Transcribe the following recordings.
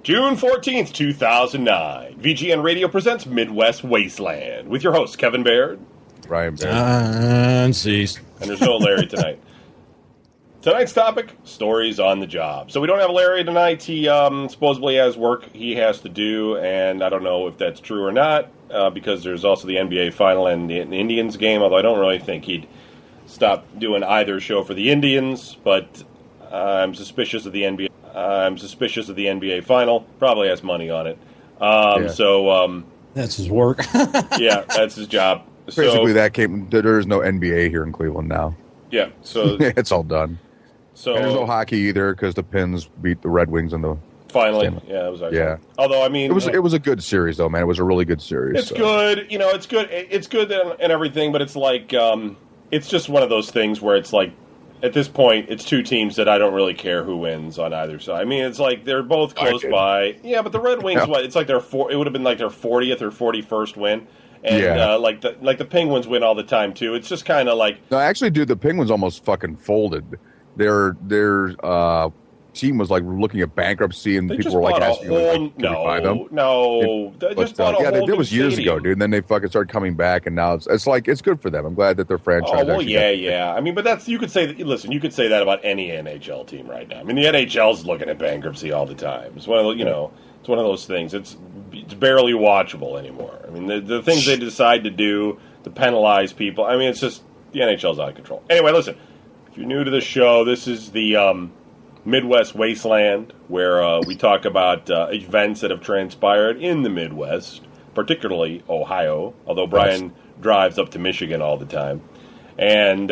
June 14th, 2009. VGN Radio presents Midwest Wasteland with your host, Kevin Baird. Ryan Baird. And there's no Larry tonight. Tonight's topic, stories on the job. So we don't have Larry tonight. He supposedly has work he has to do, and I don't know if that's true or not, because there's also the NBA Final and the Indians game, although I don't really think he'd stop doing either show for the Indians, but I'm suspicious of the NBA. I'm suspicious of the NBA Final. Probably has money on it. So that's his work. Yeah, that's his job. Basically, there is no NBA here in Cleveland now. Yeah, so it's all done. So and there's no hockey either because the Pins beat the Red Wings in the finally. Stanley. Yeah, it was actually. Yeah. Although I mean, it was a good series though, man. It was a really good series. It's good. You know, it's good. It's good and everything, but it's like it's just one of those things where it's like, at this point, it's two teams that I don't really care who wins on either side. I mean, it's like they're both close by. Yeah, but the Red Wings, it's like it would have been like their 40th or 41st win. And like the Penguins win all the time too. It's just kind of like, no, actually, dude, the Penguins almost fucking folded. Their team was like looking at bankruptcy, and people were like asking, can we buy them? They just bought a whole that was years stadium ago, dude. And then they fucking started coming back, and now it's like it's good for them. I'm glad that their franchise. Oh well, yeah. I mean, but you could say that about any NHL team right now. I mean, the NHL's looking at bankruptcy all the time. It's one of the, it's one of those things. It's barely watchable anymore. I mean, the things they decide to do to penalize people. I mean, it's just the NHL's out of control. Anyway, listen. If you're new to the show, this is the Midwest Wasteland, where we talk about events that have transpired in the Midwest, particularly Ohio, although Brian drives up to Michigan all the time. And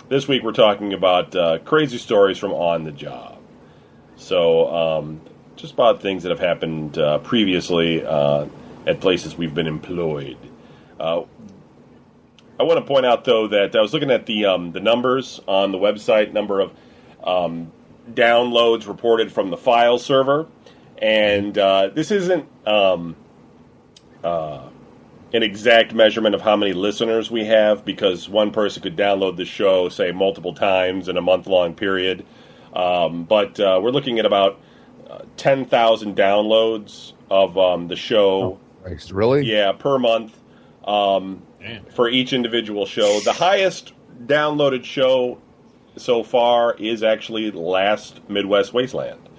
this week we're talking about crazy stories from on the job. So just about things that have happened previously at places we've been employed. I want to point out, though, that I was looking at the numbers on the website, number of downloads reported from the file server, and this isn't an exact measurement of how many listeners we have, because one person could download the show, say, multiple times in a month-long period, but we're looking at about 10,000 downloads of the show. Oh, nice. Really? Yeah, per month. For each individual show. The highest downloaded show so far is actually last Midwest Wasteland.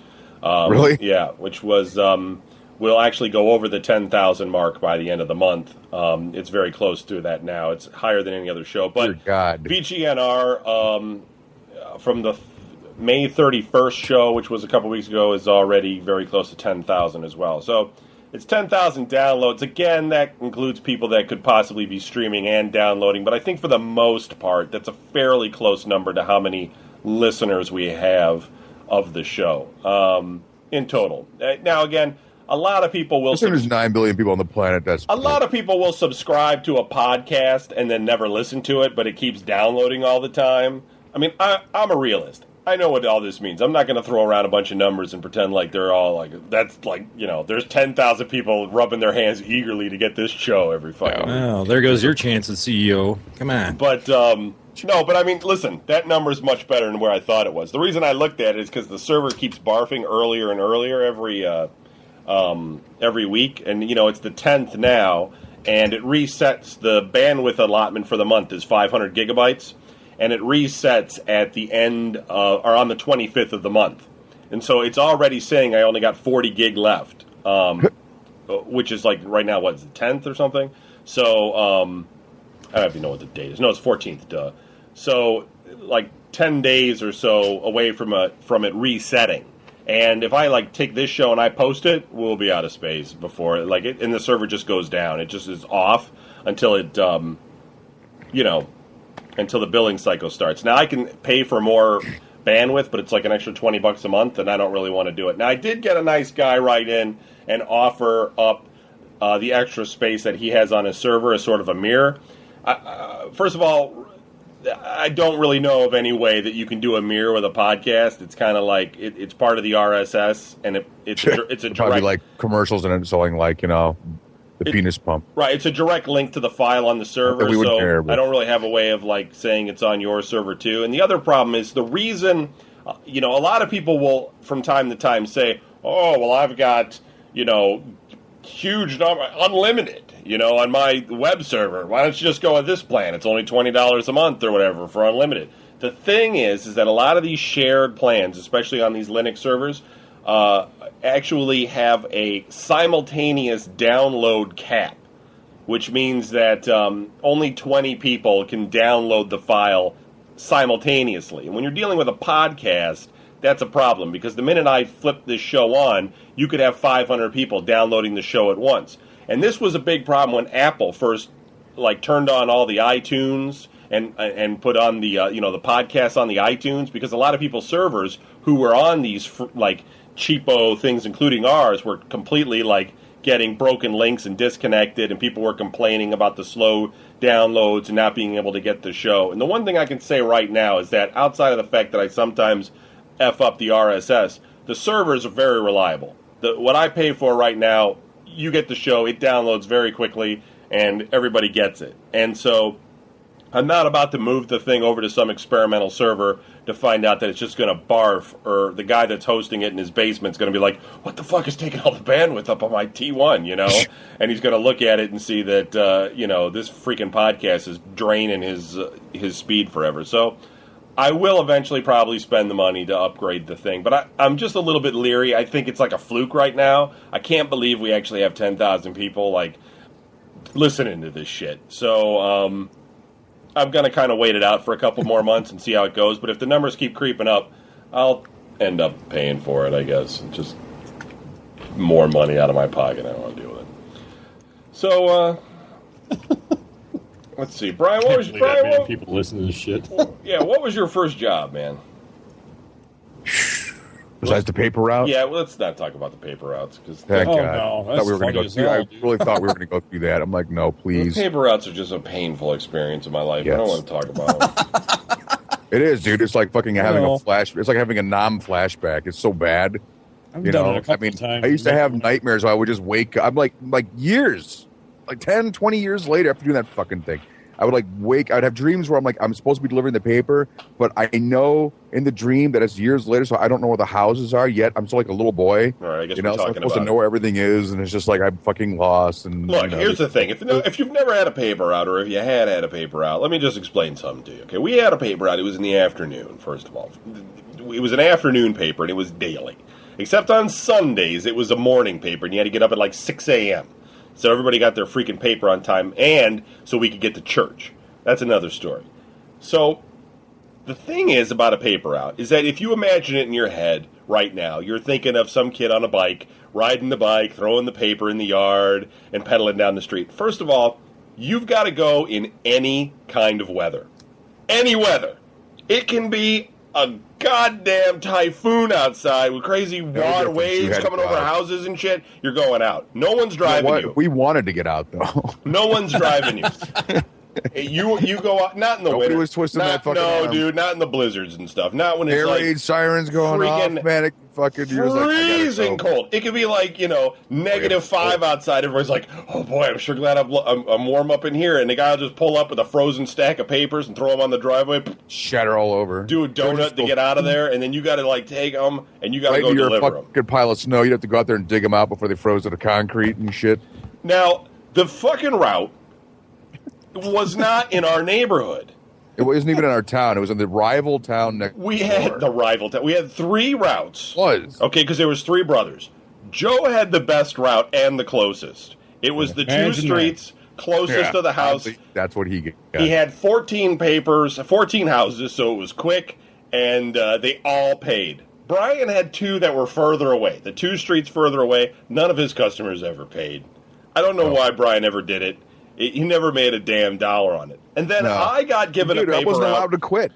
Really? Yeah, which was, we'll actually go over the 10,000 mark by the end of the month. It's very close to that now. It's higher than any other show. But VGNR, from the May 31st show, which was a couple weeks ago, is already very close to 10,000 as well. So it's 10,000 downloads. Again, that includes people that could possibly be streaming and downloading, but I think for the most part, that's a fairly close number to how many listeners we have of the show in total. Now, again, a lot of people will... There's 9 billion people on the planet. A lot of people will subscribe to a podcast and then never listen to it, but it keeps downloading all the time. I mean, I'm a realist. I know what all this means. I'm not going to throw around a bunch of numbers and pretend like they're all like, that's like, there's 10,000 people rubbing their hands eagerly to get this show every fucking week. Well, there goes your chance at CEO. Come on. But, no, but I mean, listen, that number is much better than where I thought it was. The reason I looked at it is because the server keeps barfing earlier and earlier every week. And, it's the 10th now, and it resets. The bandwidth allotment for the month is 500 gigabytes. And it resets at the end, or on the 25th of the month. And so it's already saying I only got 40 gig left, which is like right now, what's the 10th or something? So I don't even know what the date is. No, it's 14th, duh. So like 10 days or so away from it resetting. And if I take this show and I post it, we'll be out of space before it, and the server just goes down. It just is off until it, until the billing cycle starts. Now, I can pay for more bandwidth, but it's like an extra $20 a month, and I don't really want to do it. Now, I did get a nice guy write in and offer up the extra space that he has on his server as sort of a mirror. First of all, I don't really know of any way that you can do a mirror with a podcast. It's kind of like it's part of the RSS, and it's a direct, probably like commercials and it's showing the penis pump. Right, it's a direct link to the file on the server, so I don't really have a way of saying it's on your server too. And the other problem is the reason, a lot of people will from time to time say, oh, well, I've got, huge number, unlimited, on my web server. Why don't you just go with this plan? It's only $20 a month or whatever for unlimited. The thing is that a lot of these shared plans, especially on these Linux servers, actually have a simultaneous download cap, which means that only 20 people can download the file simultaneously. And when you're dealing with a podcast, that's a problem, because the minute I flip this show on, you could have 500 people downloading the show at once. And this was a big problem when Apple first turned on all the iTunes and put on the the podcasts on the iTunes, because a lot of people's servers who were on these cheapo things, including ours, were completely getting broken links and disconnected, and people were complaining about the slow downloads and not being able to get the show. And the one thing I can say right now is that outside of the fact that I sometimes F up the RSS, the servers are very reliable. What I pay for right now, you get the show, it downloads very quickly, and everybody gets it. And so I'm not about to move the thing over to some experimental server to find out that it's just going to barf, or the guy that's hosting it in his basement's going to be like, what the fuck is taking all the bandwidth up on my T1, And he's going to look at it and see that, this freaking podcast is draining his speed forever. So I will eventually probably spend the money to upgrade the thing, but I'm just a little bit leery. I think it's like a fluke right now. I can't believe we actually have 10,000 people, listening to this shit. So, I'm going to kind of wait it out for a couple more months and see how it goes. But if the numbers keep creeping up, I'll end up paying for it, I guess. Just more money out of my pocket. I don't want to deal with it. So, let's see. Brian, what was Brian? People listen to this shit. Yeah, what was your first job, man? Besides the paper route? Yeah, well, let's not talk about the paper routes. God. No, I really thought we were going to go through that. I'm like, no, please. The paper routes are just a painful experience in my life. Yes. I don't want to talk about them. It is, dude. It's like fucking having a flash. It's like having a non-flashback. It's so bad. I've done it a couple times. I used to have nightmares where I would just wake up. I'm like years, 10, 20 years later after doing that fucking thing. I would I'd have dreams where I'm supposed to be delivering the paper, but I know in the dream that it's years later, so I don't know where the houses are yet. I'm still like a little boy. All right, I guess so I'm supposed to know where everything is, and it's just I'm fucking lost. And look, here's the thing: if you've never had a paper route, or if you had a paper route, let me just explain something to you. Okay, we had a paper route. It was in the afternoon. First of all, it was an afternoon paper, and it was daily. Except on Sundays, it was a morning paper, and you had to get up at 6 a.m. So everybody got their freaking paper on time, and so we could get to church. That's another story. So the thing is about a paper route is that if you imagine it in your head right now, you're thinking of some kid on a bike, riding the bike, throwing the paper in the yard, and pedaling down the street. First of all, you've got to go in any kind of weather. Any weather. It can be a goddamn typhoon outside with crazy water waves coming over houses and shit. You're going out. No one's driving you. We wanted to get out, though. No one's driving you. You go out, not in the winter. Nobody was twisting that fucking arm. Dude, not in the blizzards and stuff. Not when it's air raid sirens going off, man. It fucking freezing cold. It could be -5 outside. Everybody's like, oh boy, I'm sure glad I'm warm up in here. And the guy will just pull up with a frozen stack of papers and throw them on the driveway. Shatter all over. Do a donut to get out of there, and then you got to take them and you got to go deliver them. You're a fucking pile of snow. You have to go out there and dig them out before they froze to the concrete and shit. Now the fucking route was not in our neighborhood. It wasn't even in our town. It was in the rival town next door. We had the rival town. We had 3 routes. Okay, because there was 3 brothers. Joe had the best route and the closest. It was the 2 streets closest to the house. That's what he got. He had 14 houses, so it was quick, and they all paid. Brian had 2 that were further away. The 2 streets further away, none of his customers ever paid. I don't know why Brian ever did it. He never made a damn dollar on it. And then I got given a paper route. I wasn't allowed to quit.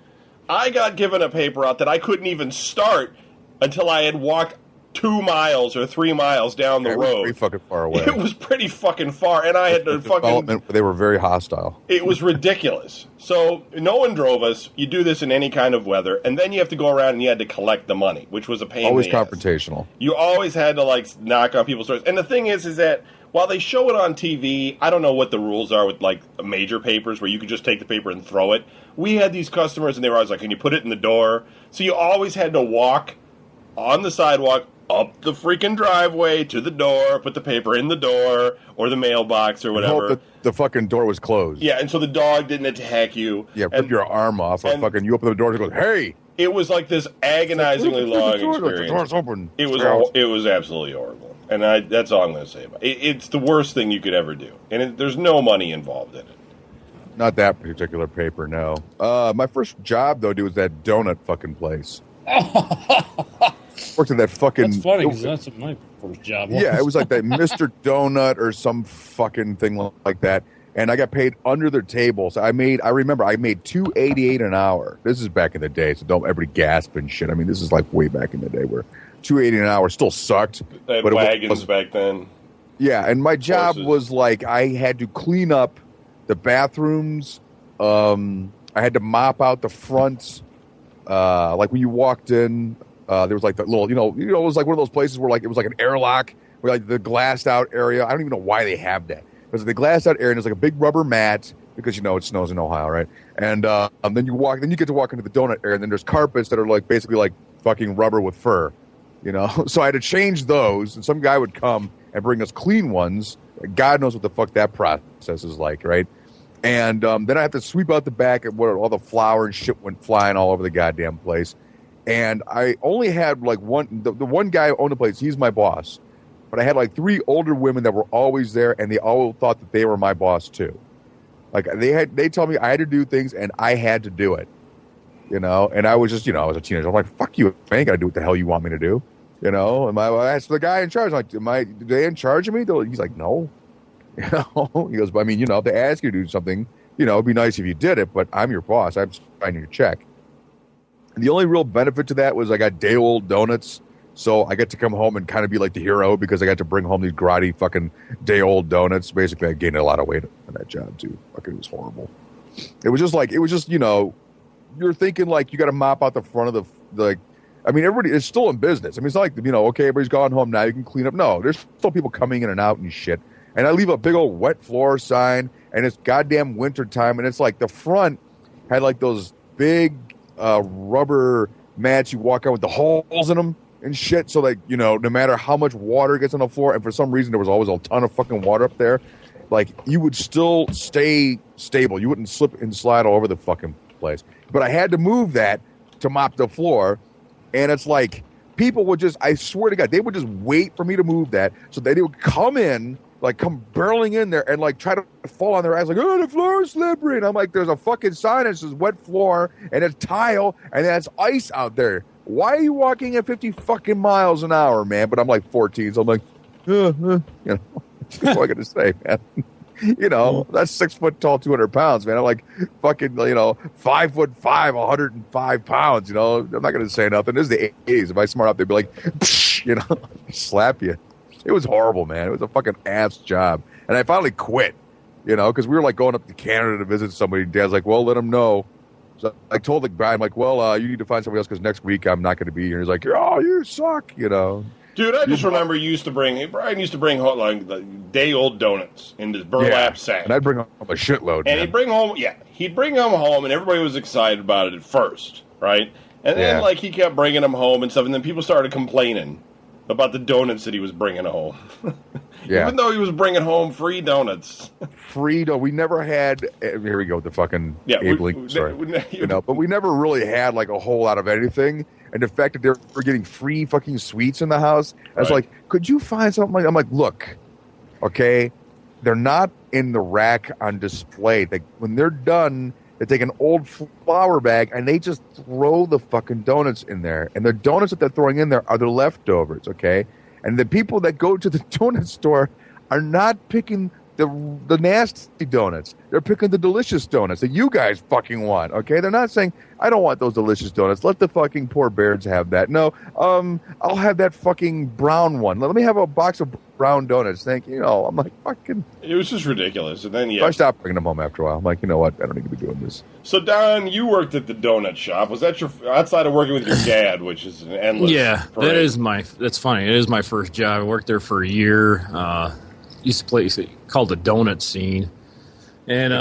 I got given a paper route that I couldn't even start until I had walked 2 miles or 3 miles down the road. It was pretty fucking far away. It was pretty fucking far, and I had to fucking... They were very hostile. It was ridiculous. So no one drove us. You do this in any kind of weather, and then you have to go around and you had to collect the money, which was a pain in the ass. Always confrontational. You always had to knock on people's doors. And the thing is that while they show it on TV, I don't know what the rules are with major papers where you could just take the paper and throw it. We had these customers and they were always like, can you put it in the door? So you always had to walk on the sidewalk up the freaking driveway to the door, put the paper in the door or the mailbox or whatever. Hope that the fucking door was closed. Yeah, and so the dog didn't attack you. Yeah, rip your arm off, or fucking you open the door and goes, hey! It was like this agonizingly long experience. The door's open. It was absolutely horrible. And that's all I'm going to say about it. It's the worst thing you could ever do. And there's no money involved in it. Not that particular paper, no. My first job, though, dude, was that donut fucking place. Worked at that fucking... That's funny, because that's my first job was. Yeah, it was like that Mr. Donut or some fucking thing like that. And I got paid under their table. So I remember I made $2.88 an hour. This is back in the day, so don't everybody gasp and shit. I mean, this is like way back in the day where $2.80 an hour still sucked. They had wagons back then. Yeah, and my job was like I had to clean up the bathrooms. I had to mop out the fronts. Like when you walked in, there was like that little, it was like one of those places where like it was like an airlock, where like the glassed out area. I don't even know why they have that. Because the glassed out area, and there's like a big rubber mat because it snows in Ohio, right? And then you get to walk into the donut area, and then there's carpets that are like basically like fucking rubber with fur, So I had to change those, and some guy would come and bring us clean ones. God knows what the fuck that process is like, right? And then I have to sweep out the back, and where all the flour and shit went flying all over the goddamn place. And I only had like the one guy who owned the place. He's my boss. But I had like 3 older women that were always there, and they all thought that they were my boss too. Like they told me I had to do things, and I had to do it. And I was just, I was a teenager. I'm like, fuck you, I ain't got to do what the hell you want me to do. And I asked the guy in charge, like, are they in charge of me? He's like, no. He goes, but I mean, if they ask you to do something, it'd be nice if you did it, but I'm your boss. I'm signing your check. And the only real benefit to that was I got day-old donuts. So I get to come home and kind of be like the hero because I got to bring home these grotty fucking day-old donuts. Basically, I gained a lot of weight on that job, too. Fucking, it was horrible. It was just, you're thinking like you got to mop out the front of everybody is still in business. I mean, it's not like, okay, everybody's gone home now, you can clean up. No, there's still people coming in and out and shit. And I leave a big old wet floor sign, and it's goddamn winter time, and it's like the front had like those big rubber mats you walk on with the holes in them and shit, so like, no matter how much water gets on the floor, and for some reason there was always a ton of fucking water up there, like, you would still stay stable. You wouldn't slip and slide all over the fucking place. But I had to move that to mop the floor, and it's like, people would just, I swear to God, they would just wait for me to move that, so they would come barreling in there and like try to fall on their ass, like, oh, the floor is slippery. And I'm like, there's a fucking sign that says wet floor, and it's tile, and that's ice out there. Why are you walking at 50 fucking miles an hour, man? But I'm like 14, so I'm like, what am I gonna say, man? That's 6 foot tall, 200 pounds, man. I'm like fucking, 5'5", 105 pounds. I'm not gonna say nothing. This is the 80s. If I smart up, they'd be like, psh, slap you. It was horrible, man. It was a fucking ass job, and I finally quit. Because we were like going up to Canada to visit somebody. Dad's like, well, let him know. So I told the guy, I'm like, well, you need to find somebody else because next week I'm not going to be here. He's like, oh, you suck, Dude, I just remember Brian used to bring home like the day-old donuts in this burlap sack. And I'd bring home a shitload. And he'd bring them home, and everybody was excited about it at first, right? And then, like, he kept bringing them home and stuff, and then people started complaining about the donuts that he was bringing home. Even though he was bringing home free donuts. We never had, here we go with the fucking story. But we never really had like a whole lot of anything. And the fact that they were getting free fucking sweets in the house, I was like, could you find something? I'm like, look, okay, they're not in the rack on display. When they're done, they take an old flour bag and they just throw the fucking donuts in there. And the donuts that they're throwing in there are their leftovers, okay? And the people that go to the donut store are not picking the nasty donuts. They're picking the delicious donuts that you guys fucking want, okay? They're not saying, I don't want those delicious donuts. Let the fucking poor bears have that. No, I'll have that fucking brown one. Let me have a box of brown donuts. Thank you. I'm like, fucking... It was just ridiculous. And then, So I stopped bringing them home after a while. I'm like, you know what? I don't need to be doing this. So, Don, you worked at the donut shop. Was that outside of working with your dad, which is an endless parade? That's funny. It is my first job. I worked there for a year. Used to play called the Donut Scene. And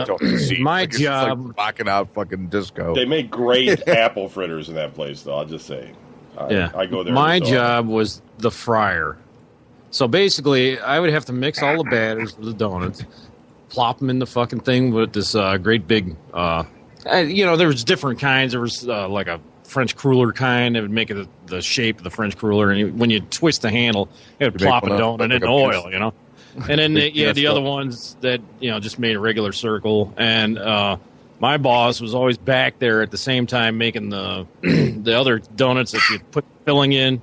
my job... Like rocking out fucking disco. They make great apple fritters in that place, though, I'll just say. I go there. My job was the fryer. So basically, I would have to mix all the batters with the donuts, plop them in the fucking thing with this great big, there was different kinds. There was like a French cruller kind that would make it the shape of the French cruller. And when you twist the handle, it would plop a donut in oil, you know. And then you had the other ones that, just made a regular circle. And my boss was always back there at the same time making the the other donuts that you put filling in.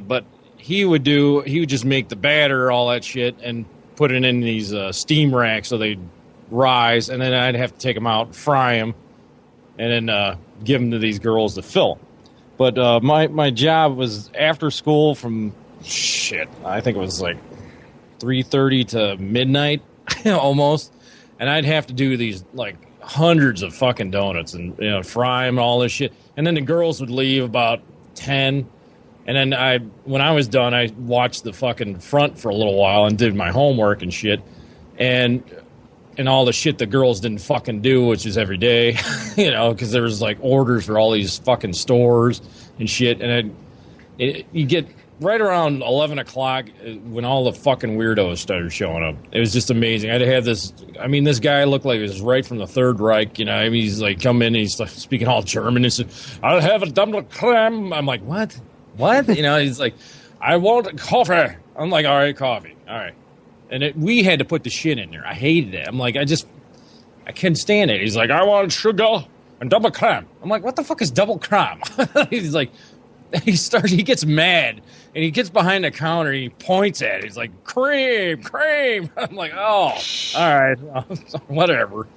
But he would just make the batter, all that shit, and put it in these steam racks so they'd rise. And then I'd have to take them out, fry them, and then give them to these girls to fill. But my job was after school from, I think it was like 3:30 to midnight almost. And I'd have to do these like hundreds of fucking donuts and fry them and all this shit. And then the girls would leave about 10. And then when I was done, I watched the fucking front for a little while and did my homework and shit. And all the shit the girls didn't fucking do, which is every day, because there was like orders for all these fucking stores and shit. And you get right around 11 o'clock when all the fucking weirdos started showing up. It was just amazing. I'd have this guy looked like he was right from the Third Reich, he's like come in and he's like speaking all German and said, "I'll have a double clam." I'm like, what? He's like, "I want coffee." I'm like, all right, coffee. All right. And we had to put the shit in there. I hated it. I'm like, I couldn't stand it. He's like, "I want sugar and double cream." I'm like, what the fuck is double cream? He's like, he gets mad and he gets behind the counter and he points at it. He's like, cream. I'm like, oh, all right, whatever.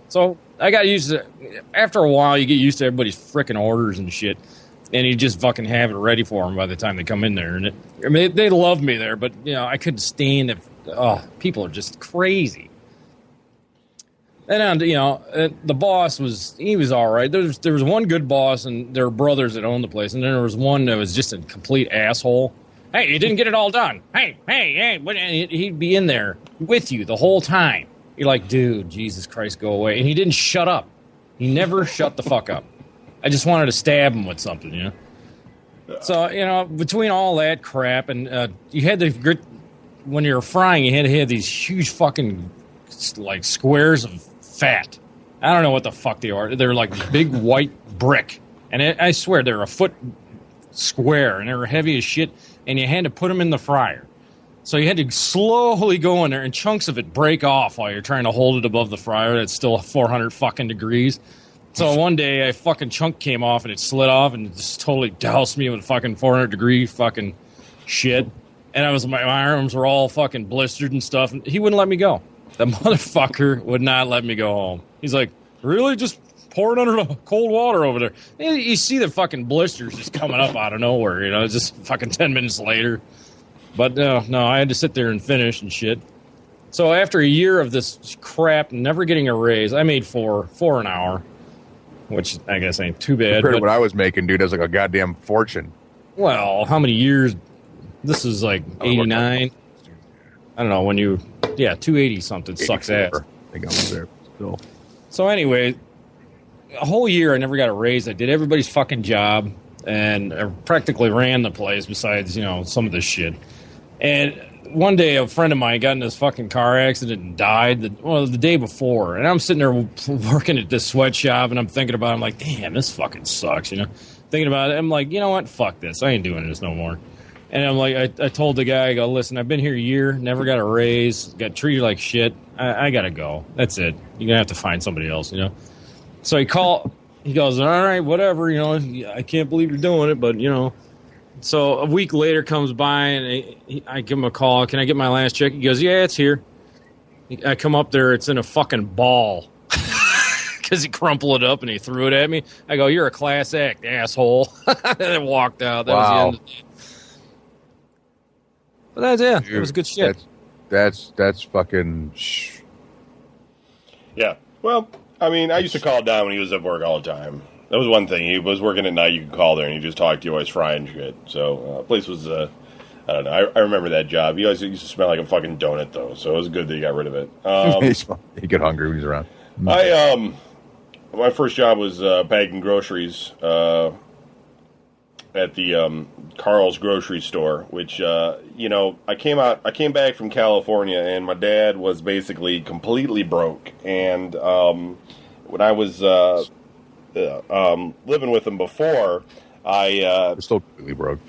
So I got used to it. After a while, you get used to everybody's freaking orders and shit. And you just fucking have it ready for them by the time they come in there. And they love me there, but I couldn't stand it. Oh, people are just crazy. And the boss was all right. There was one good boss, and there were brothers that owned the place, and then there was one that was just a complete asshole. "Hey, you didn't get it all done. Hey. And he'd be in there with you the whole time. You're like, dude, Jesus Christ, go away. And he didn't shut up. He never shut the fuck up. I just wanted to stab him with something, So, between all that crap, and you had to, when you were frying, you had to have these huge fucking, like, squares of fat. I don't know what the fuck they are. They're like big white brick. And I swear, they're a foot square, and they were heavy as shit, and you had to put them in the fryer. So you had to slowly go in there, and chunks of it break off while you're trying to hold it above the fryer. That's still 400 fucking degrees. So one day, a fucking chunk came off, and it slid off, and it just totally doused me with fucking 400-degree fucking shit. And my arms were all fucking blistered and stuff. And he wouldn't let me go. The motherfucker would not let me go home. He's like, "Really? Just pour it under the cold water over there." You see the fucking blisters just coming up out of nowhere, just fucking 10 minutes later. But no, I had to sit there and finish and shit. So after a year of this crap, never getting a raise, I made four an hour. Which I guess ain't too bad. Compared to what I was making, dude, I was like a goddamn fortune. Well, how many years? This is like 89. I don't know when 280 something sucks ass. I think I was there still. So anyway, a whole year I never got a raise. I did everybody's fucking job and I practically ran the place besides, some of this shit. And one day a friend of mine got in this fucking car accident and died the day before. And I'm sitting there working at this sweatshop and I'm thinking about it. I'm like, damn, this fucking sucks, Thinking about it, I'm like, you know what? Fuck this. I ain't doing this no more. And I'm like, I told the guy, I go, "Listen, I've been here a year, never got a raise, got treated like shit. I got to go. That's it. You're going to have to find somebody else, So he goes, "All right, whatever, I can't believe you're doing it, but, So a week later comes by and I give him a call. "Can I get my last check?" He goes, "Yeah, it's here." I come up there, it's in a fucking ball. Because he crumpled it up and he threw it at me. I go, "You're a class act, asshole." And I walked out. That was the end of it. But that's it. Dude, it was good shit. That's fucking. Yeah. Well, I used to call down when he was at work all the time. That was one thing. He was working at night. You could call there and he just talked to you, always frying shit. So, place was, I don't know. I remember that job. He always used to smell like a fucking donut, though. So it was good that he got rid of it. He get hungry when he's around. My first job was bagging groceries. at the Carl's grocery store, which I came back from California, and my dad was basically completely broke. And when I was living with him before, I We're still completely broke.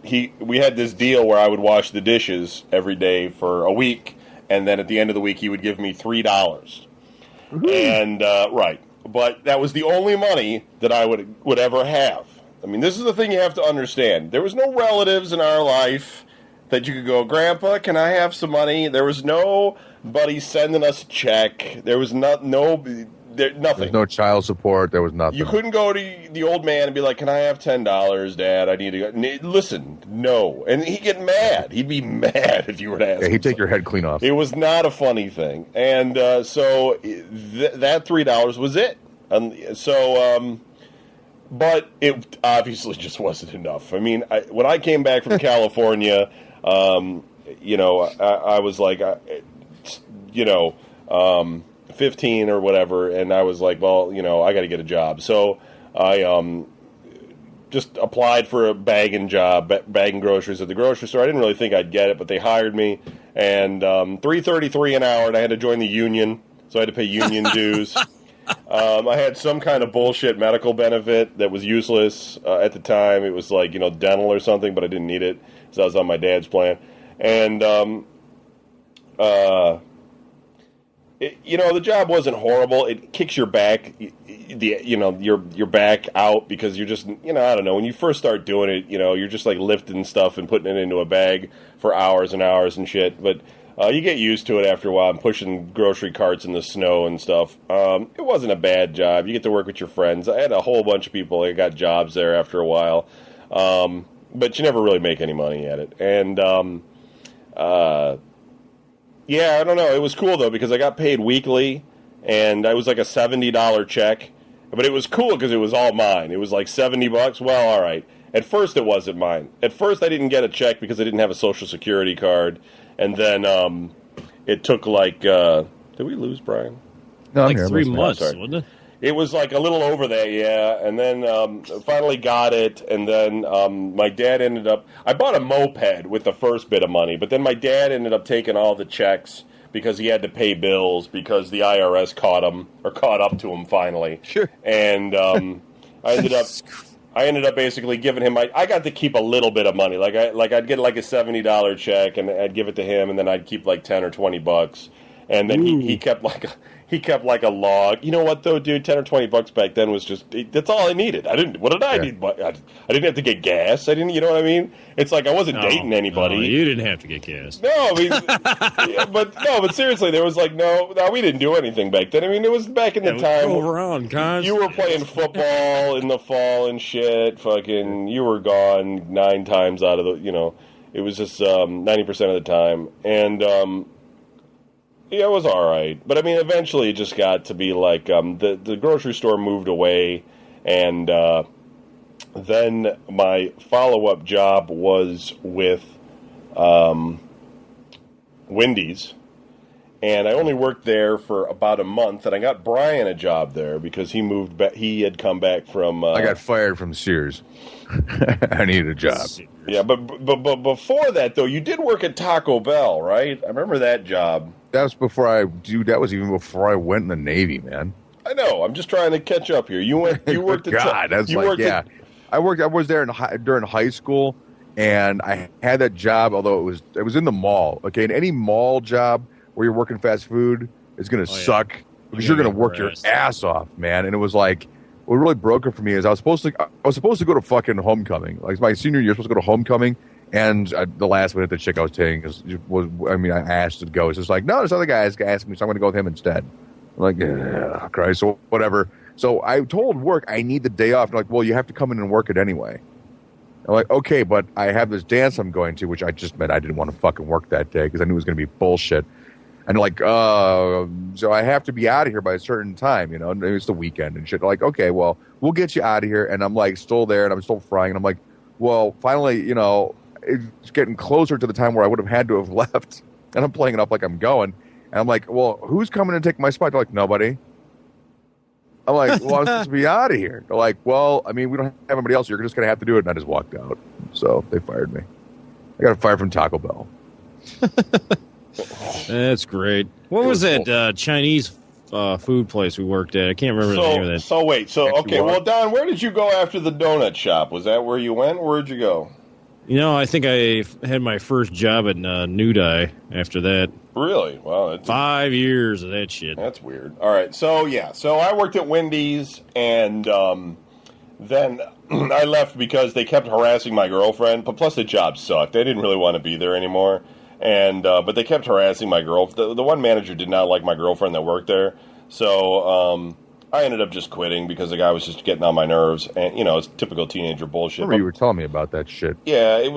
we had this deal where I would wash the dishes every day for a week, and then at the end of the week he would give me $3. And right, but that was the only money that I would ever have. I mean, this is the thing you have to understand. There was no relatives in our life that you could go, Grandpa, can I have some money? There was nobody sending us a check. There was nothing. There was no child support. There was nothing. You couldn't go to the old man and be like, can I have $10, Dad? I need to go. Listen, no. And he'd get mad. He'd be mad if you were to ask him. He'd take your head clean off. It was not a funny thing. And so that $3 was it. But it obviously just wasn't enough. I mean, when I came back from California, I was like, 15 or whatever, and I was like, well, I got to get a job. So I just applied for a bagging groceries at the grocery store. I didn't really think I'd get it, but they hired me, and $3.33 an hour, and I had to join the union, so I had to pay union dues. I had some kind of bullshit medical benefit that was useless at the time. It was like, dental or something, but I didn't need it, so I was on my dad's plan. And, the job wasn't horrible. It kicks your back, your back out because you're just, I don't know. When you first start doing it, you're just like lifting stuff and putting it into a bag for hours and hours and shit. But you get used to it after a while and pushing grocery carts in the snow and stuff. It wasn't a bad job. You get to work with your friends. I had a whole bunch of people that got jobs there after a while. But you never really make any money at it. And, yeah, I don't know. It was cool, though, because I got paid weekly, and I was like a $70 check. But it was cool because it was all mine. It was like $70. Well, all right. At first, it wasn't mine. At first, I didn't get a check because I didn't have a Social Security card. And then it took like... did we lose Brian? No, like 3 months, wasn't it? It was like a little over that, yeah. And then finally got it. And then my dad ended up... I bought a moped with the first bit of money. But then my dad ended up taking all the checks because he had to pay bills because the IRS caught up to him finally. Sure. And I ended up basically giving him I got to keep a little bit of money. I'd get like a $70 check and I'd give it to him, and then I'd keep like $10 or $20. And then he kept like a log. You know what though, dude? $10 or $20 back then was just that's all I needed. What did I need? I didn't have to get gas. I didn't. You know what I mean? It's like I wasn't dating anybody. No, you didn't have to get gas. No, I mean, but seriously, there was like no, we didn't do anything back then. I mean, it was back in the time. Drove around constantly. You were playing football in the fall and shit. Fucking, you were gone 9 times out of the. It was just 90% of the time, and. Yeah, it was all right. But, I mean, eventually it just got to be like the grocery store moved away, and then my follow-up job was with Wendy's, and I only worked there for about a month, and I got Brian a job there because he moved back. He had come back from... I got fired from Sears. I needed a job. Yeah, but before that, though, you did work at Taco Bell, right? I remember that job. That was that was even before I went in the Navy, man. I know. I'm just trying to catch up here. You worked at God, that's like, yeah. I was there during high school, and I had that job, although it was in the mall. Okay, and any mall job where you're working fast food is going to suck because you're going to work your ass off, man. And it was like, what really broke it for me is I was supposed to go to fucking homecoming. Like my senior year, I was supposed to go to homecoming, and the last minute the chick I was dating I asked to go. It's just like, no, this other guy asked me, so I'm going to go with him instead. I'm like, yeah, Christ, so whatever. So I told work I need the day off. They're like, well, you have to come in and work it anyway. I'm like, okay, but I have this dance I'm going to, which I just meant I didn't want to fucking work that day because I knew it was going to be bullshit. And they're like, so I have to be out of here by a certain time, and it's the weekend and shit. They're like, okay, well, we'll get you out of here. And I'm like, still there, and I'm still frying. And I'm like, well, finally, it's getting closer to the time where I would have had to have left. And I'm playing it up like I'm going. And I'm like, well, who's coming to take my spot? They're like, nobody. I'm like, well, I'm supposed to be out of here. They're like, well, I mean, we don't have anybody else. You're just going to have to do it. And I just walked out. So they fired me. I got fired from Taco Bell. That's great. What was that Chinese food place we worked at? I can't remember the name of that. So wait. So, okay. Well, Don, where did you go after the donut shop? Was that where you went? Where'd you go? You know, I think I had my first job at Nudai after that. Really? Wow. 5 years of that shit. That's weird. All right. So, yeah. So I worked at Wendy's, and then I left because they kept harassing my girlfriend. But plus the job sucked. I didn't really want to be there anymore. And but they kept harassing my girlfriend. The one manager did not like my girlfriend that worked there. So I ended up just quitting because the guy was just getting on my nerves. And, you know, it's typical teenager bullshit. I remember you were telling me about that shit. Yeah, he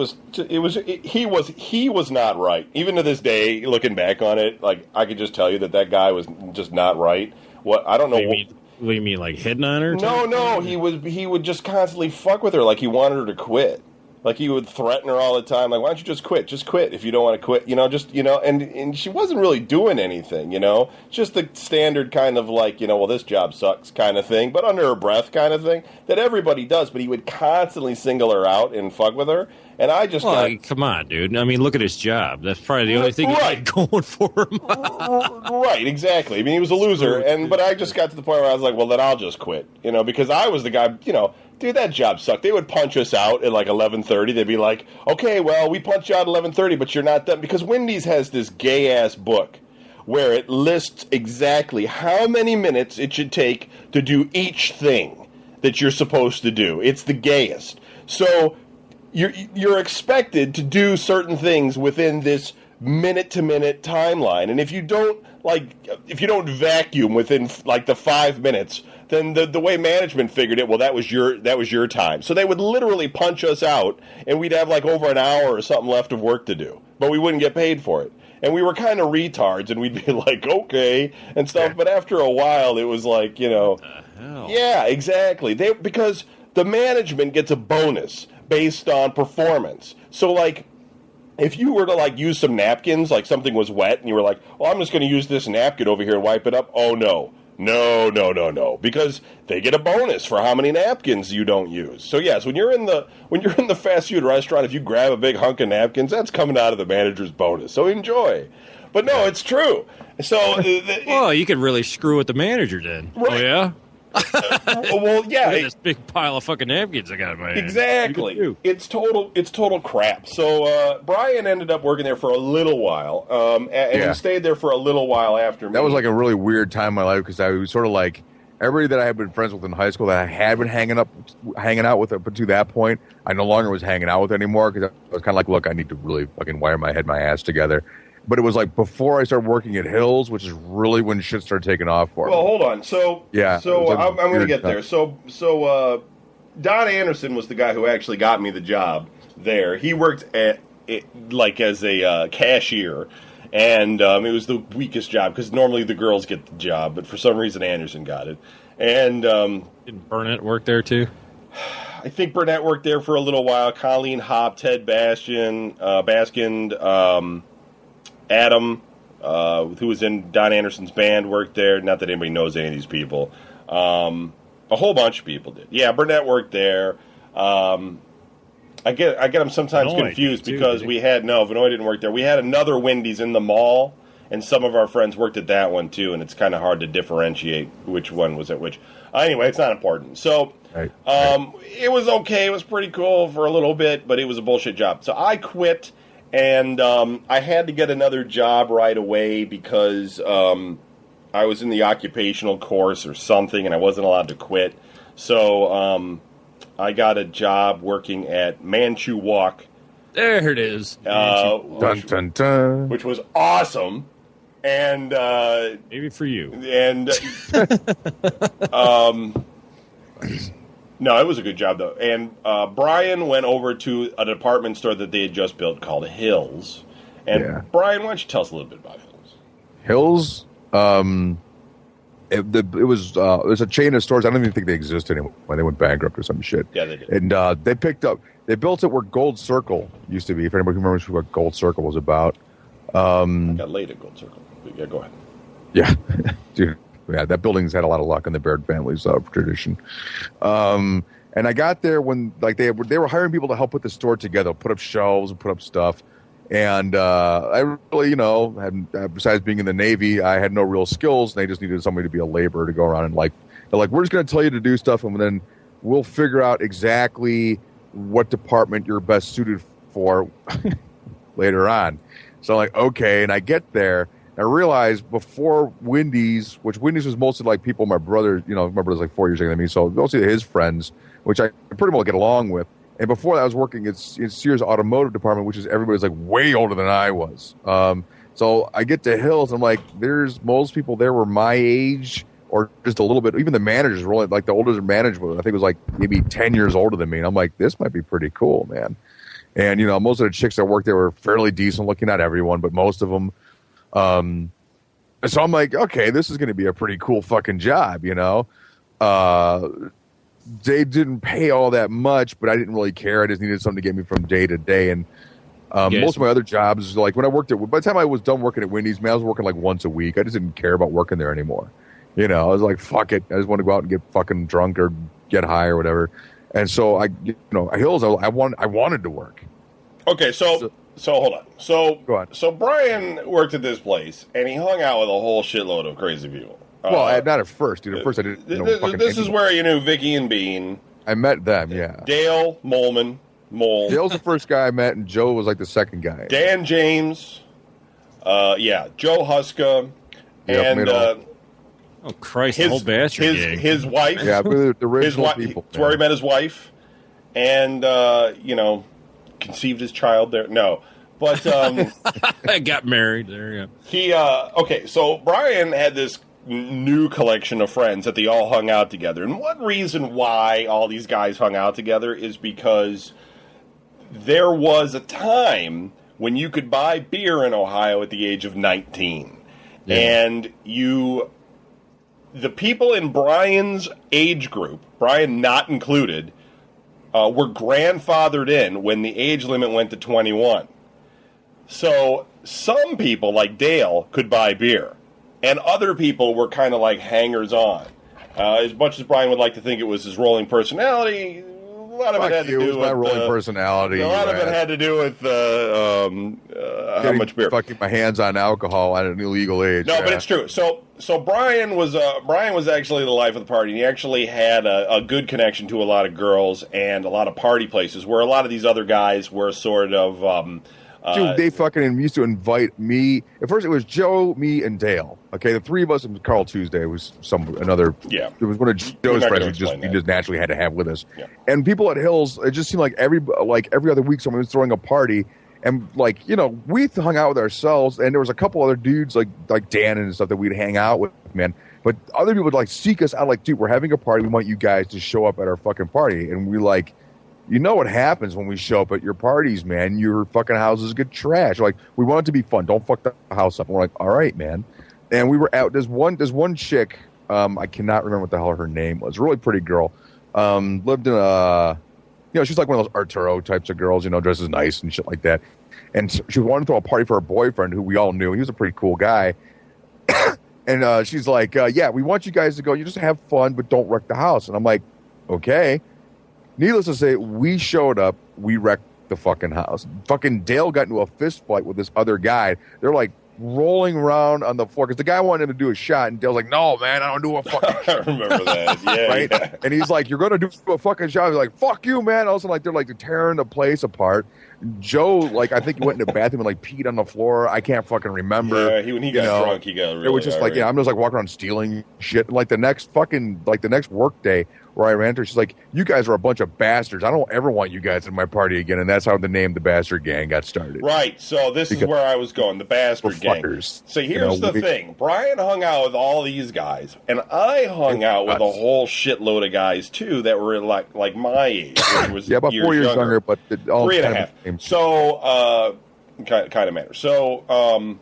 was not right. Even to this day, looking back on it, like, I could just tell you that guy was just not right. What I don't know. What do you mean, like hitting on her? No, he would just constantly fuck with her, like he wanted her to quit. Like, he would threaten her all the time. Like, why don't you just quit? Just quit if you don't want to quit. You know, just, you know, and she wasn't really doing anything, you know. Just the standard kind of like, you know, well, this job sucks kind of thing, but under her breath kind of thing that everybody does. But he would constantly single her out and fuck with her. And I just come on, dude. I mean, look at his job. That's probably the only thing he had going for him. Right, exactly. I mean, he was a loser. But I just got to the point where I was like, well, then I'll just quit. You know, because I was the guy, you know, dude, that job sucked. They would punch us out at like 11:30. They'd be like, okay, well, we punched you out at 11:30, but you're not done. Because Wendy's has this gay-ass book where it lists exactly how many minutes it should take to do each thing that you're supposed to do. It's the gayest. So you're expected to do certain things within this minute-to-minute timeline. And if you don't vacuum within like the 5 minutes, then the way management figured it, well, that was your time. So they would literally punch us out, and we'd have like over an hour or something left of work to do, but we wouldn't get paid for it. And we were kind of retards, and we'd be like, okay, and stuff. But after a while, it was like, you know, what the hell? Yeah, exactly. Because the management gets a bonus based on performance. So like, if you were to like use some napkins, like something was wet, and you were like, well, I'm just going to use this napkin over here and wipe it up. Oh no. No, because they get a bonus for how many napkins you don't use. So yes, when you're in the fast food restaurant, if you grab a big hunk of napkins, that's coming out of the manager's bonus. So enjoy. But no, it's true. So well, you could really screw with the manager then. Right. Oh yeah. Well, yeah. Look at this big pile of fucking napkins I got in my hand. Exactly. It's total crap. So Brian ended up working there for a little while, and he stayed there for a little while after me. That was like a really weird time in my life because I was sort of like everybody that I had been friends with in high school that I had been hanging out with up to that point, I no longer was hanging out with anymore because I was kind of like, look, I need to really fucking wire my head, my ass together. But it was like before I started working at Hills, which is really when shit started taking off for me. Well, hold on. So I'm going to get there. So Don Anderson was the guy who actually got me the job there. He worked at like as a cashier, and it was the weakest job because normally the girls get the job, but for some reason Anderson got it. And did Burnett work there too? I think Burnett worked there for a little while. Colleen Hopp, Ted Baskind, Adam, who was in Don Anderson's band, worked there. Not that anybody knows any of these people. A whole bunch of people did. Yeah, Burnett worked there. I get them sometimes confused because Vinoy didn't work there. We had another Wendy's in the mall, and some of our friends worked at that one too, and it's kind of hard to differentiate which one was at which. Anyway, it's not important. So it was okay. It was pretty cool for a little bit, but it was a bullshit job. So I quit. And I had to get another job right away because I was in the occupational course or something, and I wasn't allowed to quit. So I got a job working at Manchu Walk. There it is. Which was awesome. And maybe for you. And no, it was a good job, though. And Brian went over to a department store that they had just built called Hills. And Brian, why don't you tell us a little bit about Hills? Hills, it was a chain of stores. I don't even think they exist anymore. They went bankrupt or some shit. Yeah, they did. And they built it where Gold Circle used to be. If anybody remembers what Gold Circle was about. I got laid at Gold Circle. Yeah, go ahead. Yeah, dude. Yeah, that building's had a lot of luck in the Baird family's tradition. And I got there when like they were hiring people to help put the store together, put up shelves and put up stuff. And I really, had, besides being in the Navy, I had no real skills. And they just needed somebody to be a laborer to go around and they're like, we're just going to tell you to do stuff, and then we'll figure out exactly what department you're best suited for later on. So I'm like, okay, and I get there. I realized before Wendy's, which Wendy's was mostly like people, my brother, my brother's like 4 years younger than me, so mostly his friends, which I pretty well get along with. And before that, I was working in Sears Automotive Department, which is everybody's like way older than I was. So I get to Hills, and I'm like, most people there were my age or just a little bit. Even the managers were only like the older management, I think it was like maybe 10 years older than me. And I'm like, this might be pretty cool, man. And, most of the chicks that worked there were fairly decent looking, not everyone, but most of them. So I'm like, okay, this is going to be a pretty cool fucking job, They didn't pay all that much, but I didn't really care. I just needed something to get me from day to day. And most of my other jobs, like when I worked by the time I was done working at Wendy's, man, I was working like once a week. I just didn't care about working there anymore. I was like, fuck it. I just want to go out and get fucking drunk or get high or whatever. And so Hills, I wanted to work. Okay, so hold on. Go on. So Brian worked at this place, and he hung out with a whole shitload of crazy people. Well, not at first, dude. At first, I didn't know this is where you knew Vicky and Bean. I met them, yeah. Dale Mole. Dale's the first guy I met, and Joe was like the second guy. Dan James, Joe Huska, and oh Christ, the whole bastard gang. His wife. Yeah, the original people. That's where he met his wife, and conceived his child there. No, but I got married there. Yeah. He okay. So Brian had this new collection of friends that they all hung out together, and one reason why all these guys hung out together is because there was a time when you could buy beer in Ohio at the age of 19, and the people in Brian's age group, Brian not included, were grandfathered in when the age limit went to 21. So some people, like Dale, could buy beer, and other people were kind of like hangers-on. As much as Brian would like to think it was his rolling personality, a lot of it had to do with my rolling personality. A lot of it had to do with how much beer. Fucking my hands on alcohol at an illegal age. No, but it's true. So Brian was actually the life of the party. And he actually had a good connection to a lot of girls and a lot of party places where a lot of these other guys were sort of. Dude, they fucking used to invite me. At first, it was Joe, me, and Dale. Okay, the three of us, and Carl Tuesday was another. Yeah, it was one of Joe's friends we just naturally had to have with us. Yeah. And people at Hills, it just seemed like every other week someone was throwing a party, and we hung out with ourselves, and there was a couple other dudes like Dan and stuff that we'd hang out with, man. But other people would seek us out, like, dude, we're having a party. We want you guys to show up at our fucking party, and we like. You know what happens when we show up at your parties, man. Your fucking houses get trashed. Like, we want it to be fun. Don't fuck the house up. And we're like, all right, man. And we were out. There's one chick. I cannot remember what the hell her name was. Really pretty girl. Lived in a, she's like one of those Arturo types of girls. Dresses nice and shit like that. And she wanted to throw a party for her boyfriend, who we all knew. He was a pretty cool guy. And she's like, yeah, we want you guys to go. You just have fun, but don't wreck the house. And I'm like, okay. Needless to say, we showed up. We wrecked the fucking house. Fucking Dale got into a fist fight with this other guy. They're like rolling around on the floor because the guy wanted him to do a shot, and Dale's like, "No, man, I don't do a fucking shot." I remember that. Yeah, right. Yeah. And he's like, "You're gonna do a fucking shot." He's like, "Fuck you, man!" Also, they're tearing the place apart. Joe, I think he went in the bathroom and peed on the floor. I can't fucking remember. Yeah, when he got drunk, he got really. It was just irate. I'm just walking around stealing shit. And, the next work day where I ran to her, she's like, "You guys are a bunch of bastards. I don't ever want you guys in my party again." And that's how the name the Bastard Gang got started. Right. So this is where I was going. The Bastard Gang. Fuckers. So here's the thing. Brian hung out with all these guys, and I hung out with a whole shitload of guys too that were like my age, which was about 4 years younger, but all 3.5. So kind of matters. So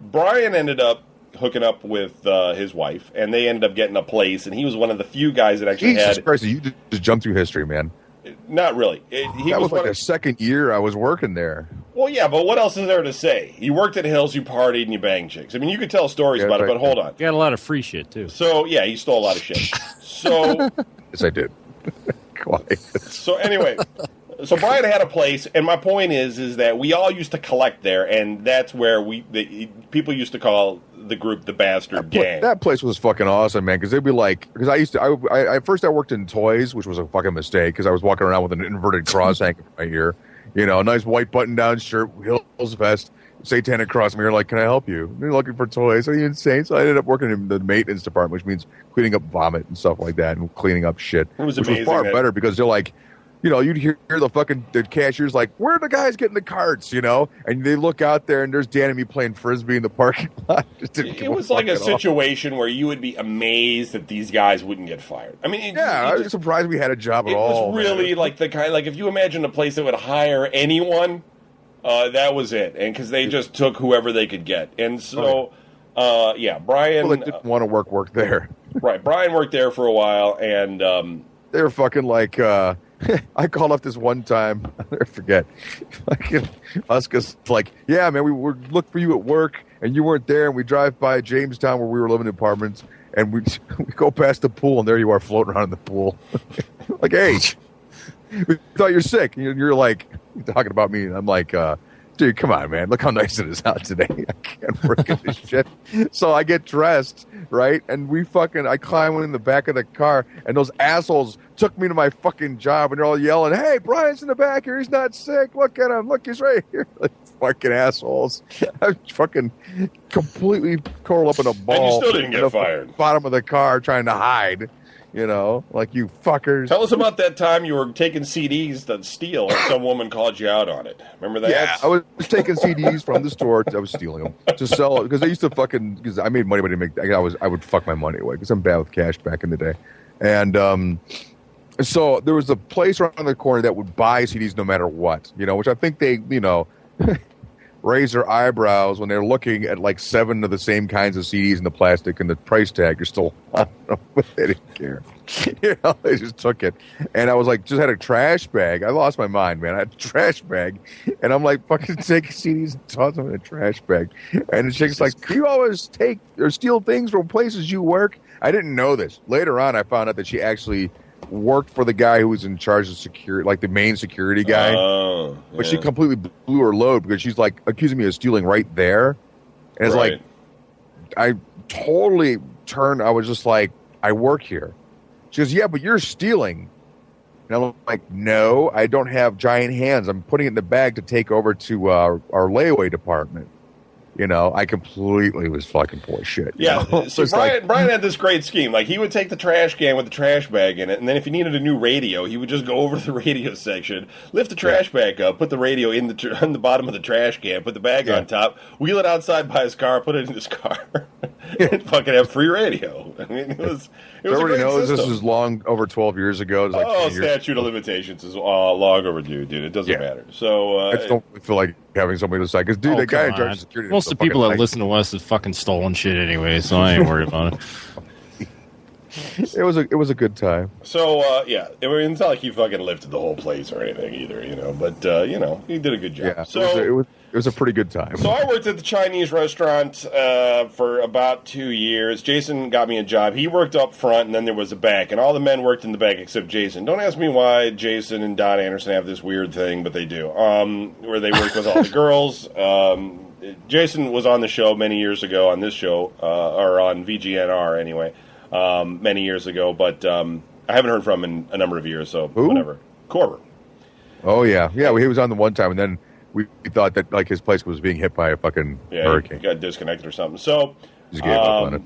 Brian ended up hooking up with his wife, and they ended up getting a place, and he was one of the few guys that actually Jesus Christ, you just jumped through history, man. Not really. That was the second year I was working there. Well, yeah, but what else is there to say? You worked at Hills, you partied, and you banged chicks. I mean, you could tell stories about it, but hold on. You got a lot of free shit, too. So, yeah, he stole a lot of shit. So... Yes, I did. Quiet. So, anyway... So Brian had a place, and my point is that we all used to collect there, and that's where people used to call the group the Bastard Gang. That place was fucking awesome, man. Because they'd be like, because I first worked in toys, which was a fucking mistake because I was walking around with an inverted cross hanging from my ear, a nice white button-down shirt, Hills vest, satanic cross. And we were like, "Can I help you? You're looking for toys? Are you insane?" So I ended up working in the maintenance department, which means cleaning up vomit and stuff like that, and cleaning up shit. It was which amazing. Was far better because they're like. You'd hear the cashiers like, "Where are the guys getting the carts?" And they look out there, and there's Dan and me playing frisbee in the parking lot. It was like a situation where you would be amazed that these guys wouldn't get fired. I mean, I was surprised we had a job at all. It was really like the kind, like if you imagine a place that would hire anyone, that was it, and because they just took whoever they could get, and so, Brian. Well, they didn't want to work there. Right, Brian worked there for a while, and they were fucking like. I called up this one time. I'll never forget. Uska's like, "Yeah, man, we looked for you at work, and you weren't there. And we drive by Jamestown where we were living in apartments, and we go past the pool, and there you are floating around in the pool. Like, hey, we thought you're sick. And you're like, you're talking about me, and I'm like, dude, come on, man. Look how nice it is out today. I can't work in this shit." So I get dressed, right? And I climb in the back of the car, and those assholes took me to my fucking job, and they're all yelling, "Hey, Brian's in the back here. He's not sick. Look at him. Look, he's right here." Like, fucking assholes. I fucking completely curled up in a ball. And you still didn't get fired. Bottom of the car trying to hide. Like, you fuckers. Tell us about that time you were taking CDs to steal and some woman called you out on it. Remember that? Yeah, I was taking CDs from the store. I was stealing them to sell it because I used to because I made money, but I would fuck my money away because I'm bad with cash back in the day. And so there was a place around the corner that would buy CDs no matter what, which I think they, raise their eyebrows when they're looking at like 7 of the same kinds of CDs in the plastic and the price tag. You're still, I don't know, but they didn't care. They just took it. And I was like, just had a trash bag. I lost my mind, man. I had a trash bag. And I'm like, fucking taking CDs and toss them in a trash bag. And the chick's like, "Do you always take or steal things from places you work?" I didn't know this. Later on, I found out that she actually worked for the guy who was in charge of security, like the main security guy. Oh, yeah. But she completely blew her load because she's like accusing me of stealing right there. And it's like, I totally turned. I was just like, "I work here." She goes, "Yeah, but you're stealing." And I'm like, "No, I don't have giant hands. I'm putting it in the bag to take over to our layaway department." I completely was fucking full of shit. Yeah. So Brian had this great scheme. Like, he would take the trash can with the trash bag in it, and then if he needed a new radio, he would just go over to the radio section, lift the trash bag up, put the radio on the bottom of the trash can, put the bag on top, wheel it outside by his car, put it in his car, and fucking have free radio. I mean, it was Everybody a great knows system. This was long over 12 years ago. It was like statute of limitations is long overdue, dude. It doesn't matter. So I just don't feel like having somebody to decide. Because, dude, that guy in charge of security. Most of the people that listen to us have fucking stolen shit anyway, so I ain't worried about it. It was a good time. So I mean, it's not like he fucking lifted the whole place or anything either, But he did a good job. Yeah, so it was a pretty good time. So I worked at the Chinese restaurant for about 2 years. Jason got me a job. He worked up front, and then there was a back, and all the men worked in the back except Jason. Don't ask me why Jason and Don Anderson have this weird thing, but they do. Where they work with all the girls. Jason was on the show many years ago on this show, or on VGNR anyway. Many years ago, but I haven't heard from him in a number of years, so whatever. Corber. Oh, yeah. Yeah, he was on the one time, and then we thought that like his place was being hit by a fucking hurricane. He got disconnected or something. So, just gave up on it.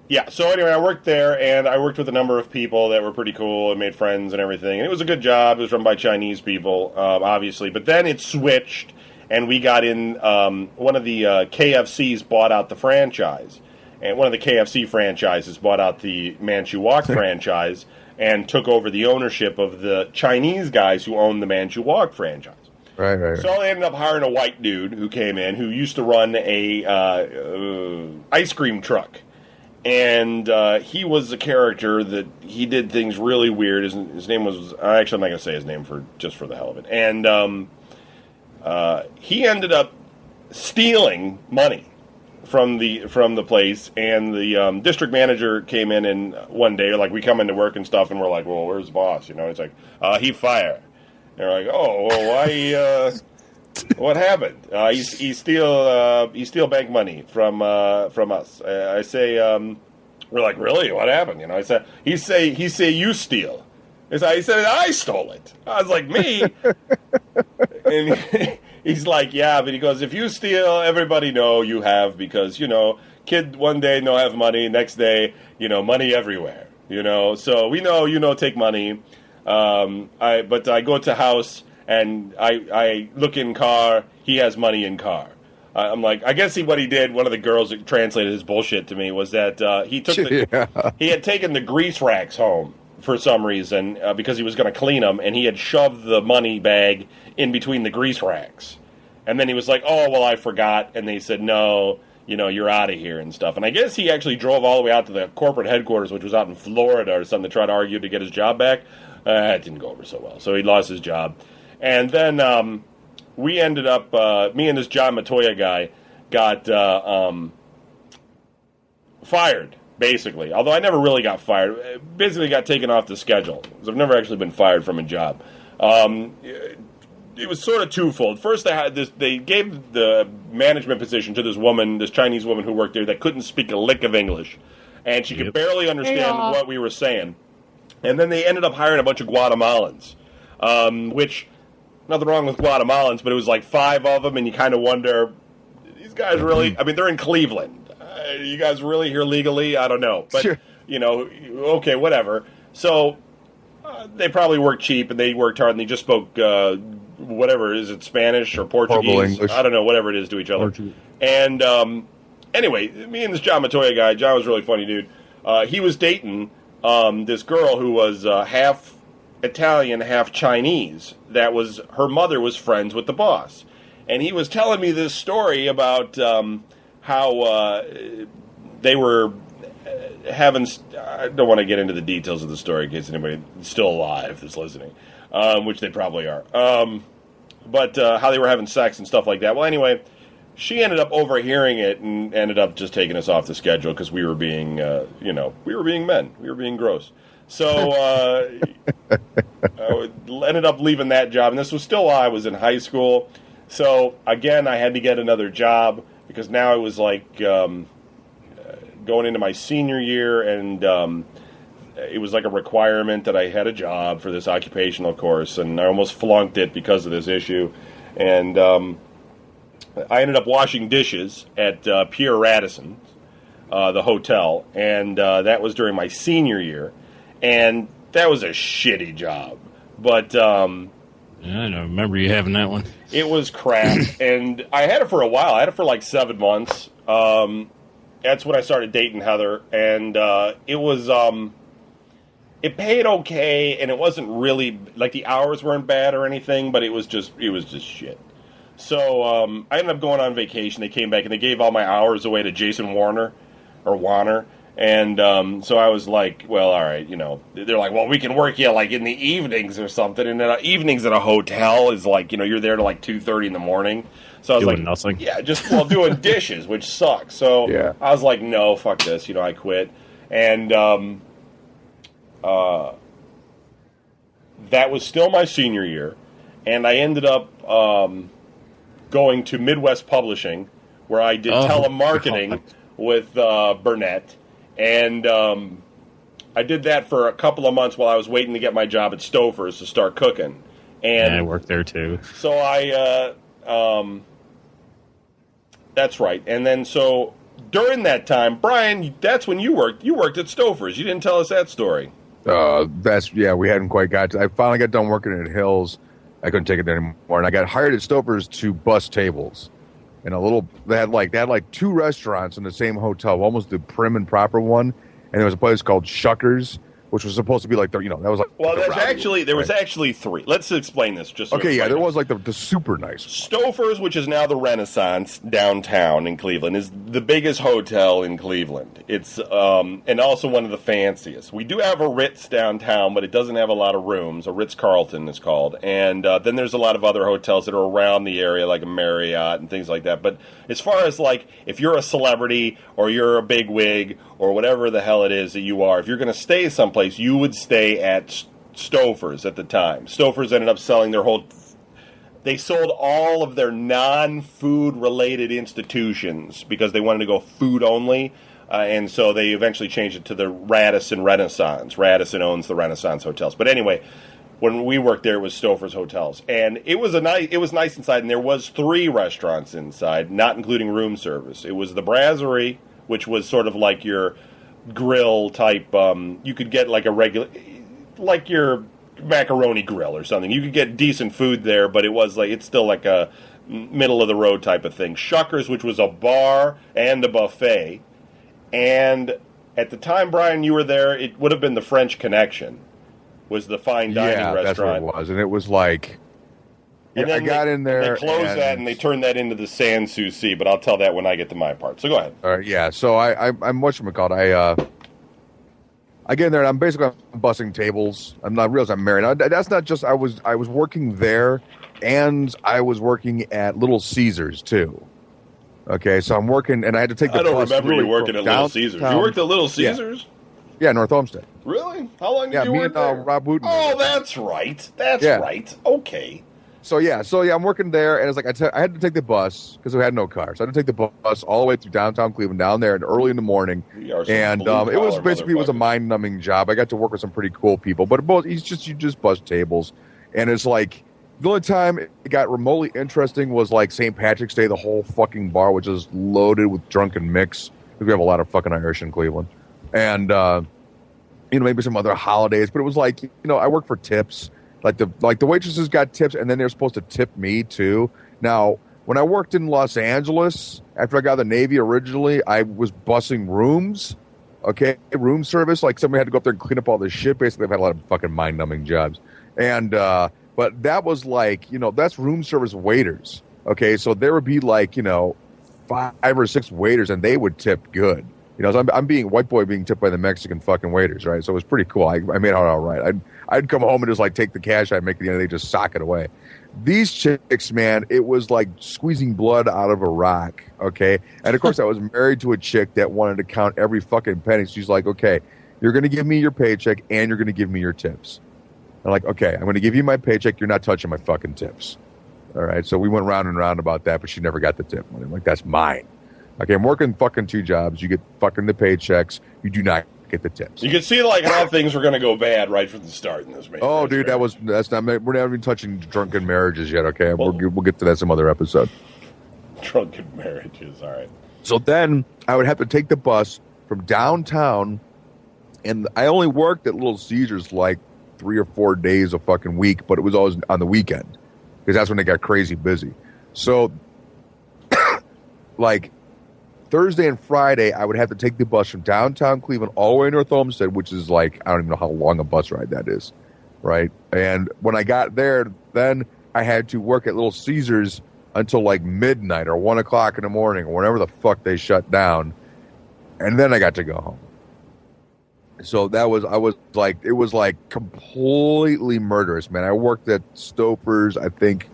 Yeah, so anyway, I worked there, and I worked with a number of people that were pretty cool and made friends and everything. And it was a good job. It was run by Chinese people, obviously. But then it switched, and we got in, one of the KFCs bought out the franchise. And one of the KFC franchises bought out the Manchu Walk franchise and took over the ownership of the Chinese guys who owned the Manchu Walk franchise. Right. So they ended up hiring a white dude who came in who used to run a ice cream truck. And he was a character that he did things really weird. His name was... Actually, I'm not going to say his name just for the hell of it. And he ended up stealing money from the place, and the district manager came in and one day, like, we come into work and stuff, and we're like, well, where's the boss? You know, it's like, he fired. And we're like, oh, well, why? What happened? He steal bank money from us. I say, we're like, really? What happened? You know, I said, he say you steal. He said I stole it. I was like, me? And he's like, yeah, but he goes, if you steal, everybody know you have, because, you know, kid one day no have money, next day, you know, money everywhere, you know. So we know, you know, take money. But I go to house and I look in car, he has money in car. I'm like, I guess what he did, one of the girls that translated his bullshit to me, was that he had taken the grease racks home for some reason, because he was going to clean them, and he had shoved the money bag in between the grease racks. And then he was like, oh, well, I forgot. And they said, no, you know, you're out of here and stuff. And I guess he actually drove all the way out to the corporate headquarters, which was out in Florida or something, to try to argue to get his job back. It didn't go over so well. So he lost his job. And then we ended up, me and this John Matoya guy got fired, basically. Although I never really got fired. Basically got taken off the schedule, because I've never actually been fired from a job. It was sort of twofold. First, they gave the management position to this Chinese woman who worked there that couldn't speak a lick of English, and she could barely understand what we were saying. And then they ended up hiring a bunch of Guatemalans, which, nothing wrong with Guatemalans, but it was like 5 of them, and you kind of wonder, these guys really, I mean, they're in Cleveland. You guys really here legally? I don't know. But, sure. You know, okay, whatever. So they probably worked cheap, and they worked hard, and they just spoke, whatever, is it Spanish or Portuguese? I don't know, whatever it is to each other. And anyway, me and this John Matoya guy, John was a really funny dude. He was dating this girl who was half Italian, half Chinese. Her mother was friends with the boss. And he was telling me this story about how they were having... I don't want to get into the details of the story in case anybody is still alive that's listening, which they probably are. But how they were having sex and stuff like that. Well, anyway, she ended up overhearing it and ended up just taking us off the schedule because we were being, we were being men. We were being gross. So I ended up leaving that job. And this was still while I was in high school. So, again, I had to get another job because now it was like going into my senior year, and it was like a requirement that I had a job for this occupational course, and I almost flunked it because of this issue. And I ended up washing dishes at Pierre Radisson, the hotel, and that was during my senior year. And that was a shitty job. But yeah, I don't remember you having that one. It was crap, and I had it for a while. I had it for like 7 months. That's when I started dating Heather, and it was it paid okay, and it wasn't really like the hours weren't bad or anything, but it was just shit. So I ended up going on vacation. They came back and they gave all my hours away to Jason Warner. And so I was like, well, all right, they're like, well, we can work you like in the evenings or something. And then evenings at a hotel is like, you're there to like 2:30 in the morning. So I was doing like, nothing. Yeah, just doing dishes, which sucks. So yeah. I was like, no, fuck this. I quit. And that was still my senior year. And I ended up going to Midwest Publishing, where I did telemarketing with Burnett. And I did that for a couple of months while I was waiting to get my job at Stouffer's to start cooking. And I worked there too. So that's right. And then so during that time, Brian, that's when you worked. You worked at Stouffer's. You didn't tell us that story. We hadn't quite got to. I finally got done working at Hills. I couldn't take it anymore, and I got hired at Stouffer's to bus tables. And they had like 2 restaurants in the same hotel, almost the prim and proper one, and there was a place called Shuckers, which was supposed to be like that was like. Well, the there was actually three. Let's explain this. Just okay, yeah, there was like the super nice Stouffer's, which is now the Renaissance downtown in Cleveland, is the biggest hotel in Cleveland. It's and also one of the fanciest. We do have a Ritz downtown, but it doesn't have a lot of rooms. A Ritz-Carlton is called, and then there's a lot of other hotels that are around the area, like a Marriott and things like that. But as far as like if you're a celebrity or you're a big wig or whatever the hell it is that you are, if you're going to stay someplace, you would stay at Stouffer's at the time. Stouffer's ended up selling they sold all of their non-food related institutions because they wanted to go food only, and so they eventually changed it to the Radisson Renaissance. Radisson owns the Renaissance hotels. But anyway, when we worked there, it was Stouffer's Hotels, and it was nice inside, and there was 3 restaurants inside, not including room service. It was the Brasserie, which was sort of like your grill type. You could get like a regular, like your macaroni grill or something. You could get decent food there, but it's still like a middle of the road type of thing. Shuckers, which was a bar and a buffet, and at the time, Brian, you were there, it would have been the French Connection, was the fine dining restaurant. That's what it was, and it was like. And I got in there. They closed that and they turned that into the Sans Souci, but I'll tell that when I get to my part. So go ahead. All right, yeah. So I'm whatchamacallit. I get in there and I'm basically bussing tables. I'm not realizing I'm married. That's not just I was working there, and I was working at Little Caesars too. Okay, so I'm working, and I had to take the. I don't bus remember really you working at Little Caesars. You worked at Little Caesars? Yeah, North Olmsted. Really? How long did you work there? Me and Rob Wooten. Oh, that's right. That's right. Okay. So I'm working there, and it's like I had to take the bus because we had no car. So I had to take the bus all the way through downtown Cleveland, down there, and early in the morning. And it was basically a mind-numbing job. I got to work with some pretty cool people, but you just bus tables, and it's like the only time it got remotely interesting was like St. Patrick's Day. The whole fucking bar was just loaded with drunken mix because we have a lot of fucking Irish in Cleveland, and maybe some other holidays. But it was like I work for tips. Like the waitresses got tips, and then they're supposed to tip me too. Now, when I worked in Los Angeles after I got out of the Navy originally, I was bussing rooms. Okay, room service. Like somebody had to go up there and clean up all this shit. Basically, I've had a lot of fucking mind-numbing jobs, and but that was like that's room service waiters. Okay, so there would be like 5 or 6 waiters, and they would tip good. So I'm being white boy being tipped by the Mexican fucking waiters, right? So it was pretty cool. I made out all right. I'd come home and just like take the cash I'd make at the end, they just sock it away. These chicks, man, it was like squeezing blood out of a rock. Okay, and of course I was married to a chick that wanted to count every fucking penny. She's like, okay, you're going to give me your paycheck and you're going to give me your tips. I'm like, okay, I'm going to give you my paycheck. You're not touching my fucking tips. All right. So we went round and round about that, but she never got the tip. I'm like, that's mine. Okay, I'm working fucking 2 jobs. You get fucking the paychecks. You do not get the tips. You can see like how things were going to go bad right from the start in this. Oh, dude, that's not. We're not even touching drunken marriages yet. Okay, we'll get to that some other episode. Drunken marriages. All right. So then I would have to take the bus from downtown, and I only worked at Little Caesars like 3 or 4 days a fucking week, but it was always on the weekend because that's when they got crazy busy. So, like. Thursday and Friday, I would have to take the bus from downtown Cleveland all the way to North Olmsted, which is like, I don't even know how long a bus ride that is, right? And when I got there, then I had to work at Little Caesars until like midnight or 1 o'clock in the morning or whenever the fuck they shut down. And then I got to go home. So it was like completely murderous, man. I worked at Stouffer's, I think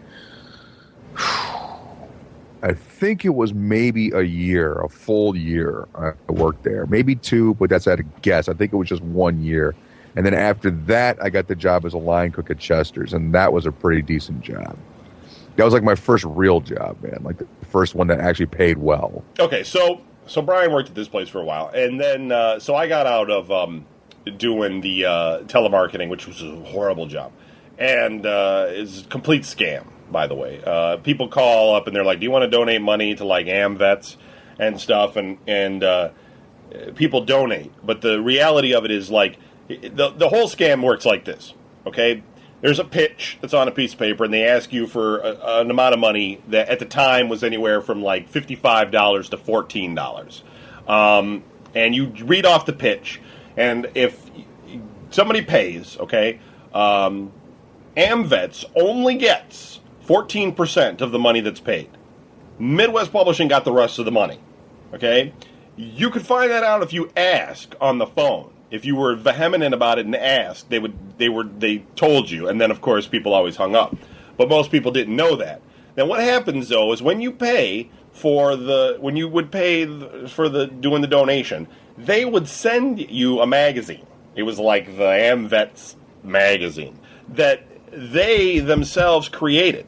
it was maybe a full year I worked there. Maybe 2, but that's at a guess. I think it was just 1 year. And then after that, I got the job as a line cook at Chester's, and that was a pretty decent job. That was like my first real job, man. Like the first one that actually paid well. Okay, so Brian worked at this place for a while, and then so I got out of doing the telemarketing, which was a horrible job, and it's a complete scam. By the way, people call up and they're like, "Do you want to donate money to like AmVets and stuff?" And people donate, but the reality of it is like the whole scam works like this. Okay, there's a pitch that's on a piece of paper, and they ask you for an amount of money that at the time was anywhere from like $55 to $14, and you read off the pitch, and if somebody pays, okay, AmVets only gets 14% of the money that's paid. Midwest Publishing got the rest of the money, okay? You could find that out if you ask on the phone. If you were vehement about it and asked, they told you, and then of course people always hung up. But most people didn't know that. Now what happens though is when you pay for doing the donation, they would send you a magazine. It was like the AmVets magazine that they themselves created.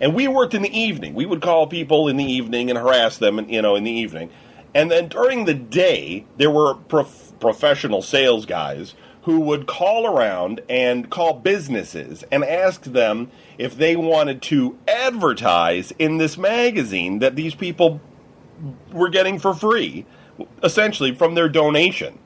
And we worked in the evening. We would call people in the evening and harass them, in the evening. And then during the day, there were professional sales guys who would call around and call businesses and ask them if they wanted to advertise in this magazine that these people were getting for free, essentially from their donation.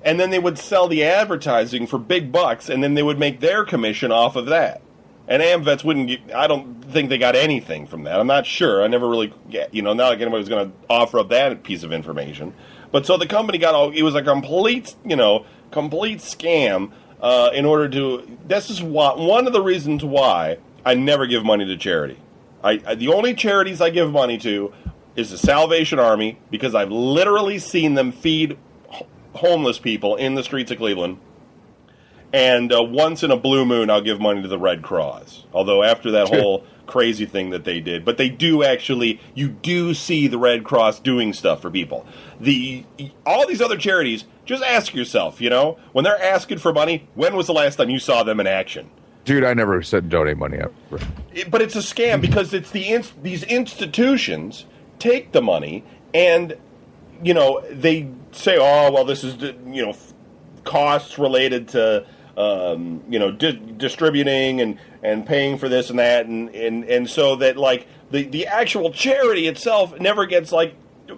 And then they would sell the advertising for big bucks, and then they would make their commission off of that. And AmVets wouldn't get, I don't think they got anything from that. I'm not sure. I never really, not like anybody was going to offer up that piece of information. But so the company it was a complete scam in order to, this is one of the reasons why I never give money to charity. The only charities I give money to is the Salvation Army, because I've literally seen them feed homeless people in the streets of Cleveland. And once in a blue moon, I'll give money to the Red Cross. Although after that whole crazy thing that they did. But they do actually, you do see the Red Cross doing stuff for people. All these other charities, just ask yourself, when they're asking for money, when was the last time you saw them in action? Dude, I never said donate money up. But it's a scam because it's these institutions take the money and, they say, oh, well, this is, costs related to, distributing and paying for this and that, and so that like the actual charity itself never gets like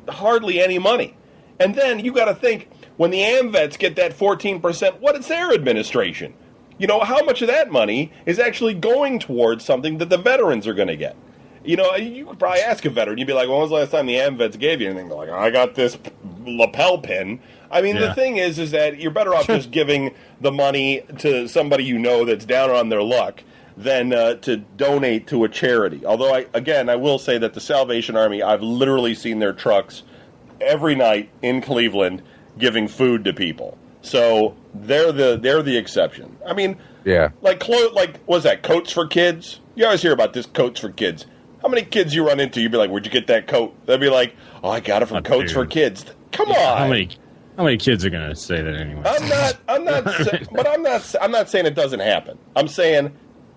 hardly any money. And then you got to think, when the AmVets get that 14%, what is their administration? How much of that money is actually going towards something that the veterans are going to get? You could probably ask a veteran. You'd be like, when was the last time the AmVets gave you anything? They're like, I got this lapel pin. I mean, The thing is that you're better off just giving the money to somebody that's down on their luck than to donate to a charity. Although, I will say that the Salvation Army, I've literally seen their trucks every night in Cleveland giving food to people. So they're the exception. I mean, yeah, what's that, Coats for Kids? You always hear about this Coats for Kids. How many kids you run into, you'd be like, where'd you get that coat? They'd be like, oh, I got it from Coats for Kids. Come on. How many kids are going to say that anyway? I'm not saying it doesn't happen. I'm saying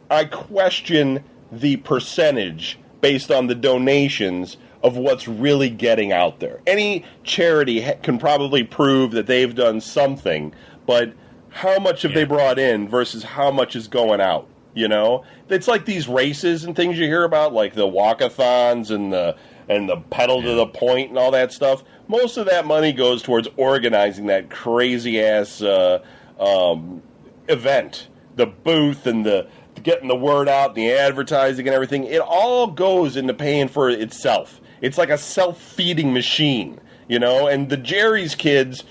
I question the percentage based on the donations of what's really getting out there. Any charity can probably prove that they've done something, but how much have they brought in versus how much is going out? It's like these races and things you hear about, like the walkathons and the pedal to the point and all that stuff. Most of that money goes towards organizing that crazy ass event, the booth and the getting the word out, the advertising and everything. It all goes into paying for itself. It's like a self-feeding machine, And the Jerry's kids,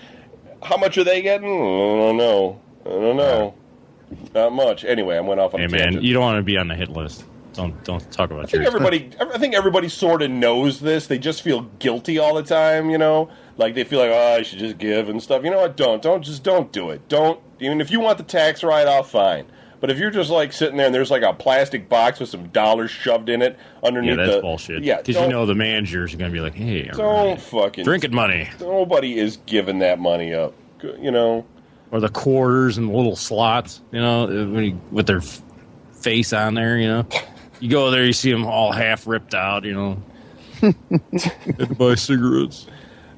how much are they getting? I don't know. Not much. Anyway, I went off on a tangent. Man, you don't want to be on the hit list. Don't talk about I think everybody sort of knows this. They just feel guilty all the time, Like they feel like, oh, I should just give and stuff. You know what? Don't do it. Don't. Even if you want the tax write-off, fine. But if you're just like sitting there and there's like a plastic box with some dollars shoved in it underneath that's bullshit. Yeah, because the managers are going to be like, hey, don't fucking drinking money. Nobody is giving that money up, Or the quarters and the little slots, with their face on there, You go there, you see them all half ripped out, Had to buy cigarettes.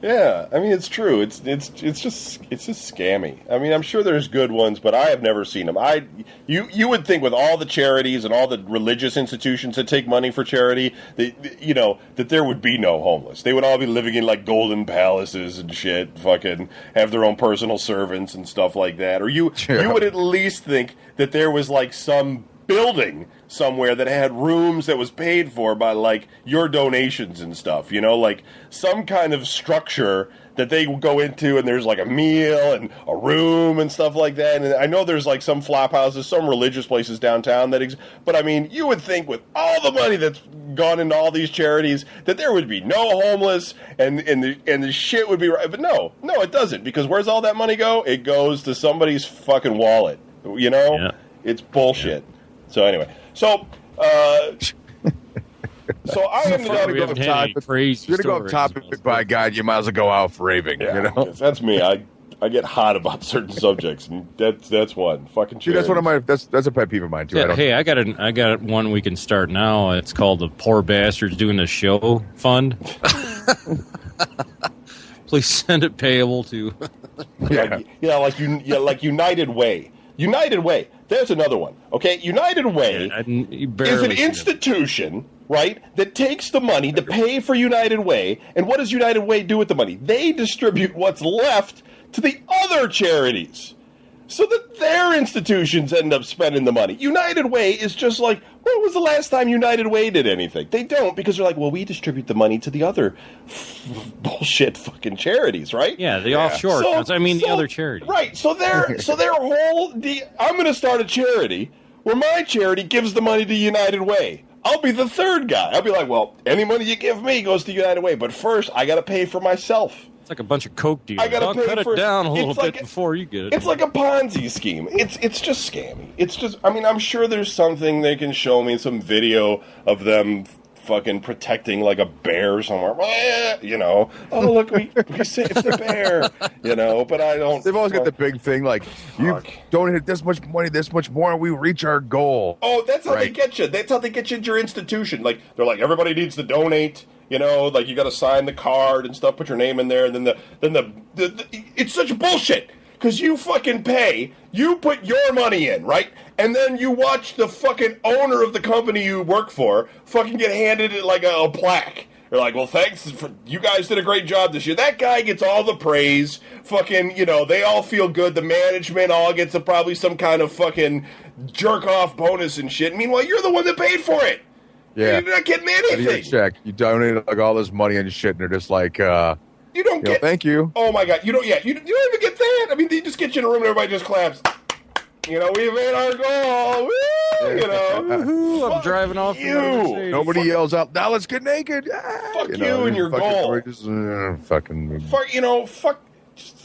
Yeah, I mean, it's true. It's just scammy. I mean, I'm sure there's good ones, but I have never seen them. You would think with all the charities and all the religious institutions that take money for charity, that there would be no homeless. They would all be living in like golden palaces and shit, fucking have their own personal servants and stuff like that. Or you would at least think that there was like some building somewhere that had rooms that was paid for by, like, your donations and stuff, you know, like some kind of structure that they go into, and there's like a meal and a room and stuff like that. And I know there's like some flop houses, some religious places downtown but I mean, you would think with all the money that's gone into all these charities that there would be no homeless and the shit would be right. But no, it doesn't, because where's all that money go? It goes to somebody's fucking wallet, you know? Yeah. It's bullshit. Yeah. So anyway, so I am going to go haven't had any crazy You're going to go off stories. topic, by God, you might as well go out raving, yeah, you know? 'cause that's me. I get hot about certain subjects, and that's one. Fucking See, that's one of my, that's a pet peeve of mine, too. Yeah, hey, I got one we can start now. It's called the Poor Bastards Doing a Show Fund. Please send it payable to. like United Way. United Way. There's another one. Okay, United Way is an institution, right, that takes the money to pay for United Way, and what does United Way do with the money? They distribute what's left to the other charities, so that their institutions end up spending the money. United Way is just like, when was the last time United Way did anything? They don't, because they're like, well, we distribute the money to the other bullshit fucking charities, right? Yeah, the offshore. The other charities. Right. So their whole I'm going to start a charity where my charity gives the money to United Way. I'll be the third guy. I'll be like, well, any money you give me goes to United Way, but first I got to pay for myself. It's like a bunch of coke dealers. I gotta cut it down a little bit before you get it. It's like a Ponzi scheme. It's just scammy. It's just, I mean, I'm sure there's something they can show me, some video of them fucking protecting like a bear somewhere. You know, oh look, we saved the bear. You know, but I don't. They've always got the big thing like, you donated this much money, this much more, and we reach our goal. Oh, that's how they get you. That's how they get you into your institution. Like, they're like, everybody needs to donate. You know, like, you got to sign the card and stuff, put your name in there, and then the it's such bullshit, because you fucking pay, you put your money in, right, and then you watch the fucking owner of the company you work for fucking get handed it like a plaque. They're like, well, thanks, you guys did a great job this year. That guy gets all the praise. Fucking, you know, they all feel good. The management all gets probably some kind of fucking jerk-off bonus and shit. Meanwhile, you're the one that paid for it. Yeah. You're not getting anything. Check. You donated like all this money and shit, and they're just like, you don't get. Thank you. Oh my God, you don't. Yeah, you don't even get that. I mean, they just get you in a room and everybody just claps. You know, we've made our goal. Woo! You know, Woo-hoo, I'm driving off. You. Nobody yells out, "Now let's get naked." Fuck you and your goal. Fucking. Fuck. You know. Fuck.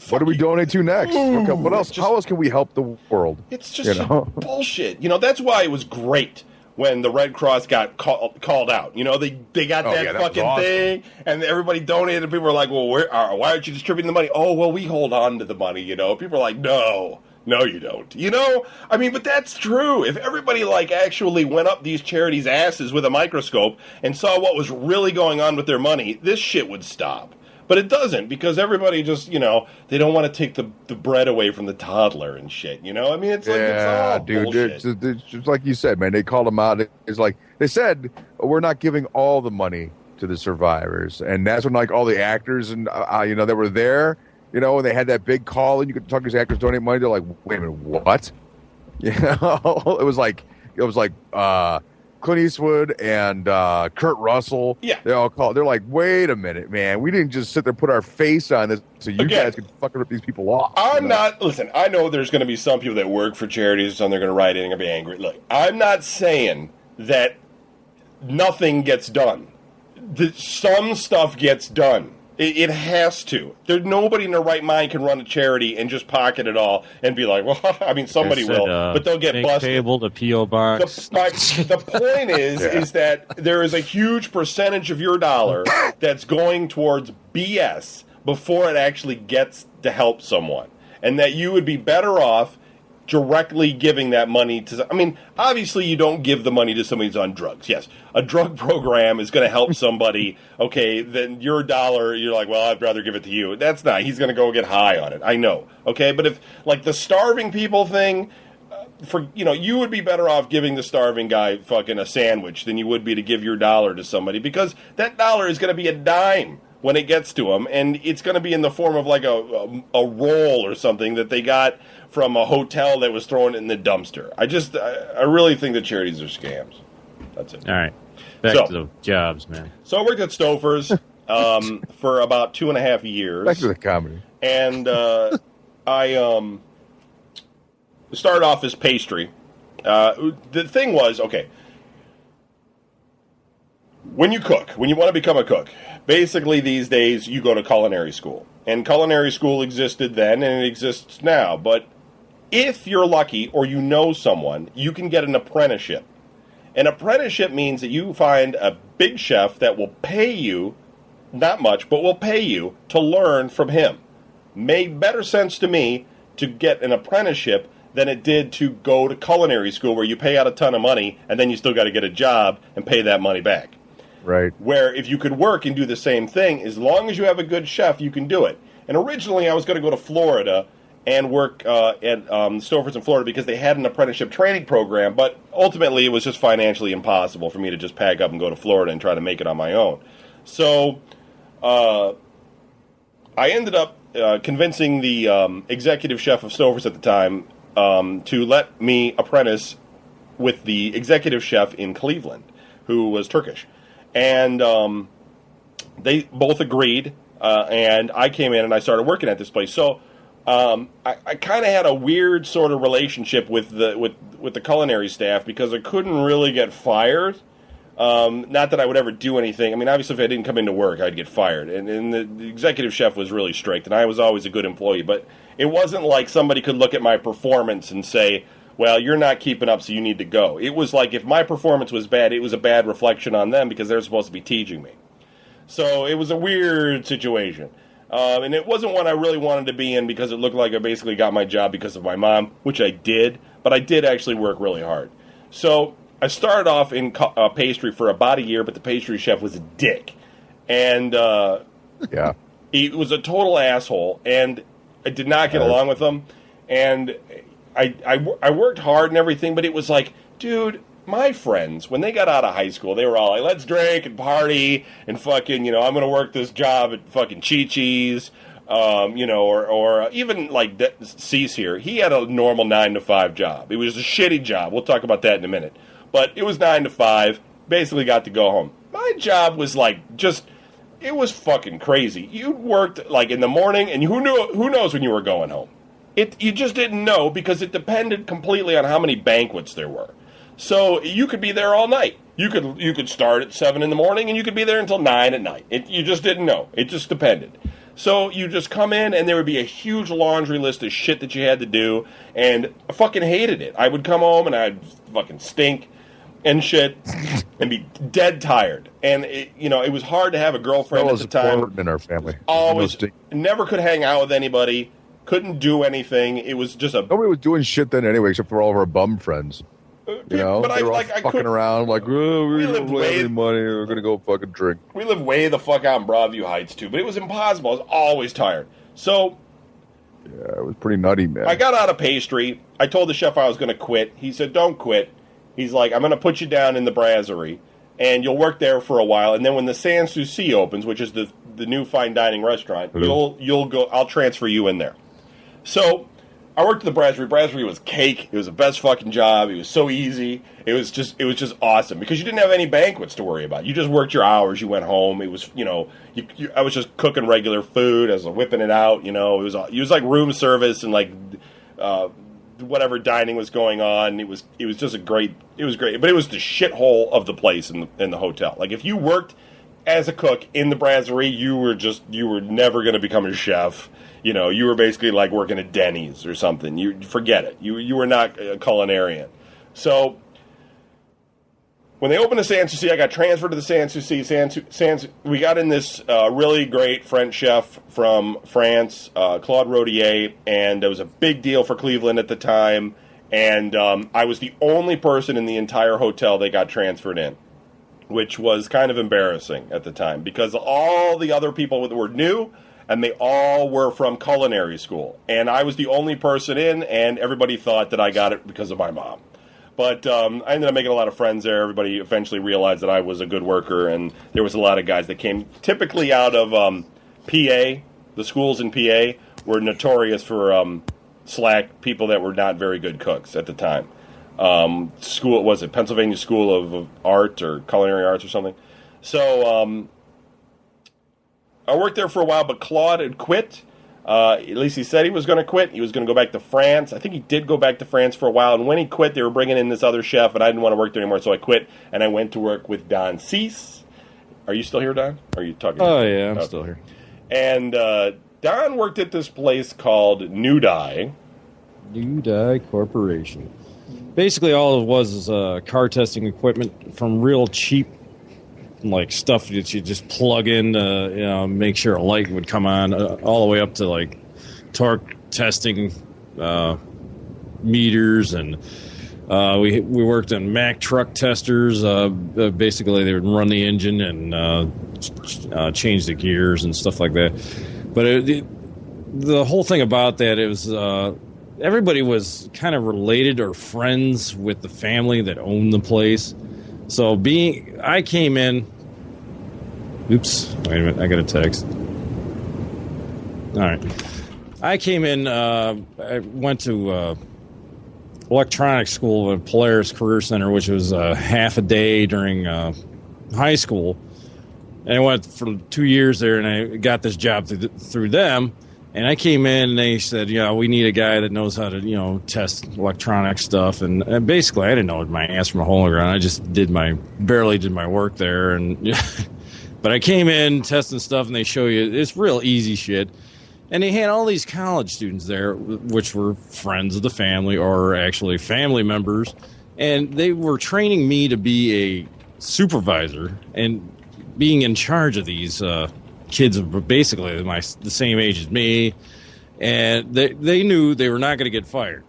What do we donate to next? What else? How else can we help the world? It's just bullshit. You know, that's why it was great when the Red Cross got called out. You know, they got that fucking thing, and everybody donated. People were like, well, why aren't you distributing the money? Oh, well, we hold on to the money, you know. People are like, no, you don't. You know? I mean, but that's true. If everybody, like, actually went up these charities' asses with a microscope and saw what was really going on with their money, this shit would stop. But it doesn't, because everybody just, you know, they don't want to take the bread away from the toddler and shit, you know? I mean, it's like, it's all bullshit. It's just like you said, man, they called them out. It's like, they said, we're not giving all the money to the survivors. And that's when, like, all the actors and, you know, that were there, you know, and they had that big call, and you could talk to these actors donate money. They're like, wait a minute, what? You know, it was like, Clint Eastwood and Kurt Russell. Yeah. They all called. They're like, wait a minute, man. We didn't just sit there and put our face on this so you guys could fucking rip these people off. Listen, I know there's going to be some people that work for charities and they're going to write in and be angry. Look, I'm not saying that nothing gets done. Some stuff gets done. It has to. Nobody in their right mind can run a charity and just pocket it all and be like, well, I mean, somebody will, but they'll get busted. Payable to P.O. Box. The point is that there is a huge percentage of your dollar that's going towards BS before it actually gets to help someone. And that you would be better off directly giving that money to... I mean, obviously you don't give the money to somebody who's on drugs. Yes, a drug program is going to help somebody. Okay, then your dollar, you're like, well, I'd rather give it to you. That's not. He's going to go get high on it. I know. Okay, but if, like, the starving people thing, you would be better off giving the starving guy fucking a sandwich than you would be to give your dollar to somebody, because that dollar is going to be a dime when it gets to them, and it's going to be in the form of like a roll or something that they got from a hotel that was thrown in the dumpster. I really think that charities are scams. That's it. All right. Back to the jobs, man. So I worked at Stouffer's for about 2.5 years. Back to the comedy. And I started off as pastry. The thing was, okay, when you cook, when you want to become a cook, basically these days you go to culinary school. And culinary school existed then and it exists now. But if you're lucky or you know someone, you can get an apprenticeship. An apprenticeship means that you find a big chef that will pay you, not much, but will pay you to learn from him. Made better sense to me to get an apprenticeship than it did to go to culinary school where you pay out a ton of money and then you still got to get a job and pay that money back. Right. Where if you could work and do the same thing, as long as you have a good chef, you can do it. And originally I was going to go to Florida and work at Stouffer's in Florida because they had an apprenticeship training program, but ultimately it was just financially impossible for me to just pack up and go to Florida and try to make it on my own. So I ended up convincing the executive chef of Stouffer's at the time to let me apprentice with the executive chef in Cleveland, who was Turkish. And they both agreed, and I came in and I started working at this place. So I kind of had a weird sort of relationship with the culinary staff because I couldn't really get fired. Not that I would ever do anything. I mean, obviously, if I didn't come into work, I'd get fired. And the executive chef was really strict, and I was always a good employee. But it wasn't like somebody could look at my performance and say, well, you're not keeping up, so you need to go. It was like if my performance was bad, it was a bad reflection on them because they're supposed to be teaching me. So it was a weird situation. And it wasn't one I really wanted to be in because it looked like I basically got my job because of my mom, which I did. But I did actually work really hard. So I started off in pastry for about a year, but the pastry chef was a dick. And he was a total asshole, and I did not get along with him. And I worked hard and everything, but it was like, dude, my friends, when they got out of high school, they were all like, let's drink and party and fucking, I'm going to work this job at fucking Chi-Chi's, or even like Cease here. He had a normal 9-to-5 job. It was a shitty job. We'll talk about that in a minute. But it was 9 to 5, basically got to go home. My job was like it was fucking crazy. You worked like in the morning, and who knows when you were going home. You just didn't know because it depended completely on how many banquets there were. So you could be there all night. You could start at 7 in the morning, and you could be there until 9 at night. You just didn't know. It just depended. So you just come in, and there would be a huge laundry list of shit that you had to do, and I fucking hated it. I would come home, and I'd fucking stink and shit and be dead tired. And it was hard to have a girlfriend at the time. In our family, always never could hang out with anybody. Couldn't do anything. It was just nobody was doing shit then anyway, except for all of our bum friends. But they were all fucking around like, we don't have any money. We're gonna go fucking drink. We live way the fuck out in Broadview Heights too, but it was impossible. I was always tired. So yeah, it was pretty nutty, man. I got out of pastry. I told the chef I was going to quit. He said, "Don't quit." He's like, "I'm going to put you down in the brasserie, and you'll work there for a while, and then when the Sans Souci opens, which is the new fine dining restaurant, you'll go. I'll transfer you in there." So I worked at the brasserie. Brasserie was cake. It was the best fucking job. It was so easy. It was just awesome because you didn't have any banquets to worry about. You just worked your hours. You went home. It was I was just cooking regular food. I was whipping it out. It was like room service and like whatever dining was going on. It was just great, but it was the shithole of the place in the hotel. Like if you worked as a cook in the brasserie, you were never going to become a chef. You were basically like working at Denny's or something. You forget it. You were not a culinarian. So when they opened the Sans Souci, I got transferred to the Sans Souci. We got in this really great French chef from France, Claude Rodier, and it was a big deal for Cleveland at the time. And I was the only person in the entire hotel that got transferred in, which was kind of embarrassing at the time because all the other people were new, and they all were from culinary school. And I was the only person in, and everybody thought that I got it because of my mom. But I ended up making a lot of friends there. Everybody eventually realized that I was a good worker, and there was a lot of guys that came typically out of PA. The schools in PA were notorious for slack people that were not very good cooks at the time. Pennsylvania School of Art or Culinary Arts or something. So I worked there for a while, but Claude had quit. At least he said he was going to quit. He was going to go back to France. I think he did go back to France for a while. And when he quit, they were bringing in this other chef, and I didn't want to work there anymore, so I quit. And I went to work with Don Cease. Are you still here, Don? Or are you talking? Oh, yeah, I'm still here. And Don worked at this place called New Dye. New Dye Corporation. Basically, all it was is car testing equipment from real cheap, like stuff that you just plug in to make sure a light would come on, all the way up to like torque testing meters, and we worked on Mack truck testers. Basically, they would run the engine and change the gears and stuff like that. But the whole thing about that, it was everybody was kind of related or friends with the family that owned the place. So I came in. Oops, wait a minute, I got a text. All right. I came in, I went to electronics school at Polaris Career Center, which was half a day during high school. And I went for 2 years there, and I got this job through them. And I came in, and they said, we need a guy that knows how to, test electronic stuff. And basically, I didn't know my ass from a hole in the ground. I just barely did my work there. And but I came in testing stuff, and they show you it's real easy shit. And they had all these college students there, which were friends of the family or actually family members. And they were training me to be a supervisor and being in charge of these kids, basically the same age as me. And they knew they were not going to get fired.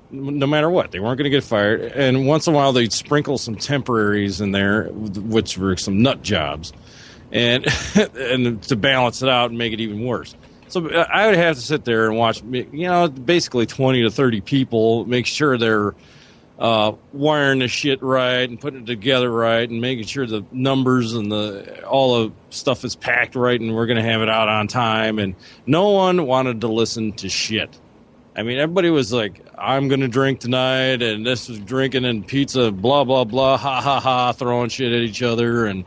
No matter what, they weren't going to get fired. And once in a while, they'd sprinkle some temporaries in there, which were some nut jobs. And to balance it out and make it even worse. So I would have to sit there and watch, basically 20 to 30 people, make sure they're wiring the shit right and putting it together right and making sure the numbers and all the stuff is packed right and we're going to have it out on time. And no one wanted to listen to shit. I mean, everybody was like, I'm going to drink tonight, and this is drinking and pizza, blah, blah, blah, ha, ha, ha, throwing shit at each other. And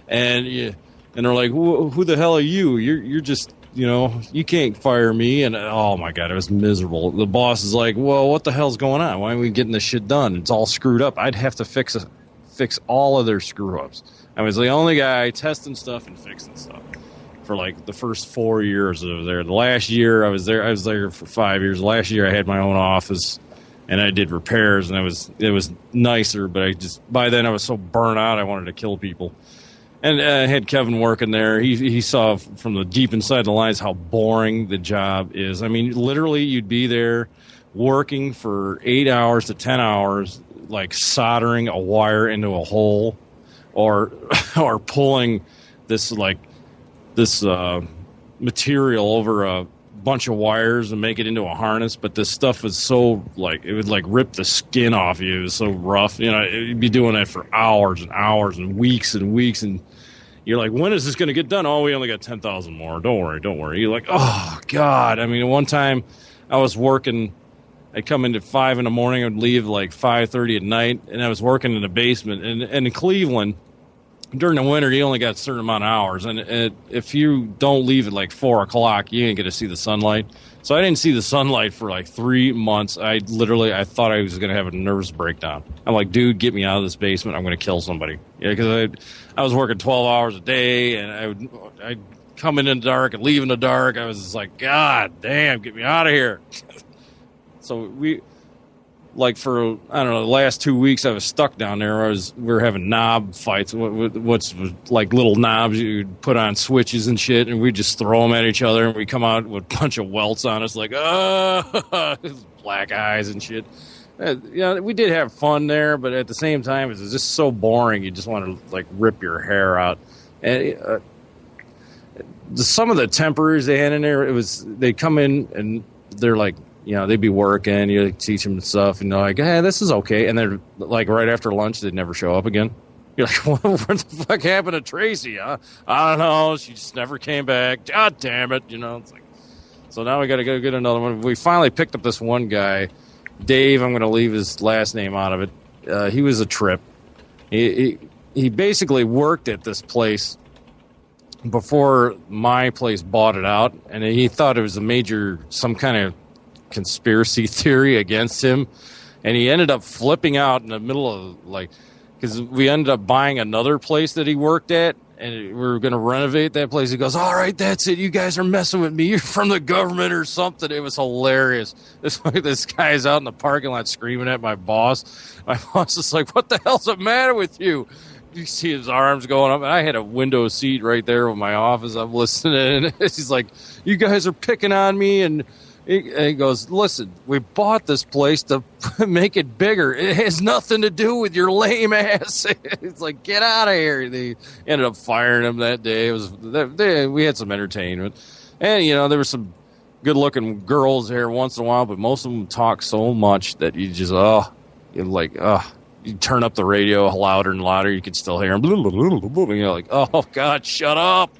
they're like, who the hell are you? You're just, you can't fire me. And oh my God, it was miserable. The boss is like, well, what the hell's going on? Why aren't we getting this shit done? It's all screwed up. I'd have to fix all of their screw ups. I was the only guy testing stuff and fixing stuff for like the first 4 years of there. The last year I was there for 5 years. Last year I had my own office and I did repairs, and it was nicer, but by then I was so burnt out I wanted to kill people. And I had Kevin working there. He saw from the deep inside the lines how boring the job is. I mean, literally, you'd be there working for 8 hours to 10 hours, like soldering a wire into a hole, or pulling this material over a bunch of wires and make it into a harness. But this stuff was so it would rip the skin off you. It was so rough. You'd be doing that for hours and hours and weeks, and you're like, when is this going to get done? Oh, we only got 10,000 more. Don't worry. You're like, oh God. I mean, one time I was working, I'd come in at 5 a.m, I'd leave 5:30 at night, and I was working in the basement. And in Cleveland, during the winter, you only got a certain amount of hours, and if you don't leave at 4 o'clock, you ain't get to see the sunlight. So I didn't see the sunlight for 3 months. I thought I was going to have a nervous breakdown. I'm like, dude, get me out of this basement. I'm going to kill somebody. Yeah, because I was working 12 hours a day, and I'd come in the dark and leave in the dark. I was just like, God damn, get me out of here. So we for, I don't know, the last 2 weeks I was stuck down there. We were having knob fights. What's little knobs you'd put on switches and shit, and we'd just throw them at each other, and we'd come out with a bunch of welts on us, black eyes and shit. We did have fun there, but at the same time, it was just so boring. You just want to rip your hair out. And some of the temporaries they had in there, they come in and they're they'd be working, you teach them stuff, and they're like, hey, this is okay. And then, like, right after lunch, they'd never show up again. You're like, what the fuck happened to Tracy, huh? I don't know. She just never came back. God damn it. It's like, so now we got to go get another one. We finally picked up this one guy, Dave. I'm going to leave his last name out of it. He was a trip. He basically worked at this place before my place bought it out, and he thought it was some kind of conspiracy theory against him, and he ended up flipping out in the middle of, like, because we ended up buying another place that he worked at, and we were going to renovate that place. He goes, all right, that's it. You guys are messing with me. You're from the government or something. It was hilarious. This guy's out in the parking lot screaming at my boss. My boss is like, what the hell's the matter with you? You see his arms going up. And I had a window seat right there in my office. I'm listening. And he's like, you guys are picking on me. And he goes, listen, we bought this place to make it bigger. It has nothing to do with your lame ass. It's like, get out of here. They ended up firing him that day. We had some entertainment. And, there were some good-looking girls there once in a while, but most of them talk so much that you just, you turn up the radio louder and louder. You can still hear them. And you're like, oh, God, shut up.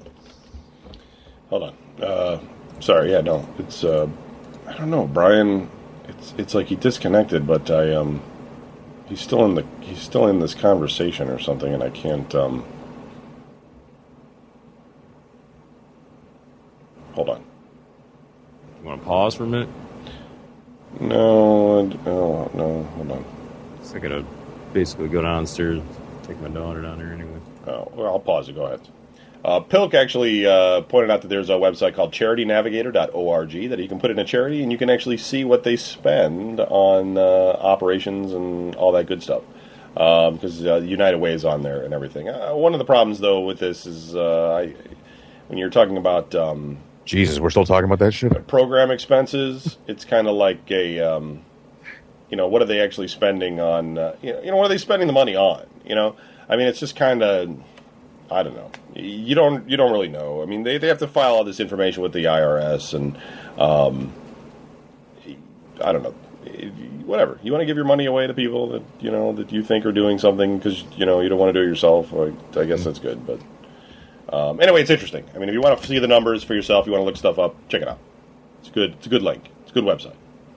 Hold on. Sorry, yeah, no. It's, I don't know, Brian. It's like he disconnected, but he's still in this conversation or something, and I can't. Hold on. You want to pause for a minute? No. Hold on. I gotta basically go downstairs, take my daughter down there anyway. Oh, well, I'll pause it. Go ahead. Pilk actually pointed out that there's a website called charitynavigator.org that you can put in a charity, and you can actually see what they spend on operations and all that good stuff. Because United Way is on there and everything. One of the problems, though, with this is when you're talking about... Jesus, we're still talking about that shit? Program expenses, it's kind of like a... what are they actually spending on... what are they spending the money on? I mean, it's just kind of... I don't know. You don't really know. I mean, they have to file all this information with the IRS, and I don't know. Whatever. You want to give your money away to people that that you think are doing something because you don't want to do it yourself. I guess that's good. But anyway, it's interesting. I mean, if you want to see the numbers for yourself, you want to look stuff up, check it out. It's good. It's a good link. It's a good website.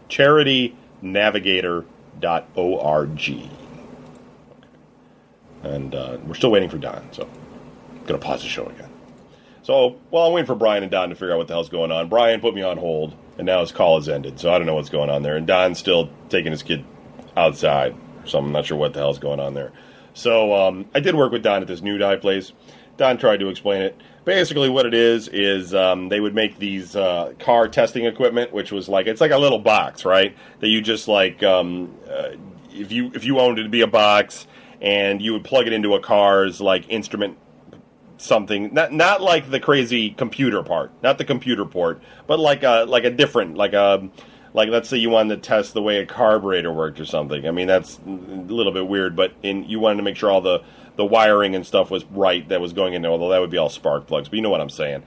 CharityNavigator.org. Okay. And we're still waiting for Don, so. Going to pause the show again. So, while I'm waiting for Brian and Don to figure out what the hell's going on, Brian put me on hold, and now his call has ended, so I don't know what's going on there. And Don's still taking his kid outside, so I'm not sure what the hell's going on there. So, I did work with Don at this new dive place. Don tried to explain it. Basically, what it is they would make these car testing equipment, which was like, it's like a little box, right? That you just like, if you owned it, it'd be a box, and you would plug it into a car's like instrument something, not like the crazy computer part, not the computer port, but like a different, like let's say you wanted to test the way a carburetor worked or something. I mean, that's a little bit weird, but you wanted to make sure all the wiring and stuff was right that was going in there, although that would be all spark plugs, but you know what I'm saying.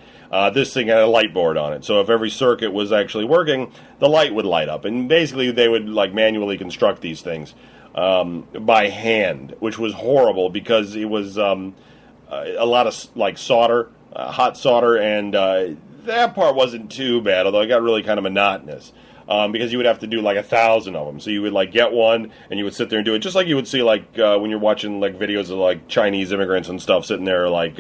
This thing had a light board on it, so if every circuit was actually working, the light would light up, and basically they would like manually construct these things by hand, which was horrible because it was a lot of like solder, hot solder, and that part wasn't too bad, although it got really kind of monotonous because you would have to do like 1,000 of them. So you would like get one and you would sit there and do it just like you would see like when you're watching like videos of like Chinese immigrants and stuff sitting there like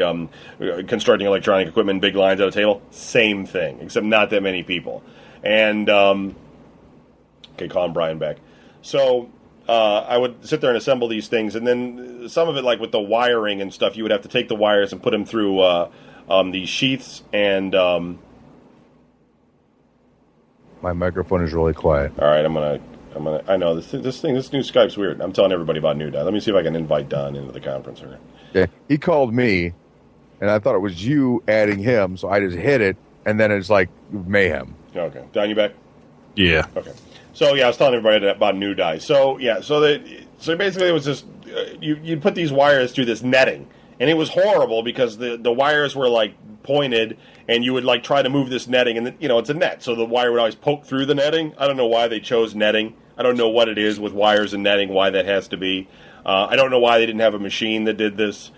constructing electronic equipment, big lines at a table. Same thing, except not that many people. And okay, calling Brian back. So I would sit there and assemble these things, and then some of it, like with the wiring and stuff, you would have to take the wires and put them through these sheaths. And my microphone is really quiet. All right, I'm gonna. I know this new Skype's weird. I'm telling everybody about new Don. Let me see if I can invite Don into the conference here. Yeah, he called me, and I thought it was you adding him, so I just hit it, and then it's like mayhem. Okay, Don, you back? Yeah. Okay. So yeah, I was telling everybody about new dye. So yeah, so basically it was just you'd put these wires through this netting, and it was horrible because the wires were like pointed, and you would like try to move this netting, and it's a net, so the wire would always poke through the netting. I don't know why they chose netting. I don't know what it is with wires and netting, why that has to be. I don't know why they didn't have a machine that did this.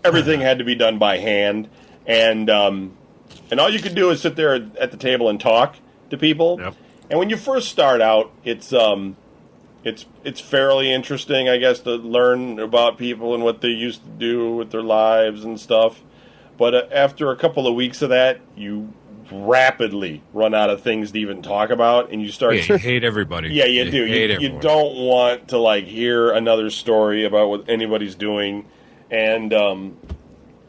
Everything had to be done by hand, and all you could do is sit there at the table and talk to people. Yep. And when you first start out, it's fairly interesting, I guess, to learn about people and what they used to do with their lives and stuff. But after a couple of weeks of that, you rapidly run out of things to even talk about, and you start. Yeah, you hate everybody. Yeah, you do. You don't want to like hear another story about what anybody's doing, and it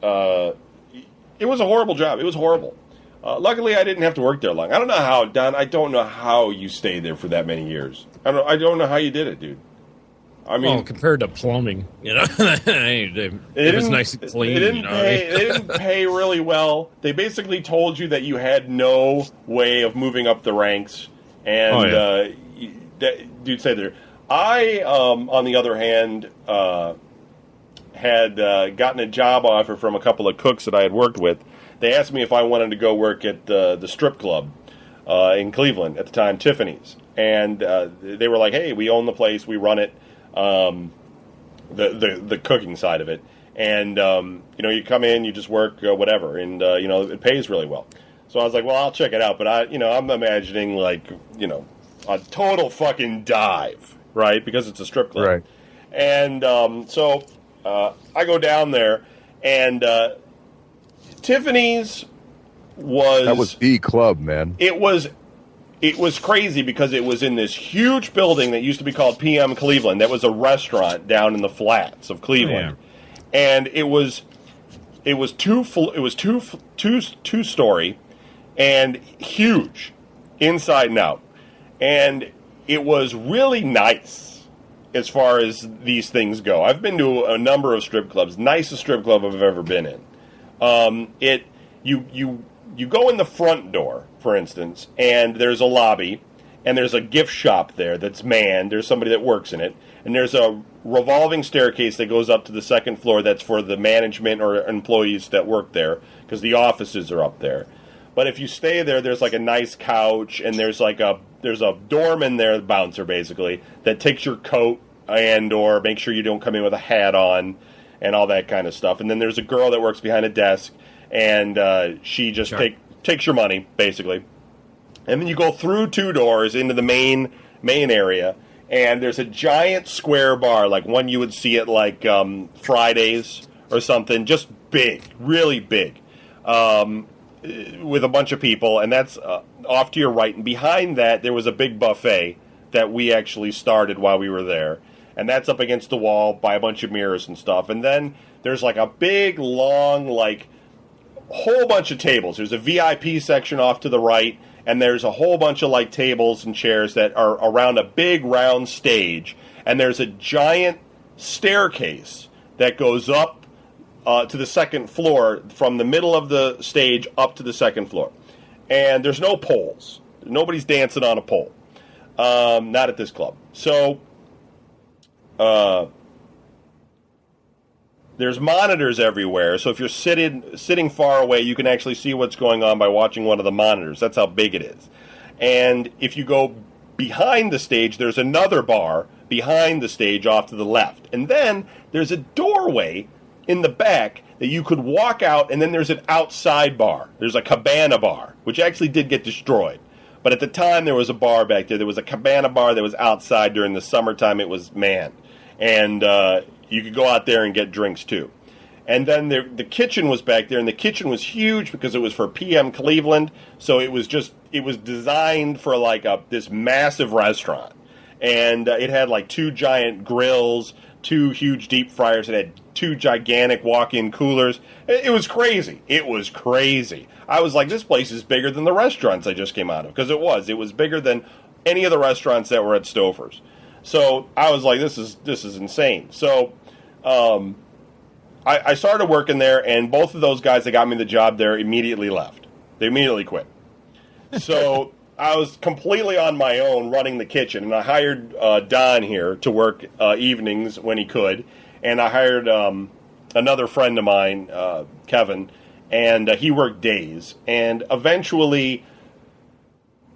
was a horrible job. It was horrible. Luckily, I didn't have to work there long. I don't know how, Don. I don't know how you stayed there for that many years. I don't know how you did it, dude. I mean, well, compared to plumbing, it was nice and clean. They didn't pay really well. They basically told you that you had no way of moving up the ranks, and dude, say there. I, on the other hand, had gotten a job offer from a couple of cooks that I had worked with. They asked me if I wanted to go work at the strip club in Cleveland at the time, Tiffany's, and they were like, "Hey, we own the place, we run it." The cooking side of it, and you come in, you just work whatever, and it pays really well. So I was like, well, I'll check it out, but I'm imagining like a total fucking dive, right? Because it's a strip club, Right. And so I go down there, and Tiffany's That was the club, man. It was crazy because it was in this huge building that used to be called PM Cleveland. That was a restaurant down in the flats of Cleveland, and it was two-story and huge inside and out, and it was really nice as far as these things go. I've been to a number of strip clubs, nicest strip club I've ever been in. You go in the front door, for instance, and there's a lobby, and there's a gift shop there that's manned. There's somebody that works in it, and there's a revolving staircase that goes up to the second floor that's for the management or employees that work there, because the offices are up there. But if you stay there, there's like a nice couch, and there's a doorman there, the bouncer basically, that takes your coat and or make sure you don't come in with a hat on and all that kind of stuff. And then there's a girl that works behind a desk, and she just takes your money, basically. And then you go through two doors into the main area, and there's a giant square bar, like one you would see at like Fridays or something, just big, really big, with a bunch of people, and that's off to your right. And behind that, there was a big buffet that we actually started while we were there, and that's up against the wall by a bunch of mirrors and stuff. And then there's like a big, long, like, whole bunch of tables. There's a VIP section off to the right, and there's a whole bunch of like tables and chairs that are around a big round stage, and there's a giant staircase that goes up to the second floor from the middle of the stage up to the second floor. And there's no poles. Nobody's dancing on a pole. Not at this club. So there's monitors everywhere, so if you're sitting far away, you can actually see what's going on by watching one of the monitors. That's how big it is. And if you go behind the stage, there's another bar behind the stage off to the left. And then there's a doorway in the back that you could walk out, and then there's an outside bar. There's a cabana bar, which actually did get destroyed. But at the time, there was a bar back there. There was a cabana bar that was outside during the summertime. It was manned. And you could go out there and get drinks, too. And then the kitchen was back there, and the kitchen was huge because it was for PM Cleveland. So it was designed for like this massive restaurant. And it had like two giant grills, two huge deep fryers. It had two gigantic walk-in coolers. It was crazy. It was crazy. I was like, this place is bigger than the restaurants I just came out of. Because it was. It was bigger than any of the restaurants that were at Stouffer's. So I was like, this is insane. So I started working there, and both of those guys that got me the job there immediately left. They immediately quit. So I was completely on my own running the kitchen, and I hired Don here to work evenings when he could, and I hired another friend of mine, Kevin, and he worked days. And eventually,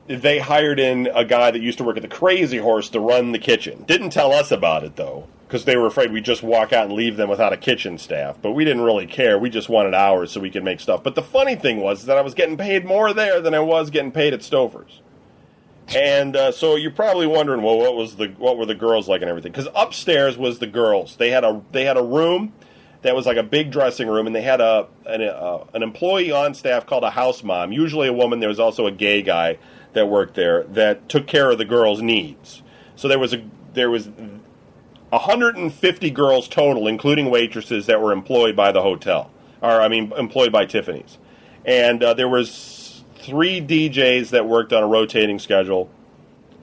they hired in a guy that used to work at the Crazy Horse to run the kitchen. Didn't tell us about it, though, because they were afraid we'd just walk out and leave them without a kitchen staff. But we didn't really care. We just wanted hours so we could make stuff. But the funny thing was that I was getting paid more there than I was getting paid at Stouffer's. And so you're probably wondering, well, what were the girls like and everything? Because upstairs was the girls. They had a room that was like a big dressing room, and they had an employee on staff called a house mom, usually a woman. There was also a gay guy that worked there that took care of the girls' needs. So there was 150 girls total, including waitresses that were employed by the hotel, employed by Tiffany's, and there was 3 DJs that worked on a rotating schedule,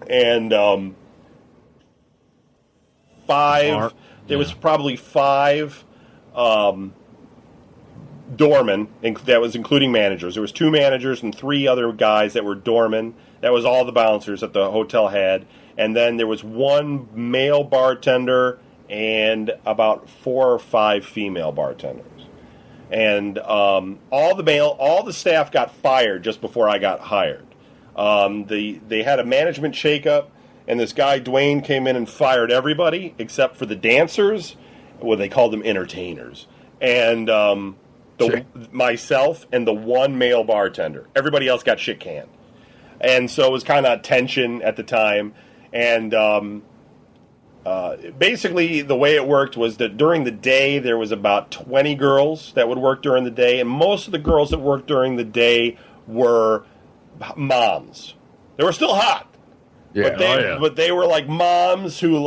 and 5. There was probably 5 doormen. That was including managers. There was 2 managers and 3 other guys that were doormen. That was all the bouncers that the hotel had, and then there was 1 male bartender and about 4 or 5 female bartenders. And all the staff got fired just before I got hired. They had a management shakeup, and this guy Dwayne came in and fired everybody except for the dancers. Well, they called them entertainers, and myself and the 1 male bartender. Everybody else got shit canned, and so it was kind of tension at the time. And basically, the way it worked was that during the day, there was about 20 girls that would work during the day, and most of the girls that worked during the day were moms. They were still hot, but they were like moms who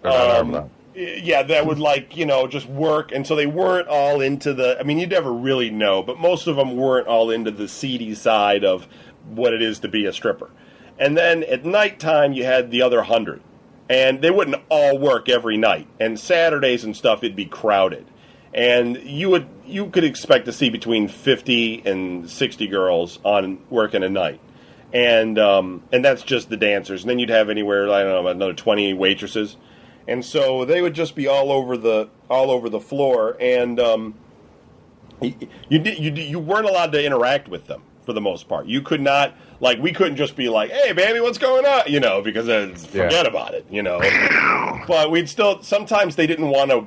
that would just work, and so they weren't all into the. I mean, you'd never really know, but most of them weren't all into the seedy side of what it is to be a stripper. And then at nighttime, you had the other 100. And they wouldn't all work every night. And Saturdays and stuff, it'd be crowded. And you could expect to see between 50 and 60 girls on working a night. And that's just the dancers. And then you'd have anywhere, I don't know, another 20 waitresses. And so they would just be all over the floor. And you weren't allowed to interact with them for the most part. You could not. Like, we couldn't just be like, hey, baby, what's going on? Because forget about it, But we'd still, sometimes they didn't want to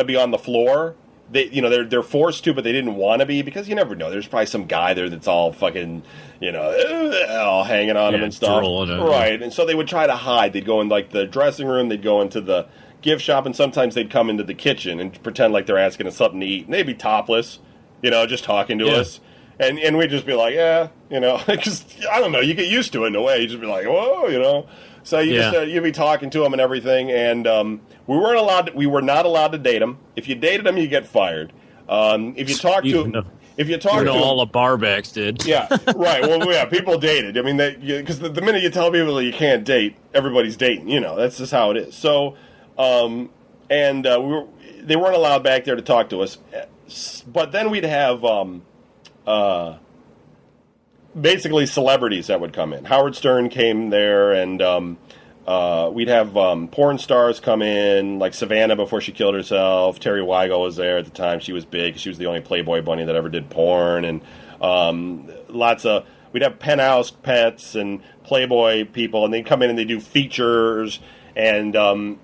be on the floor. They're forced to, but they didn't want to be, because you never know. There's probably some guy there that's all fucking, all hanging on him and stuff. Right. And so they would try to hide. They'd go in, like, the dressing room. They'd go into the gift shop, and sometimes they'd come into the kitchen and pretend like they're asking us something to eat. And they'd be topless, just talking to us. And we'd just be like, because, I don't know, you get used to it in a way. You just be like, whoa, So you'd be talking to them and everything, and we were not allowed to date them. If you dated them, you get fired. If you talk to all the barbacks did. Yeah, right. Well, yeah, people dated. I mean, because the minute you tell people you can't date, everybody's dating. That's just how it is. So, they weren't allowed back there to talk to us. But then we'd have basically celebrities that would come in. Howard Stern came there, and we'd have porn stars come in, like Savannah before she killed herself. Terry Weigel was there at the time. She was big. She was the only Playboy bunny that ever did porn. And we'd have Penthouse pets and Playboy people, and they'd come in and they do features. And,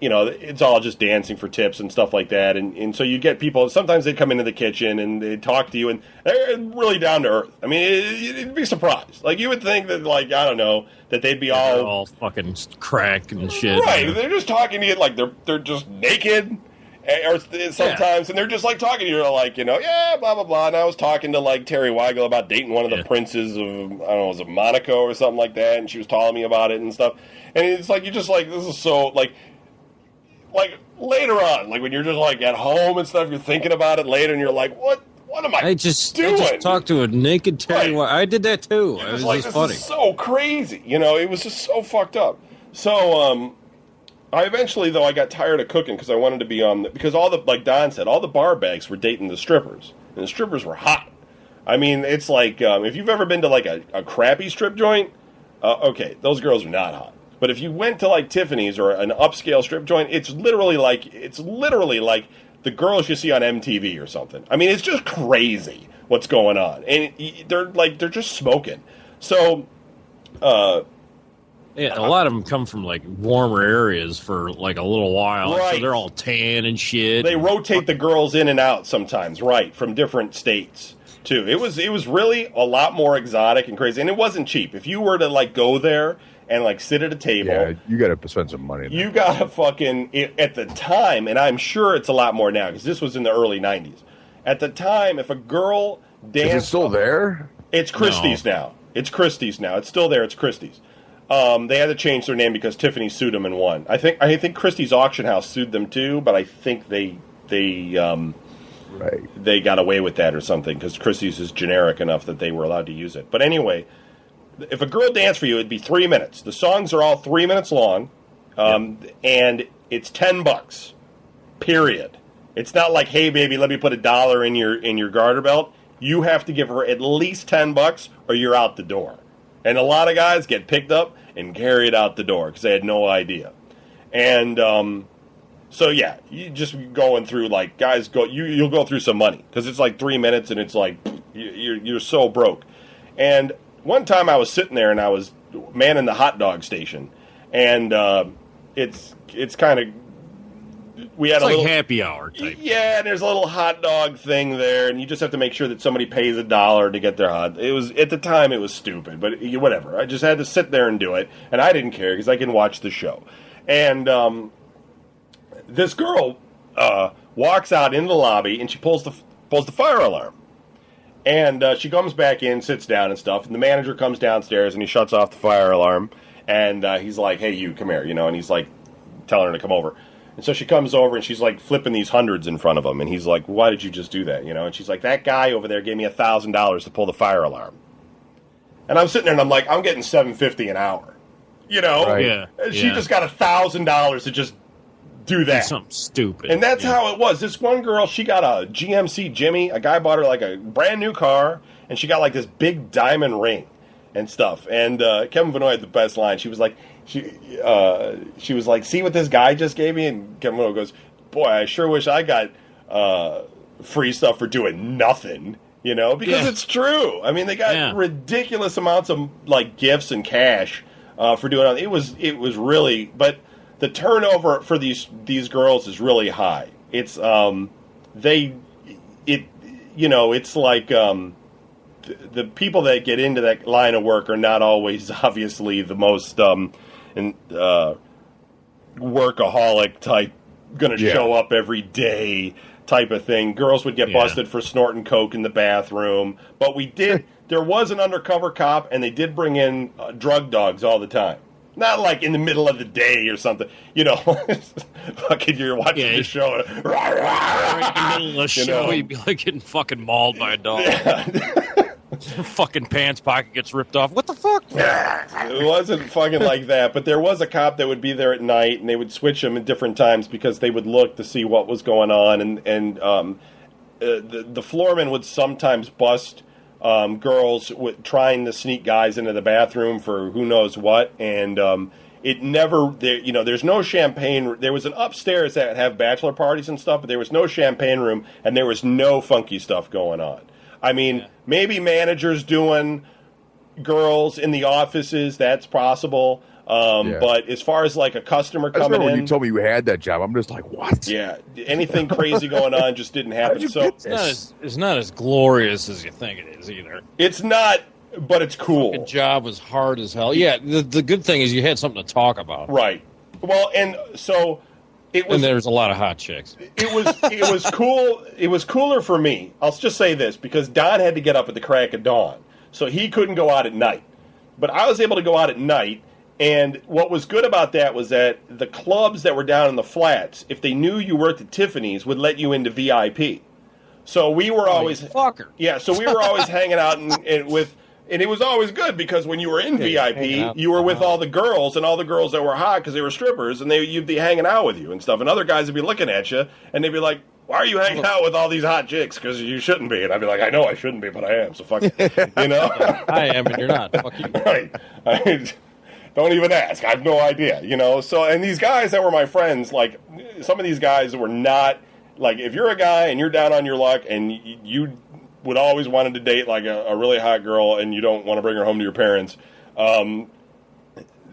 it's all just dancing for tips and stuff like that. And so you get people, sometimes they'd come into the kitchen and they'd talk to you, and they're really down to earth. I mean, you'd be surprised. Like, you would think that, like, I don't know, that they'd be all fucking crack and shit. Right. They're just talking to you like they're just naked. Or sometimes, and they're just, like, talking to you, like, blah, blah, blah. And I was talking to, like, Terry Weigel about dating one of the princes of, I don't know, was it Monaco or something like that, and she was telling me about it and stuff. And it's like, you're just like, this is so, like later on, like, when you're just, like, at home and stuff, you're thinking about it later, and you're like, what am I doing? I just talked to a naked Terry Weigel. I did that, too. It was just funny. This is so crazy. It was just so fucked up. So, I eventually, though, I got tired of cooking because I wanted to be on because like Don said, all the bar bags were dating the strippers, and the strippers were hot. I mean, it's like, if you've ever been to, like, a crappy strip joint, okay, those girls are not hot. But if you went to, like, Tiffany's or an upscale strip joint, it's literally like the girls you see on MTV or something. I mean, it's just crazy what's going on, and they're just smoking. So, yeah, a lot of them come from like warmer areas for like a little while, right. so they're all tan and shit. They rotate the girls in and out sometimes, right, from different states too. It was really a lot more exotic and crazy, and it wasn't cheap. If you were to like go there and like sit at a table, yeah, you got to spend some money. You got to fucking at the time, and I'm sure it's a lot more now because this was in the early '90s. At the time, if a girl danced, is it still there? It's Christie's now. It's Christie's now. It's still there. It's Christie's. They had to change their name because Tiffany sued them and won. I think Christie's auction house sued them too, but I think they got away with that or something because Christie's is generic enough that they were allowed to use it. But anyway, if a girl danced for you, it'd be 3 minutes. The songs are all 3 minutes long, and it's $10. Period. It's not like, hey baby, let me put $1 in your garter belt. You have to give her at least $10 or you're out the door. And a lot of guys get picked up and carried out the door because they had no idea. And so yeah, you just going through like guys go. You'll go through some money because it's like 3 minutes and it's like you're so broke. And one time I was sitting there and I was manning the hot dog station, and it's kind of. We had it's a like little happy hour type. Yeah, and there's a little hot dog thing there, and you just have to make sure that somebody pays $1 to get their hot. It was at the time it was stupid, but whatever. I just had to sit there and do it, and I didn't care because I can watch the show. And this girl walks out into the lobby, and she pulls the fire alarm, and she comes back in, sits down and stuff, and the manager comes downstairs and he shuts off the fire alarm, and he's like, "Hey, you come here," and he's like telling her to come over. And so she comes over and she's like flipping these hundreds in front of him. And he's like, "Why did you just do that?" And she's like, "That guy over there gave me $1,000 to pull the fire alarm." And I'm sitting there and I'm like, I'm getting $7.50 an hour. Right. Yeah. And she just got $1,000 to just do that. Something stupid. And that's how it was. This one girl, she got a GMC Jimmy. A guy bought her like a brand new car. And she got like this big diamond ring and stuff. And Kevin Vinoy had the best line. She was like, she was like, "See what this guy just gave me?" And Kevin Vinoy goes, "Boy, I sure wish I got free stuff for doing nothing." Because it's true. I mean, they got ridiculous amounts of like gifts and cash for doing it. It was really, but the turnover for these girls is really high. It's it's like the people that get into that line of work are not always obviously the most workaholic type, gonna show up every day type of thing. Girls would get busted for snorting coke in the bathroom, but there was an undercover cop, and they did bring in drug dogs all the time. Not like in the middle of the day or something. Fucking you're watching the show. In the middle of the show, you'd be like getting fucking mauled by a dog. Your fucking pants pocket gets ripped off. What the fuck? It wasn't fucking like that, but there was a cop that would be there at night, and they would switch them at different times because they would look to see what was going on, and the floorman would sometimes bust girls trying to sneak guys into the bathroom for who knows what, and it never, there's no champagne. There was an upstairs that would have bachelor parties and stuff, but there was no champagne room, and there was no funky stuff going on. I mean, maybe managers doing girls in the offices, that's possible. But as far as like a customer coming in, when you told me you had that job, I'm just like, what? Yeah, anything crazy going on just didn't happen. It's not as glorious as you think it is either. It's not, but it's cool. The job was hard as hell. Yeah, the good thing is you had something to talk about. Right. Well, and so it was. And there's a lot of hot chicks. It was cool. It was cooler for me. I'll just say this because Don had to get up at the crack of dawn, so he couldn't go out at night. But I was able to go out at night. And what was good about that was that the clubs that were down in the flats, if they knew you worked at Tiffany's, would let you into VIP. So we were always fucker. Yeah, so we were always hanging out and it was always good because when you were in VIP, you were with all the girls and all the girls that were hot because they were strippers, and you'd be hanging out with you and stuff. And other guys would be looking at you and they'd be like, "Why are you hanging out with all these hot chicks? Because you shouldn't be." And I'd be like, "I know I shouldn't be, but I am. So fuck it." I am, and you're not. Fuck you. Right. Don't even ask. I have no idea, So, and these guys that were my friends, like, some of these guys were not, like if you're a guy and you're down on your luck and you would always wanted to date like a really hot girl and you don't want to bring her home to your parents,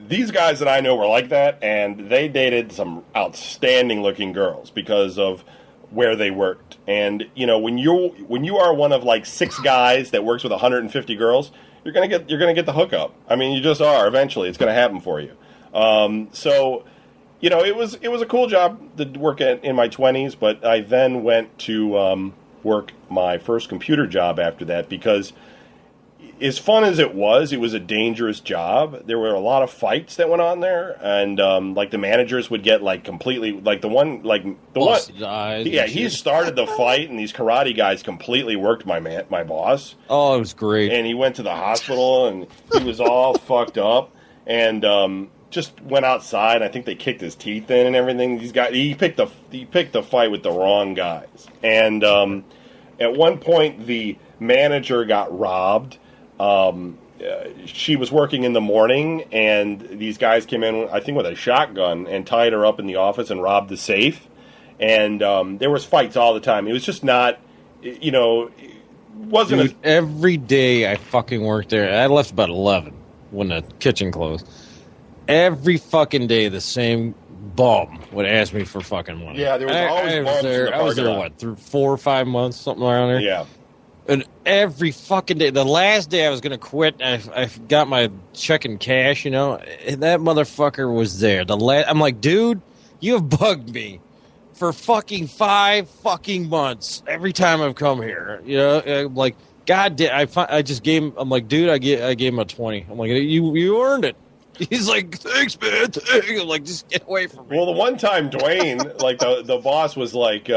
these guys that I know were like that, and they dated some outstanding looking girls because of where they worked. And when you are one of like 6 guys that works with 150 girls, you're gonna get the hookup. I mean, you just are. Eventually, it's gonna happen for you. So it was a cool job to work at in my 20s, but I then went to work my first computer job after that because, as fun as it was a dangerous job. There were a lot of fights that went on there, and like the managers would get like completely like the one he started the fight, and these karate guys completely worked my boss. Oh, it was great. And he went to the hospital, and he was all fucked up, and just went outside. I think they kicked his teeth in and everything. These guys, he picked the fight with the wrong guys, and at one point the manager got robbed. She was working in the morning, and these guys came in, I think, with a shotgun and tied her up in the office and robbed the safe. And there was fights all the time. It was just not, wasn't. Dude, every day I fucking worked there. I left about 11 when the kitchen closed. Every fucking day, the same bum would ask me for fucking money. Yeah, there was always bums in the I was there, parking lot. through 4 or 5 months, something around there? Yeah. And every fucking day, the last day I was going to quit, I got my check in cash, and that motherfucker was there. I'm like, dude, you have bugged me for fucking 5 fucking months every time I've come here. I'm like, God damn, I just gave him, I'm like, dude, I gave him a 20. I'm like, you earned it. He's like, thanks, man. I'm like, just get away from me. Well, the one time Dwayne, like the boss was like,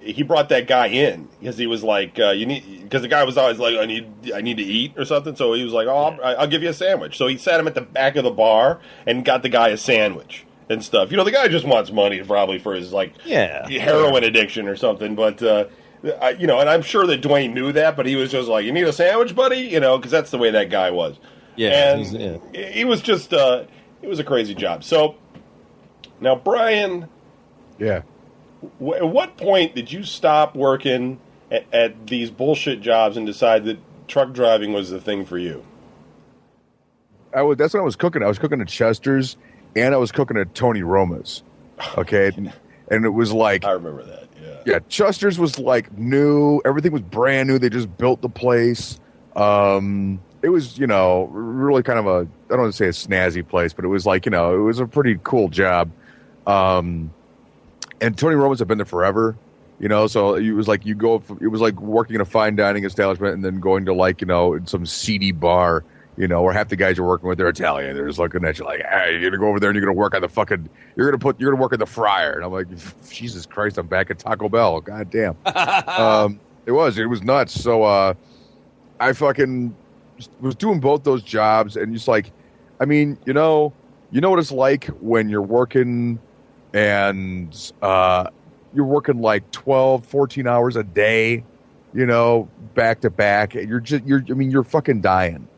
he brought that guy in because he was like, because the guy was always like, I need to eat or something. So he was like, I'll give you a sandwich. So he sat him at the back of the bar and got the guy a sandwich and stuff. The guy just wants money probably for his heroin addiction or something. But and I'm sure that Dwayne knew that, but he was just like, you need a sandwich, buddy, because that's the way that guy was. Yeah, and he was just it was a crazy job. So now, Brian, Yeah. At what point did you stop working at these bullshit jobs and decide that truck driving was the thing for you? That's what I was cooking. I was cooking at Chester's, and I was cooking at Tony Roma's. Okay, and it was like, I remember that. Yeah, Chester's was like new. Everything was brand new. They just built the place. It was, really kind of I don't want to say a snazzy place, but it was like, it was a pretty cool job. And Tony Roma's have been there forever, so it was like it was like working in a fine dining establishment and then going to like, some seedy bar, where half the guys you're working with, they're Italian. They're just looking at you like, hey, you're going to go over there and you're going to work on the you're going to work at the fryer. And I'm like, Jesus Christ, I'm back at Taco Bell. God damn. It was nuts. So, I fucking was doing both those jobs, and just like, I mean, you know what it's like when you're working and you're working like 12, 14 hours a day, back to back. You're fucking dying.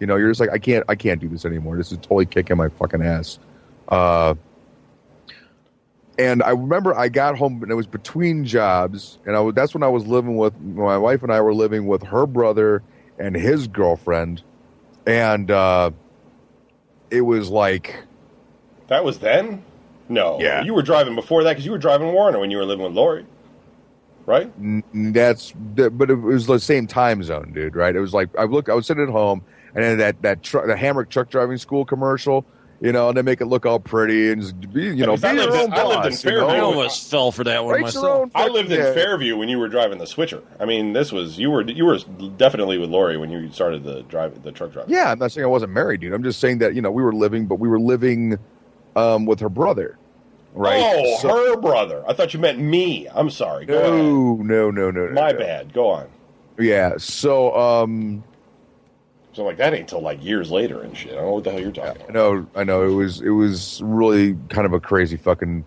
You're just like, I can't do this anymore. This is totally kicking my fucking ass. And I remember I got home, and it was between jobs, and that's when I was living with my wife, and I were living with her brother and his girlfriend, and it was like, that was then? No, yeah, you were driving before that because you were driving Warner when you were living with Lori, right? But it was the same time zone, dude. Right? It was like I was sitting at home, and then the Hamrick truck driving school commercial. And they make it look all pretty and just, be your own boss. I lived in Fairview. I almost fell for that one myself. I lived in Fairview when you were driving the Switcher. I mean, you were definitely with Lori when you started the truck driving. Yeah, I'm not saying I wasn't married, dude. I'm just saying that we were living with her brother, right? Oh, her brother. I thought you meant me. I'm sorry. Go ahead. No. My bad. Go on. Yeah. So. So like that ain't till like years later and shit. I don't know what the hell you're talking about. I know. It was really kind of a crazy fucking.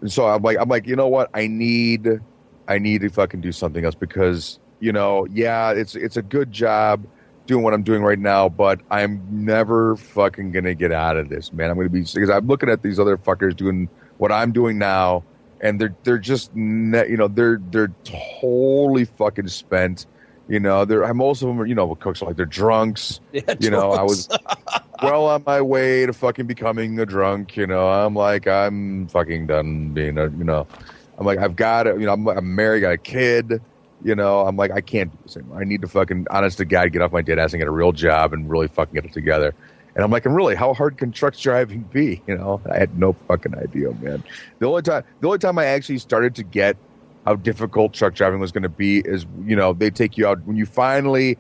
So I'm like, you know what? I need to fucking do something else because it's a good job doing what I'm doing right now, but I'm never fucking gonna get out of this, man. I'm gonna be because I'm looking at these other fuckers doing what I'm doing now, and they're just they're totally fucking spent. They're most of them are cooks are like they're drunks. Yeah, I was well on my way to fucking becoming a drunk. I'm like I'm fucking done being I'm like I've got it. I'm married, got a kid. I'm like I can't do this anymore. I need to fucking honest to God get off my dead ass and get a real job and really fucking get it together. And I'm like, and really, how hard can truck driving be? I had no fucking idea, man. The only time I actually started to get how difficult truck driving was going to be is, they take you out when you finally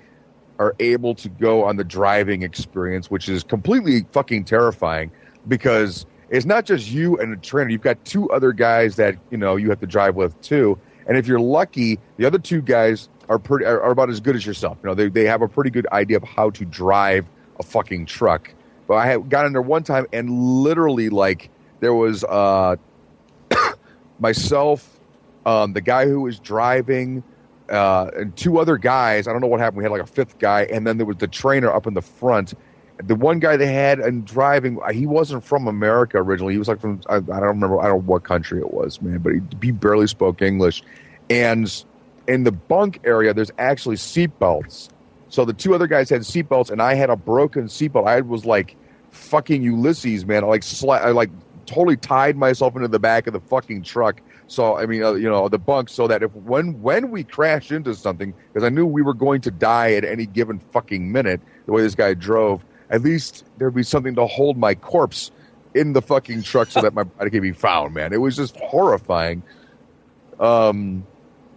are able to go on the driving experience, which is completely fucking terrifying because it's not just you and a trainer. You've got two other guys that, you have to drive with too. And if you're lucky, the other two guys are about as good as yourself. They have a pretty good idea of how to drive a fucking truck. But I had got in there one time and literally like there was myself, the guy who was driving, and two other guys. I don't know what happened. We had like a fifth guy, and then there was the trainer up in the front. The one guy they had in driving, he wasn't from America originally. He was like from I don't remember. I don't know what country it was, man. But he barely spoke English. And in the bunk area, there's actually seatbelts. So the two other guys had seatbelts, and I had a broken seatbelt. I was like fucking Ulysses, man. I like totally tied myself into the back of the fucking truck. So I mean, the bunk, so that if when we crashed into something, because I knew we were going to die at any given fucking minute, the way this guy drove, at least there'd be something to hold my corpse in the fucking truck so that my body could be found. Man, it was just horrifying. But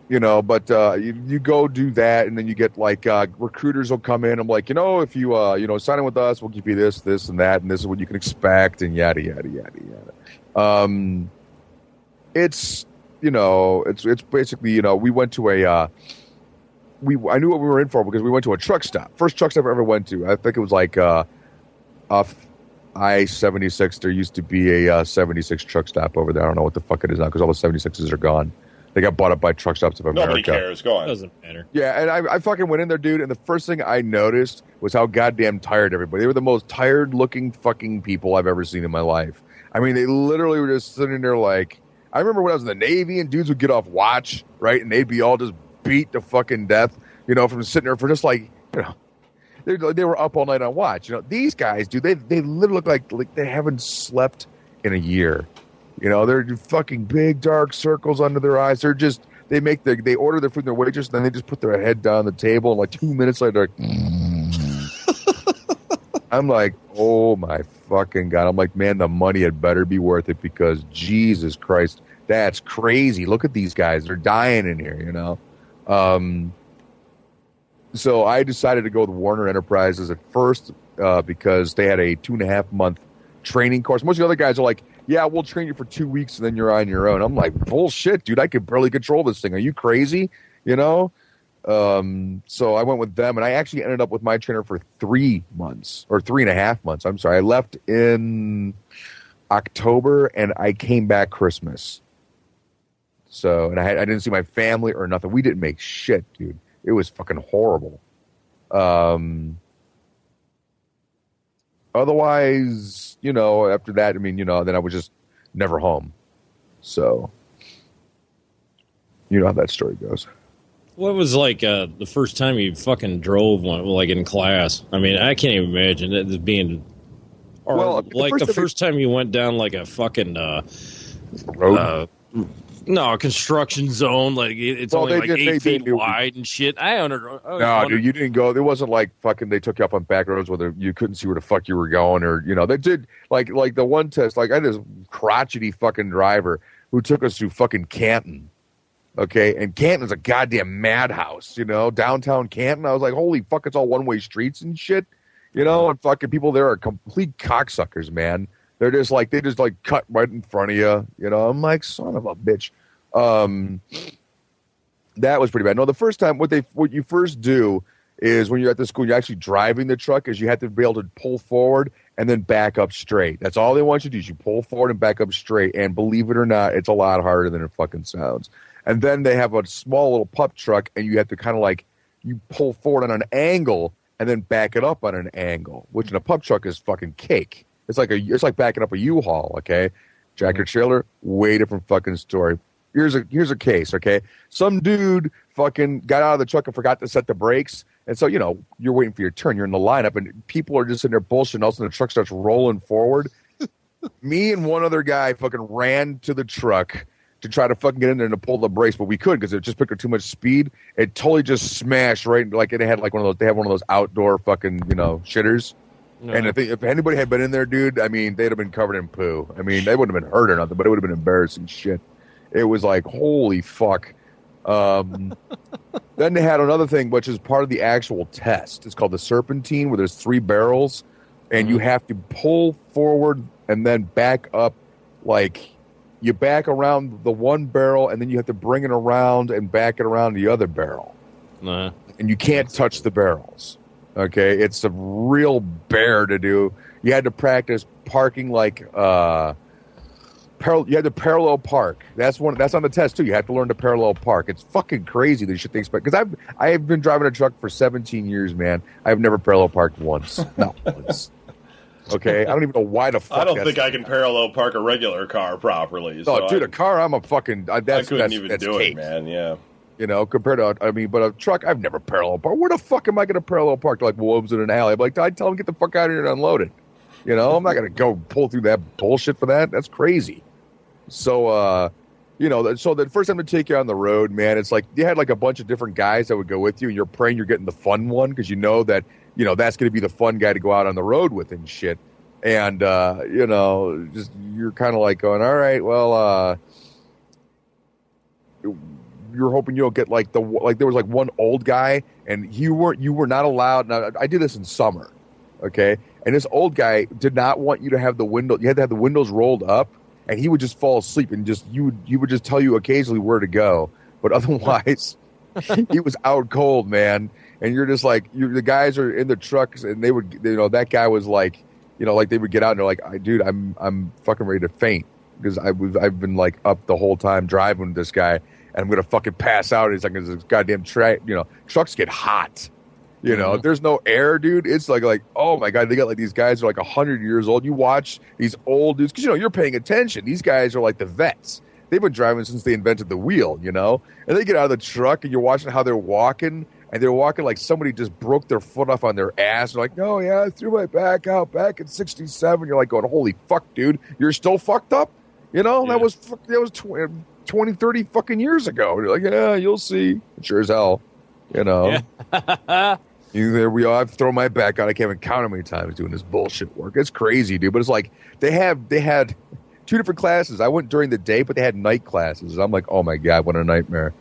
you go do that, and then you get like recruiters will come in. I'm like, if you sign in with us, we'll give you this, and that, and this is what you can expect, and yada yada yada yada. It's it's basically we went to a I knew what we were in for because we went to a truck stop. First truck stop I ever went to. I think it was like off I-76. There used to be a 76 truck stop over there. I don't know what the fuck it is now because all the 76s are gone. They got bought up by Truck Stops of America. Nobody cares. Go on. Doesn't matter. Yeah, and I fucking went in there, dude, and the first thing I noticed was how goddamn tired everybody. They were the most tired-looking fucking people I've ever seen in my life. I mean, they literally were just sitting there like... I remember when I was in the Navy and dudes would get off watch, right, and they'd be all just beat to fucking death, from sitting there for just like, they were up all night on watch. These guys, dude, they literally look like they haven't slept in a year. They're fucking big dark circles under their eyes. They order their food in their waitress, and then they just put their head down the table, and like 2 minutes later, I'm like, oh my fucking God. I'm like, man, the money had better be worth it because Jesus Christ, that's crazy. Look at these guys. They're dying in here, So I decided to go with Warner Enterprises at first because they had a 2.5 month training course. Most of the other guys are like, yeah, we'll train you for 2 weeks and then you're on your own. I'm like, bullshit, dude. I could barely control this thing. Are you crazy? So I went with them, and I actually ended up with my trainer for 3 months or 3.5 months. I'm sorry. I left in October and I came back Christmas. So, and I didn't see my family or nothing. We didn't make shit, dude. It was fucking horrible. Otherwise, after that, I mean, then I was just never home. So, how that story goes. What was like the first time you fucking drove one, like in class? I mean, I can't even imagine it as being. Or Well, like the first time you went down like a fucking Road? no, construction zone. Like it's Well, only they like did- 8 they feet do- wide and shit. No, dude, you didn't go. It wasn't like fucking. They took you up on back roads where you couldn't see where the fuck you were going, or they did like the one test. Like I had this crotchety fucking driver who took us to fucking Canton. Okay, and Canton's a goddamn madhouse. Downtown Canton. I was like, holy fuck, it's all one way streets and shit. And fucking people there are complete cocksuckers, man. They're just like they cut right in front of you. I'm like, son of a bitch. That was pretty bad. No, the first time what you first do is when you're at the school, you're actually driving the truck, is you have to be able to pull forward and then back up straight. That's all they want you to do is you pull forward and back up straight. And believe it or not, it's a lot harder than it fucking sounds. And then they have a small little pup truck, and you have to kind of like you pull forward on an angle and then back it up on an angle, which in a pup truck is fucking cake. It's like backing up a U-Haul, okay? Tractor trailer, way different fucking story. Here's a case, okay? Some dude fucking got out of the truck and forgot to set the brakes. And so, you're waiting for your turn. You're in the lineup, and people are just in there bullshitting. And all of a sudden, the truck starts rolling forward. Me and one other guy fucking ran to the truck to try to fucking get in there and to pull the brakes, but we couldn't because it just picked up too much speed. It totally just smashed right, like it had like one of those. They have one of those outdoor fucking shitters. No. And if anybody had been in there, dude, I mean, they'd have been covered in poo. I mean, they wouldn't have been hurt or nothing, but it would have been embarrassing shit. It was like, holy fuck. Then they had another thing, which is part of the actual test. It's called the serpentine, where there's 3 barrels, and you have to pull forward and then back up. Like, you back around the one barrel, and then you have to bring it around and back it around the other barrel. And you can't touch the barrels. Okay? It's a real bear to do. You had to practice parking like... you had to parallel park. That's on the test too. You have to learn to parallel park. It's fucking crazy the shit they expect. Because I've been driving a truck for 17 years, man. I've never parallel parked once. Not once. Okay, I don't even know why the fuck. I don't think I can parallel park a regular car properly. So dude, a car, I'm a fucking. I couldn't even do it, man. Yeah. Compared to, but a truck, I've never parallel parked. Where the fuck am I going to parallel park to like wolves in an alley? I'm like, I tell them get the fuck out of here and unload it. I'm not going to go pull through that bullshit for that. That's crazy. So, so the first time to take you on the road, man, it's like you had like a bunch of different guys that would go with you, and you're praying you're getting the fun one because you know that, that's going to be the fun guy to go out on the road with and shit. And, just you're kind of like going, all right, well, you're hoping you'll get like there was like one old guy, and you were not allowed. Now, I did this in summer, okay, and this old guy did not want you to have the window. You had to have the windows rolled up. And he would just fall asleep, and he would just tell you occasionally where to go, but otherwise, he was out cold, man. And you're just like, the guys are in the trucks, and they would, that guy was like, like they would get out and they're like, dude, I'm fucking ready to faint because I've been like up the whole time driving with this guy, and I'm gonna fucking pass out. It's like this goddamn trucks get hot. There's no air, dude. It's like, oh my God, they got like these guys who are like 100 years old. You watch these old dudes because you're paying attention. These guys are like the vets. They've been driving since they invented the wheel, and they get out of the truck and you're watching how they're walking, and they're walking like somebody just broke their foot off on their ass. They're like, no, yeah, I threw my back out back in '67. You're like going, holy fuck, dude, you're still fucked up. Yeah. That was 20, 30 fucking years ago. You're like, yeah, you'll see. Sure as hell, Yeah. There we are. I've thrown my back out. I can't even count how many times doing this bullshit work. It's crazy, dude. But it's like they had 2 different classes. I went during the day, but they had night classes. I'm like, oh my God, what a nightmare.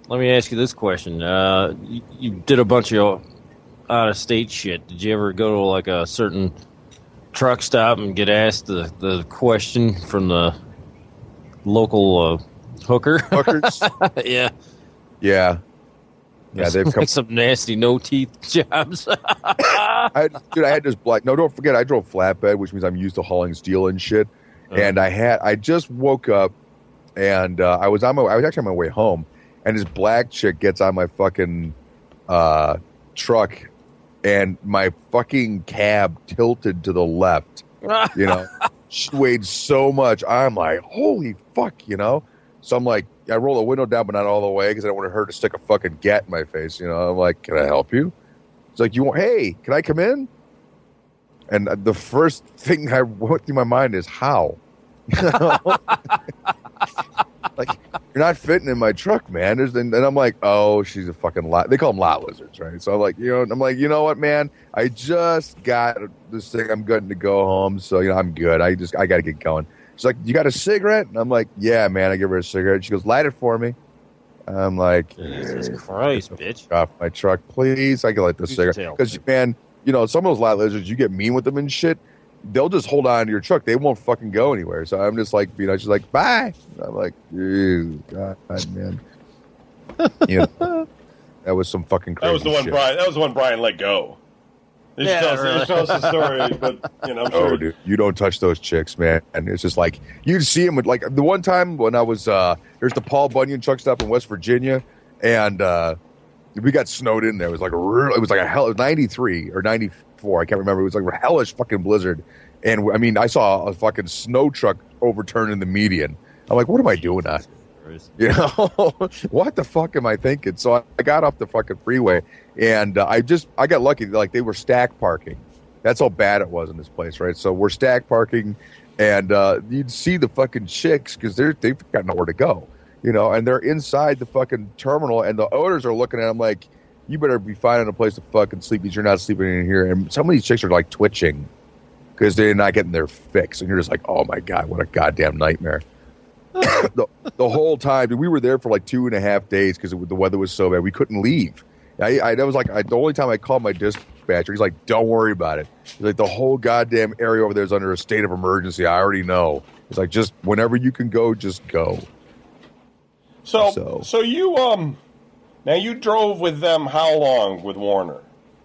Let me ask you this question. You did a bunch of out of state shit. Did you ever go to like a certain truck stop and get asked the question from the local hookers? Yeah. Yeah. Yeah, they've come some nasty no teeth jobs. I had this black. No, don't forget, I drove flatbed, which means I'm used to hauling steel and shit. And I just woke up, and I was actually on my way home, and this black chick gets on my fucking truck, and my fucking cab tilted to the left. She weighed so much. I'm like, holy fuck, So I'm like, I roll the window down, but not all the way because I don't want her to stick a fucking gat in my face. I'm like, can I help you? It's like, hey, can I come in? And the first thing I went through my mind is how? Like, you're not fitting in my truck, man. And I'm like, oh, she's a fucking lot. They call them lot lizards, right? So I'm like, you know what, man? I just got this thing. I'm good to go home. So, I'm good. I got to get going. She's like, you got a cigarette? And I'm like, yeah, man. I give her a cigarette. She goes, light it for me. I'm like, Jesus Christ, bitch. Off my truck, please. I can light the cigarette. Because, man, some of those lot lizards, you get mean with them and shit. They'll just hold on to your truck. They won't fucking go anywhere. So I'm just like, she's like, bye. And I'm like, God, man. That was some fucking crazy shit. That was the one Brian let go. He tells the story, but I'm sure. Oh, dude, you don't touch those chicks, man. And it's just like you'd see them with like the one time when I was there's the Paul Bunyan truck stop in West Virginia, and We got snowed in there. It was like it was like a hell 93 or 94. I can't remember. It was like a hellish fucking blizzard. And I mean, I saw a fucking snow truck overturn in the median. I'm like, what am I doing out? You know, what the fuck am I thinking? So I got off the fucking freeway, and I got lucky. Like, they were stack parking. That's how bad it was in this place, right? So we're stack parking, and you'd see the fucking chicks because they've got nowhere to go, you know, and they're inside the fucking terminal, and the owners are looking at them like, you better be finding a place to fucking sleep because you're not sleeping in here. And some of these chicks are like twitching because they're not getting their fix, and you're just like, oh my god, what a goddamn nightmare. the whole time, we were there for like 2.5 days because the weather was so bad we couldn't leave. That was like the only time I called my dispatcher. He's like, "Don't worry about it." He's like, "The whole goddamn area over there is under a state of emergency. I already know." He's like, "Just whenever you can go, just go." So you now you drove with them how long with Warner?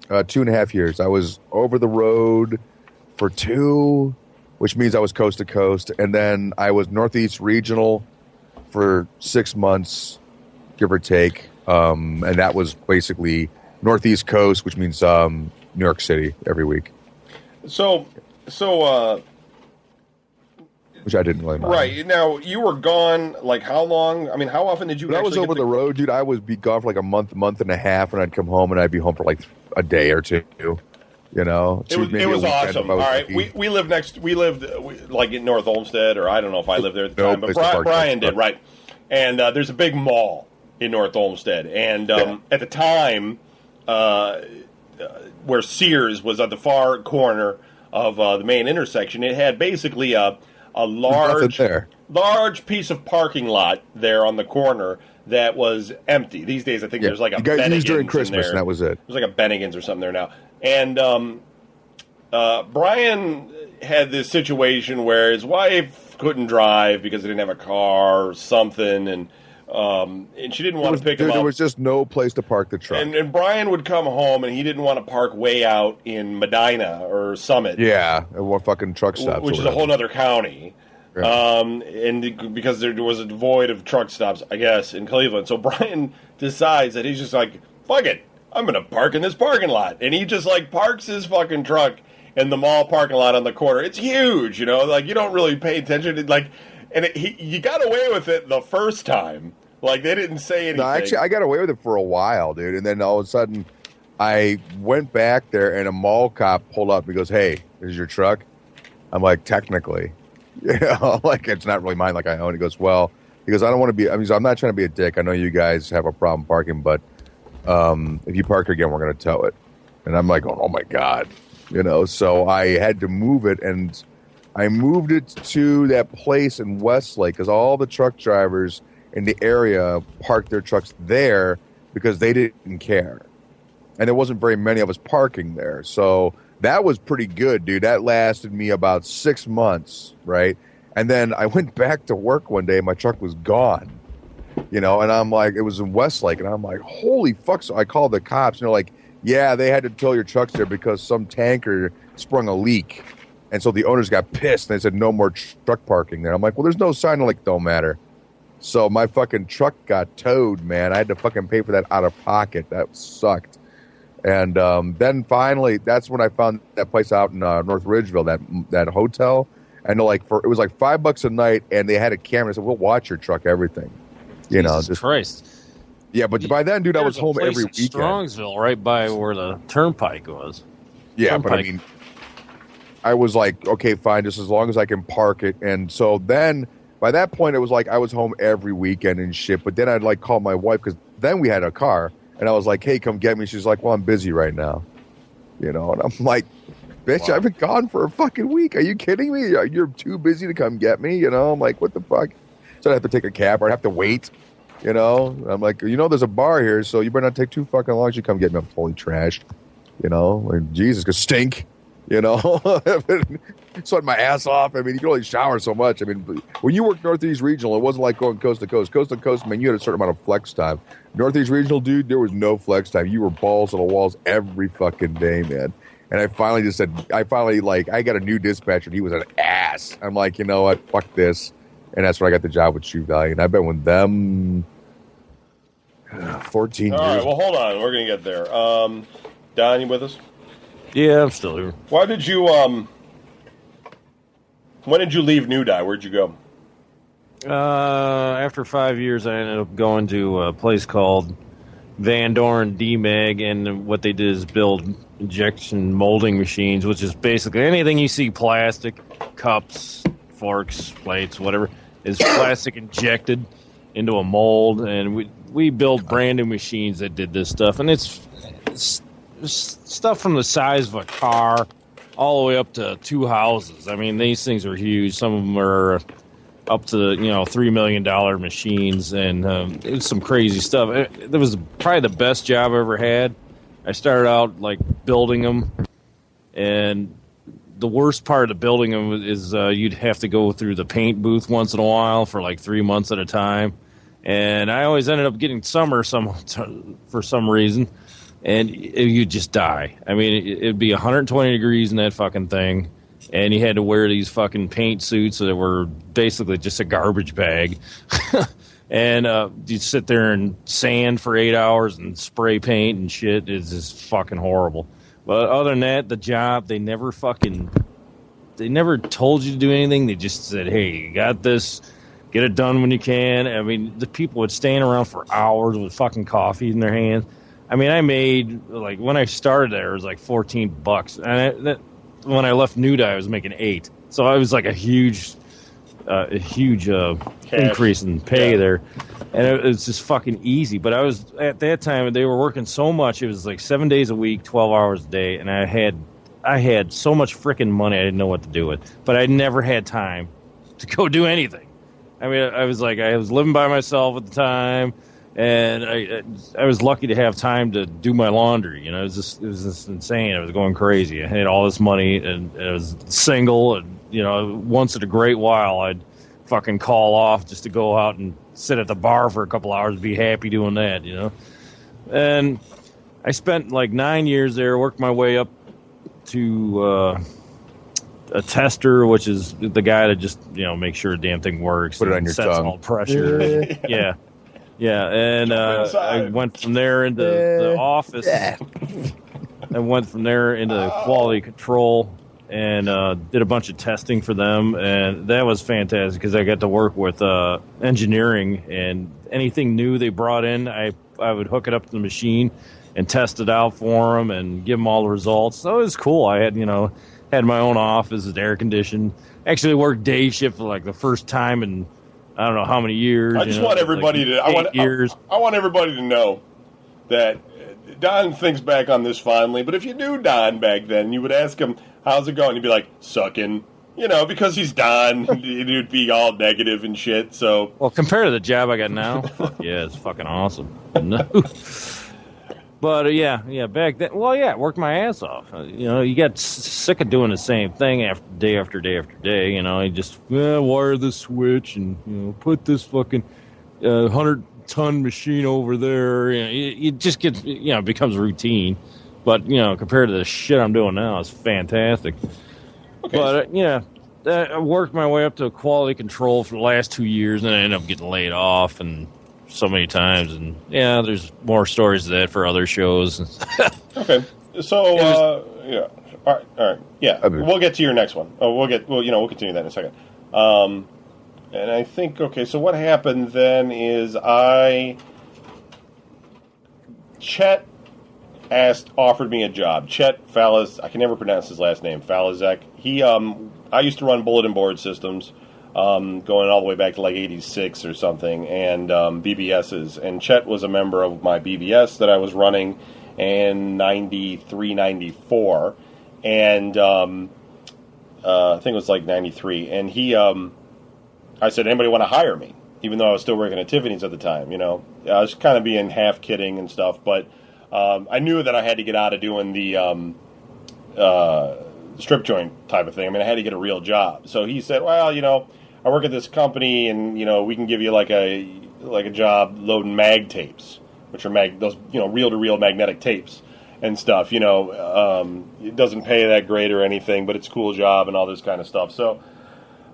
2.5 years. I was over the road for 2. Which means I was coast to coast, and then I was Northeast Regional for 6 months, give or take, and that was basically Northeast Coast, which means New York City every week. So, which I didn't really mind. Right now, you were gone. Like, how long? I mean, how often did you? When I was over the road, dude, I would be gone for like a month and a half, and I'd come home, and I'd be home for like a day or two. You know, it was awesome. All right, we lived like in North Olmsted, or I don't know if I lived there at the time, but Brian did, right? And there's a big mall in North Olmsted, and at the time, where Sears was at the far corner of the main intersection, it had basically a large piece of parking lot there on the corner that was empty. These days, I think there's like a Bennigan's during Christmas, and that was it. There's like a Bennigan's or something there now. And Brian had this situation where his wife couldn't drive because they didn't have a car or something, and she didn't want to pick him up. There was just no place to park the truck. And Brian would come home, and he didn't want to park way out in Medina or Summit. Yeah, one fucking truck stops. Which is a whole other county. Yeah. And because there was a void of truck stops, I guess, in Cleveland. So Brian decides that he's just like, fuck it, I'm going to park in this parking lot. And he just like parks his fucking truck in the mall parking lot on the corner. It's huge, you know, like you don't really pay attention to like, and you got away with it the first time. Like they didn't say anything. No, actually, I got away with it for a while, dude. And then all of a sudden I went back there and a mall cop pulled up and he goes, "Hey, is your truck?" I'm like, "Technically." Yeah, like it's not really mine, like I own. He goes, "Well," he goes, "I don't want to be. I mean, I'm not trying to be a dick. I know you guys have a problem parking, but if you park again, we're going to tow it." And I'm like, "Oh my god," you know. So I had to move it, and I moved it to that place in Westlake because all the truck drivers in the area parked their trucks there because they didn't care, and there wasn't very many of us parking there, so. That was pretty good, dude. That lasted me about 6 months, right? And then I went back to work one day and my truck was gone, you know, and I'm like, it was in Westlake, and I'm like, holy fuck. So I called the cops, and they're like, yeah, they had to tow your trucks there because some tanker sprung a leak. And so the owners got pissed, and they said, no more truck parking there. I'm like, well, there's no sign. Like, don't matter. So my fucking truck got towed, man. I had to fucking pay for that out of pocket. That sucked. And then finally, that's when I found that place out in North Ridgeville, that hotel. And it was like $5 a night, and they had a camera. I said, "We'll watch your truck, everything." You know, Jesus Christ. Yeah, but by then, dude, I was home every weekend. Strongsville, right by where the turnpike was. Yeah, but I mean, I was like, okay, fine, just as long as I can park it. And so then, by that point, it was like I was home every weekend and shit. But then I'd like call my wife because then we had a car. And I was like, hey, come get me. She's like, well, I'm busy right now. You know, and I'm like, bitch, wow. I've been gone for a fucking week. Are you kidding me? You're too busy to come get me? You know, I'm like, what the fuck? So I'd have to take a cab or I'd have to wait. You know, I'm like, you know, there's a bar here, so you better not take too fucking long. She come get me. I'm totally trashed. You know, like, Jesus, could stink. You know, sweating my ass off. I mean, you can only shower so much. I mean, when you work Northeast Regional, it wasn't like going coast to coast. Coast to coast, man, you had a certain amount of flex time. Northeast Regional, dude, there was no flex time. You were balls to the walls every fucking day, man. And I finally just said, I got a new dispatcher, and he was an ass. I'm like, you know what, fuck this. And that's when I got the job with True Value. And I've been with them, 14 All years. right, well, hold on. We're going to get there. Don, you with us? Yeah, I'm still here. Why did you, when did you leave New Dye? Where'd you go? After 5 years, I ended up going to a place called Van Doren DMag, and what they did is build injection molding machines, which is basically anything you see plastic, cups, forks, plates, whatever, is plastic injected into a mold, and we built brand new machines that did this stuff, and it's stuff from the size of a car all the way up to 2 houses. I mean, these things are huge. Some of them are up to $3 million machines, and it was some crazy stuff. It was probably the best job I ever had. I started out like building them, and the worst part of building them is you'd have to go through the paint booth once in a while for like 3 months at a time, and I always ended up getting summer for some reason, and you'd just die. I mean, it'd be 120 degrees in that fucking thing. And you had to wear these fucking paint suits that were basically just a garbage bag. And you'd sit there and sand for 8 hours and spray paint and shit. It's just fucking horrible. But other than that, the job, they never told you to do anything. They just said, hey, you got this. Get it done when you can. I mean, the people would stand around for hours with fucking coffee in their hands. I mean, I made, like, when I started there, it was like $14. And when I left New Dye, I was making $8, so I was like a huge increase in pay there, and it was just fucking easy. But I was at that time they were working so much; it was like 7 days a week, 12 hours a day, and I had so much freaking money I didn't know what to do with. But I never had time to go do anything. I mean, I was living by myself at the time. And I was lucky to have time to do my laundry. It was just insane. I was going crazy. I had all this money, and I was single. And once in a great while, I'd fucking call off just to go out and sit at the bar for a couple hours and be happy doing that. And I spent like 9 years there, worked my way up to a tester, which is the guy that just make sure a damn thing works. Put it on your sets tongue. all pressure. Yeah. Yeah, and I went from there into the office. I went from there into quality control and did a bunch of testing for them, and that was fantastic because I got to work with engineering, and anything new they brought in, I would hook it up to the machine and test it out for them and give them all the results. So it was cool. I had had my own office, it's air conditioned. Actually worked day shift for like the first time in I don't know how many years. I just want everybody to. I want everybody to know that Don thinks back on this fondly. But if you knew Don back then, you would ask him, "How's it going?" He'd be like, "Sucking," because he's Don. He'd be all negative and shit. So, well, compared to the job I got now, yeah, it's fucking awesome. No. But back then, it worked my ass off. You get sick of doing the same thing after day after day after day. You just wire the switch and put this fucking 100-ton machine over there. It just gets it becomes routine. But compared to the shit I'm doing now, it's fantastic. Okay. But I worked my way up to quality control for the last 2 years, and I ended up getting laid off and. So many times, and there's more stories of that for other shows. Okay, so all right, yeah, we'll get to your next one. We'll continue that in a second. And I think so what happened then is Chet offered me a job. Chet Fallas, I can never pronounce his last name. Falazek. I used to run bulletin board systems. Going all the way back to like 86 or something, and BBSs. And Chet was a member of my BBS that I was running in 93, 94. And I think it was like 93. And I said, anybody want to hire me? Even though I was still working at Tiffany's at the time, I was kind of being half kidding and stuff. But I knew that I had to get out of doing the strip joint type of thing. I mean, I had to get a real job. So he said, well, I work at this company, and we can give you like a job loading mag tapes, which are those reel-to-reel magnetic tapes and stuff. It doesn't pay that great or anything, but it's a cool job and all this kind of stuff. So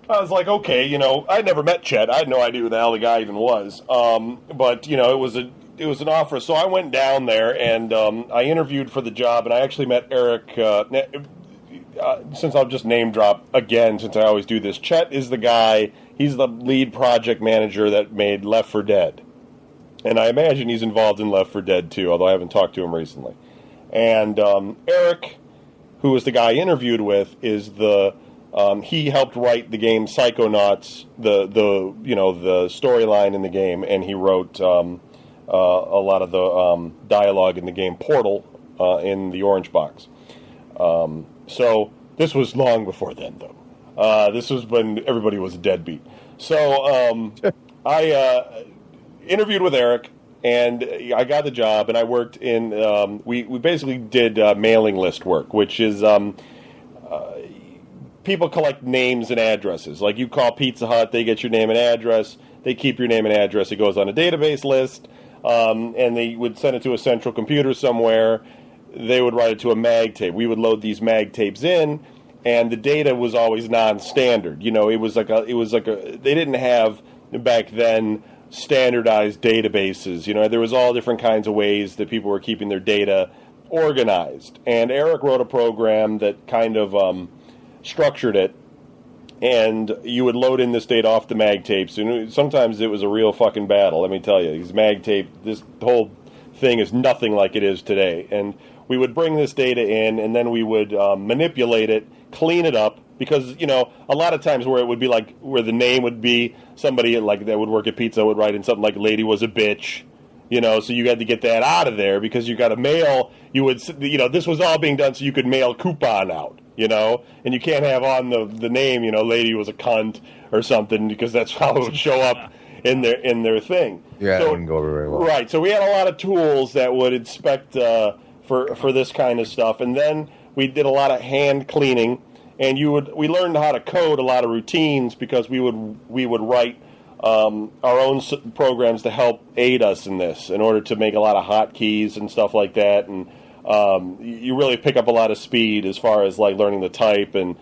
I was like, okay, I'd never met Chet. I had no idea who the hell the guy even was. But it was it was an offer. So I went down there and I interviewed for the job, and I actually met Eric. Since I'll just name drop again, since I always do this, Chet is the guy. He's the lead project manager that made Left 4 Dead, and I imagine he's involved in Left 4 Dead too, although I haven't talked to him recently. And Eric, who was the guy I interviewed with, is the he helped write the game Psychonauts, the storyline in the game, and he wrote a lot of the dialogue in the game Portal in the Orange Box. So this was long before then, though. This was when everybody was a deadbeat. So I interviewed with Eric, and I got the job, and I worked in. We basically did mailing list work, which is people collect names and addresses. Like you call Pizza Hut, they get your name and address. They keep your name and address. It goes on a database list, and they would send it to a central computer somewhere. They would write it to a mag tape. We would load these mag tapes in, and the data was always non-standard. You know, it was like a. They didn't have back then standardized databases. You know, there was all different kinds of ways that people were keeping their data organized. And Eric wrote a program that kind of structured it, and you would load in this data off the mag tapes. And sometimes it was a real fucking battle. Let me tell you, these mag tape, this whole thing is nothing like it is today. And we would bring this data in, and then we would manipulate it, clean it up, because, you know, a lot of times where it would be like, where the name would be somebody like that would work at Pizza would write in something like "lady was a bitch," you know, so you had to get that out of there because you got to mail, this was all being done so you could mail coupon out, you know, and you can't have on the name, you know, "lady was a cunt" or something, because that's how it would show up in their thing. Yeah, so, it wouldn't go very well. Right, so we had a lot of tools that would inspect for this kind of stuff, and then we did a lot of hand cleaning, and we learned how to code a lot of routines because we would write our own programs to help aid us in this, in order to make a lot of hotkeys and stuff like that, and you really pick up a lot of speed as far as like learning to type and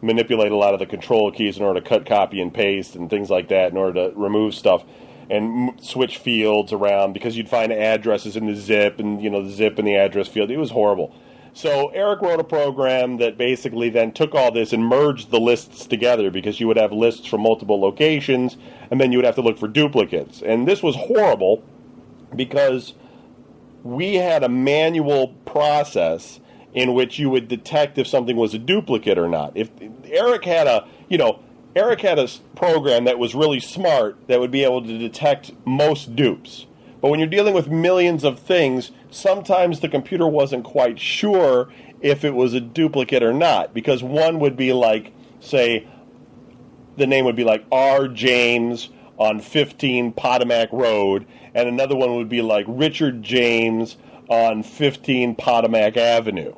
manipulate a lot of the control keys in order to cut, copy, and paste and things like that in order to remove stuff and switch fields around, because you'd find addresses in the zip and, you know, the zip in the address field. It was horrible. So Eric wrote a program that basically then took all this and merged the lists together, because you would have lists from multiple locations, and then you would have to look for duplicates. And this was horrible because we had a manual process in which you would detect if something was a duplicate or not. If Eric had a program that was really smart that would be able to detect most dupes. But when you're dealing with millions of things, sometimes the computer wasn't quite sure if it was a duplicate or not, because one would be like, say, the name would be like R. James on 15 Potomac Road, and another one would be like Richard James on 15 Potomac Avenue.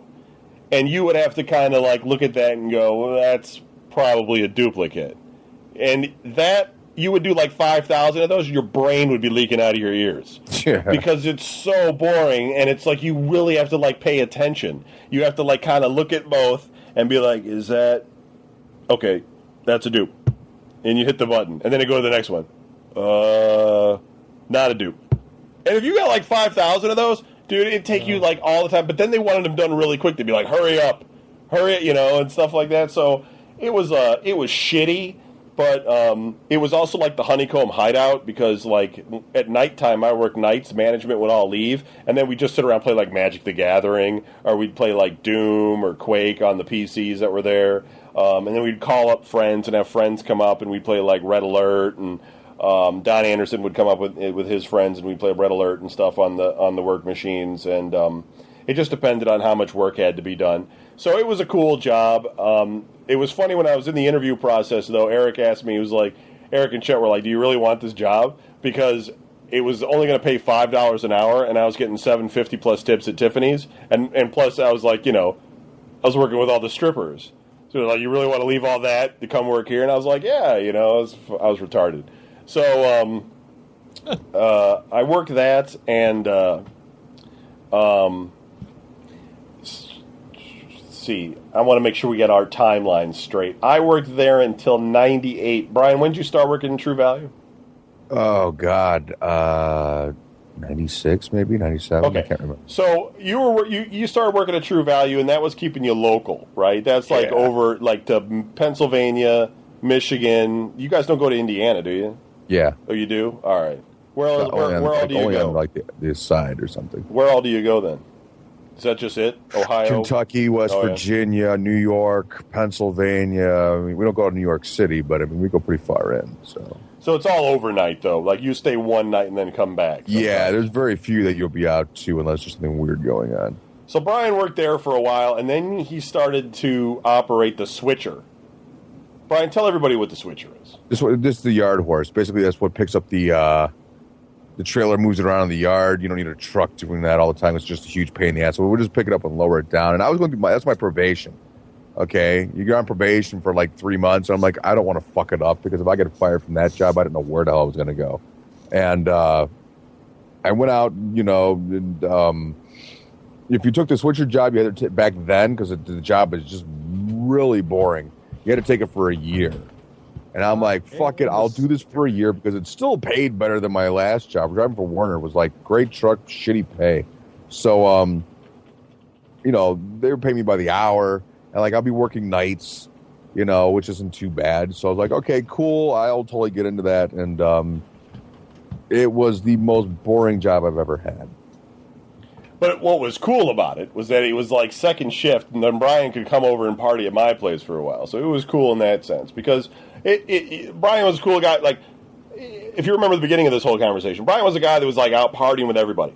And you would have to kind of like look at that and go, well, that's probably a duplicate. And that, you would do like 5,000 of those, your brain would be leaking out of your ears. Yeah. Because it's so boring, and it's like you really have to like pay attention. You have to like kind of look at both and be like, is that, okay, that's a dupe. And you hit the button, and then you go to the next one. Not a dupe. And if you got like 5,000 of those, dude, it'd take you like all the time. But then they wanted them done really quick. They'd be like, hurry up, you know, and stuff like that. So it was shitty. But it was also like the honeycomb hideout, because like at nighttime, I work nights, management would all leave, and then we'd just sit around and play like Magic the Gathering, or we'd play like Doom or Quake on the PCs that were there, and then we'd call up friends and have friends come up, and we'd play like Red Alert, and Don Anderson would come up with his friends, and we'd play Red Alert and stuff on the work machines, and it just depended on how much work had to be done. So it was a cool job. It was funny when I was in the interview process, though. Eric asked me, he was like, Eric and Chet were like, do you really want this job? Because it was only going to pay $5 an hour, and I was getting $7.50 plus tips at Tiffany's. And plus, I was like, you know, I was working with all the strippers. So they're like, you really want to leave all that to come work here? And I was like, yeah, you know, I was retarded. So I worked that, and see, I want to make sure we get our timelines straight. I worked there until 98. Brian, when did you start working in True Value? Oh God, 96 maybe 97. I Okay, can't remember. so you started working at True Value, and that was keeping you local, right? That's like Yeah. over like to Pennsylvania, Michigan. You guys don't go to Indiana, do you? Yeah, Oh, you do. All right. Where so all, where all do you only on go? like the side or something. Where all do you go then? Is that just it? Ohio, Kentucky, West Oh, yeah. Virginia, New York, Pennsylvania. I mean, we don't go to New York City, but I mean, we go pretty far in. So it's all overnight though. Like you stay one night and then come back. Yeah, sometimes. there's very few that you'll be out to unless there's something weird going on. So Brian worked there for a while, and then he started to operate the switcher. Brian, tell everybody what the switcher is. This is the yard horse. Basically, that's what picks up the trailer, moves it around in the yard. You don't need a truck doing that all the time. It's just a huge pain in the ass. So we'll just pick it up and lower it down. And I was going through that's my probation. Okay, you get on probation for like 3 months, and I'm like, I don't want to fuck it up because if I get fired from that job, I didn't know where the hell I was going to go. And I went out, and if you took the switcher job, you had to back then because the job is just really boring. You had to take it for a year. And I'm like, fuck it, I'll do this for a year because it still paid better than my last job. Driving for Warner was like great truck, shitty pay. So, they were paying me by the hour. And like, I'll be working nights, which isn't too bad. So I was like, okay, cool. I'll totally get into that. And it was the most boring job I've ever had. But what was cool about it was that it was like second shift, and then Brian could come over and party at my place for a while. So it was cool in that sense because Brian was a cool guy. Like, if you remember the beginning of this whole conversation, Brian was a guy that was like out partying with everybody.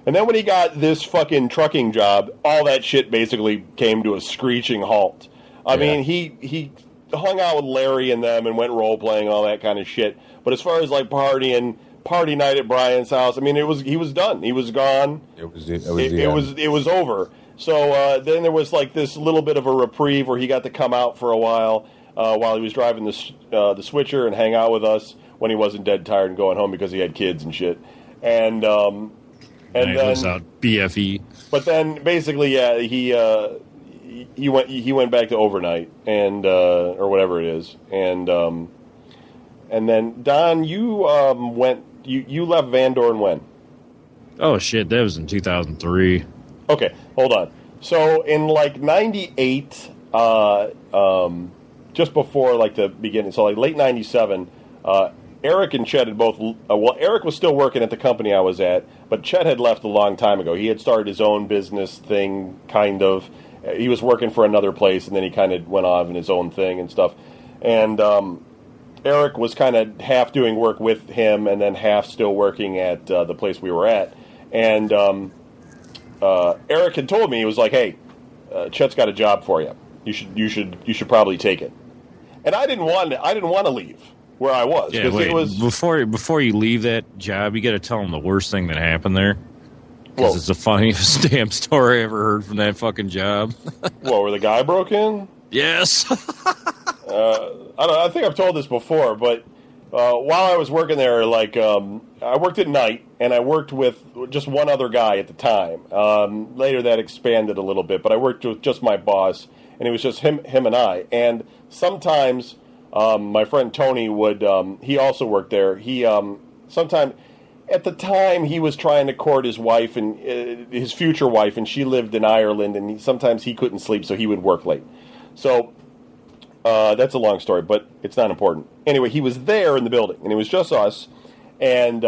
And then when he got this fucking trucking job, all that shit basically came to a screeching halt. I mean, he hung out with Larry and them and went role playing, all that kind of shit. But as far as like party night at Brian's house, I mean, he was done. He was gone. It was over. So then there was like this little bit of a reprieve where he got to come out for a while he was driving the switcher and hang out with us when he wasn't dead tired and going home because he had kids and shit. And then was out BFE. But then basically, yeah, he went back to overnight and or whatever it is, and then Don, you you left Van Dorn when? Oh shit, that was in 2003. Okay, hold on. So in like '98, just before like the beginning, so like late '97. Eric and Chet had both. Eric was still working at the company I was at, but Chet had left a long time ago. He had started his own business thing, kind of. He was working for another place, and then he kind of went off in his own thing and stuff. And Eric was kind of half doing work with him, and then half still working at the place we were at. And Eric had told me, he was like, "Hey, Chet's got a job for you. You should probably take it." And I didn't want to leave where I was. Yeah, wait, it was before you leave that job, you got to tell them the worst thing that happened there. Because it's the funniest damn story I ever heard from that fucking job. What, where the guy broke in? Yes. I think I've told this before, but while I was working there, like I worked at night, and I worked with just one other guy at the time. Later, that expanded a little bit, but I worked with just my boss, and it was just him and I. And sometimes my friend Tony would. He also worked there. He sometimes. At the time, he was trying to court his wife and his future wife, and she lived in Ireland. And sometimes he couldn't sleep, so he would work late. So that's a long story, but it's not important. Anyway, he was there in the building, and it was just us. And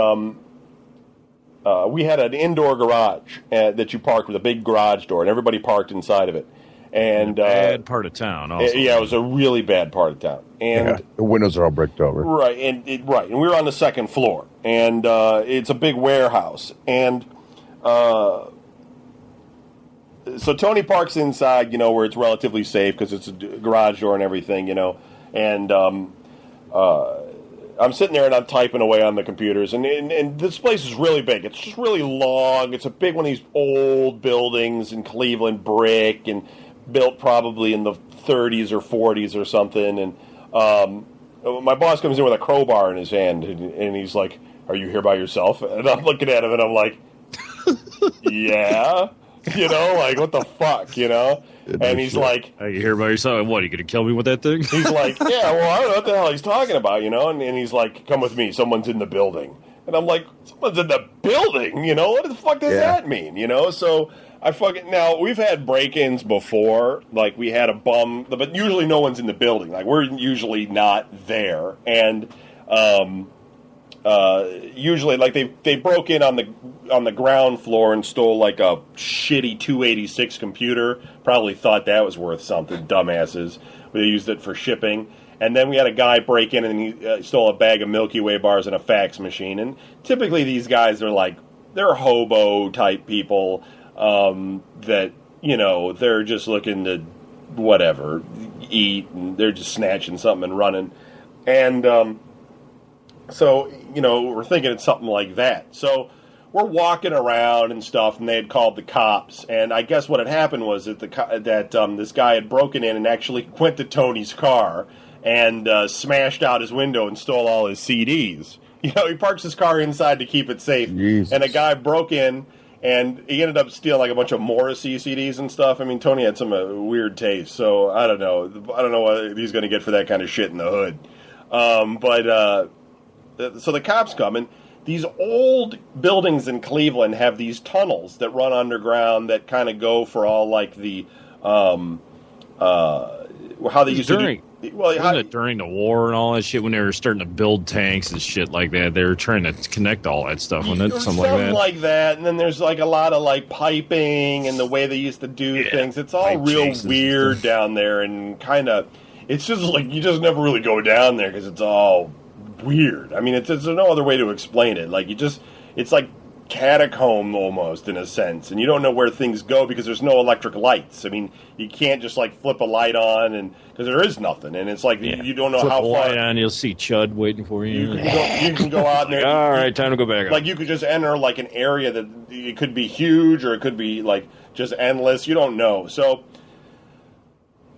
we had an indoor garage that you parked with a big garage door, and everybody parked inside of it. And bad part of town. Also. Yeah, it was a really bad part of town. And the windows are all bricked over. Right, and we were on the second floor, and it's a big warehouse. And so Tony parks inside, where it's relatively safe because it's a garage door and everything, And I'm sitting there and I'm typing away on the computers, and this place is really big. It's just really long. It's a big one of these old buildings in Cleveland, brick, and built probably in the 30s or 40s or something. And my boss comes in with a crowbar in his hand, and he's like, "Are you here by yourself?" And I'm looking at him, and I'm like, "Yeah." Like, what the fuck, Yeah, And he's like, you hear about yourself? What, are you going to kill me with that thing? he's like, yeah, well, I don't know what the hell he's talking about, and he's like, come with me, someone's in the building. And I'm like, someone's in the building, what the fuck does that mean, So now, we've had break-ins before, like we had a bum, but usually no one's in the building. Like, we're usually not there. And usually, like, they broke in on the ground floor and stole, like, a shitty 286 computer. Probably thought that was worth something, dumbasses. They used it for shipping. And then we had a guy break in and he stole a bag of Milky Way bars and a fax machine. And typically these guys are like, they're hobo-type people that, they're just looking to, whatever, eat. And they're just snatching something and running. And so, we're thinking it's something like that. So we're walking around and stuff, and they had called the cops. And I guess what had happened was that this guy had broken in and actually went to Tony's car and smashed out his window and stole all his CDs. He parks his car inside to keep it safe. Jesus. And a guy broke in, and he ended up stealing like a bunch of Morrissey CDs and stuff. I mean, Tony had some weird taste, so I don't know. I don't know what he's going to get for that kind of shit in the hood. So the cops come, and these old buildings in Cleveland have these tunnels that run underground that kind of go for all like the how they used to do. Wasn't it during the war and all that shit when they were starting to build tanks and shit like that? They were trying to connect all that stuff. Wasn't it something like that? And then there's like a lot of like piping and the way they used to do things. It's all real weird down there and kind of. It's just like you just never really go down there because it's all weird. I mean, there's no other way to explain it. Like it's like catacomb almost in a sense, and you don't know where things go because there's no electric lights. I mean, you can't just like flip a light on and because there is nothing, and it's like you don't know flip how a far. Light on, you'll see Chud waiting for you. You can go out there. All right, time to go back. Like you could just enter like an area that it could be huge or it could be like just endless. You don't know. So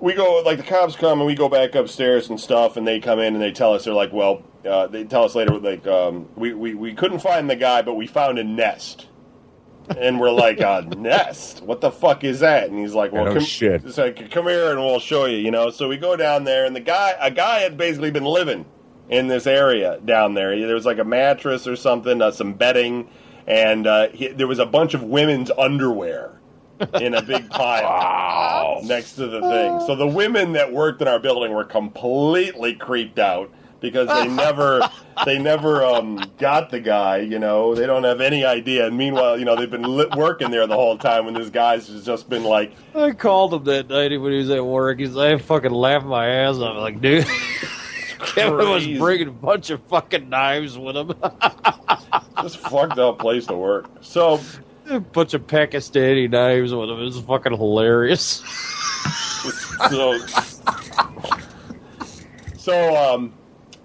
we go like the cops come and we go back upstairs and stuff, and they come in and they tell us they're like, well. They tell us later, like, we couldn't find the guy, but we found a nest. And we're like, a nest? What the fuck is that? And he's like, well, shit. It's like, come here and we'll show you, So we go down there, and a guy had basically been living in this area down there. There was like a mattress or something, some bedding, and there was a bunch of women's underwear in a big pile next to the thing. So the women that worked in our building were completely creeped out. Because they never got the guy, They don't have any idea. And meanwhile, they've been working there the whole time when this guy's just been like... I called him that night when he was at work. He's like, I fucking laughed my ass off. Like, dude, Kevin was bringing a bunch of fucking knives with him. Just fucked up place to work. So... A bunch of Pakistani knives with him. It was fucking hilarious.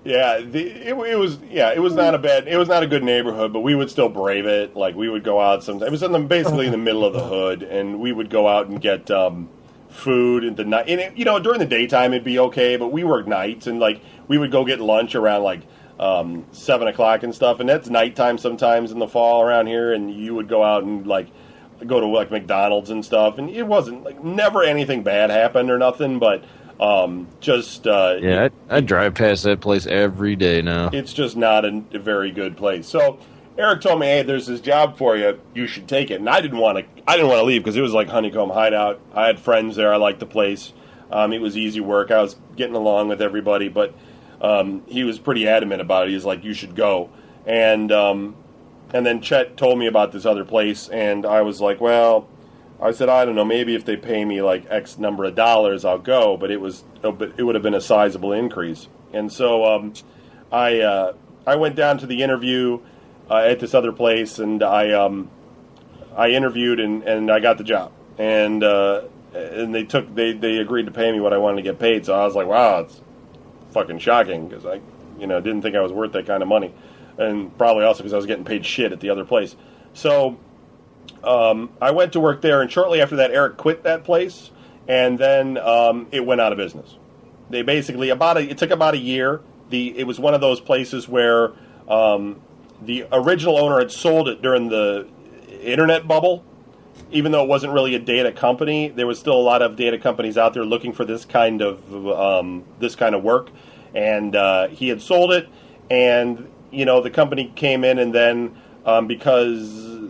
Yeah, it was not a good neighborhood, but we would still brave it. Like we would go out sometimes. It was basically in the middle of the hood, and we would go out and get food in the night. And during the daytime it'd be okay, but we worked nights, and like we would go get lunch around like 7 o'clock and stuff, and that's nighttime sometimes in the fall around here. And you would go out and like go to like McDonald's and stuff, and it wasn't like never anything bad happened or nothing, but. I drive past that place every day now. It's just not a very good place. So Eric told me, "Hey, there's this job for you. You should take it." And I didn't want to leave because it was like Honeycomb Hideout. I had friends there. I liked the place. It was easy work. I was getting along with everybody, but he was pretty adamant about it. He was like, "You should go." And then Chet told me about this other place, and I was like, "Well." I said, I don't know, maybe if they pay me like X number of dollars, I'll go. But it would have been a sizable increase. And so I went down to the interview at this other place, and I interviewed and I got the job. And they agreed to pay me what I wanted to get paid. So I was like, wow, it's fucking shocking because I didn't think I was worth that kind of money, and probably also because I was getting paid shit at the other place. So. I went to work there, and shortly after that, Eric quit that place, and then it went out of business. They basically it took about a year. It was one of those places where the original owner had sold it during the internet bubble, even though it wasn't really a data company, there was still a lot of data companies out there looking for this kind of work, and he had sold it, and the company came in, and then because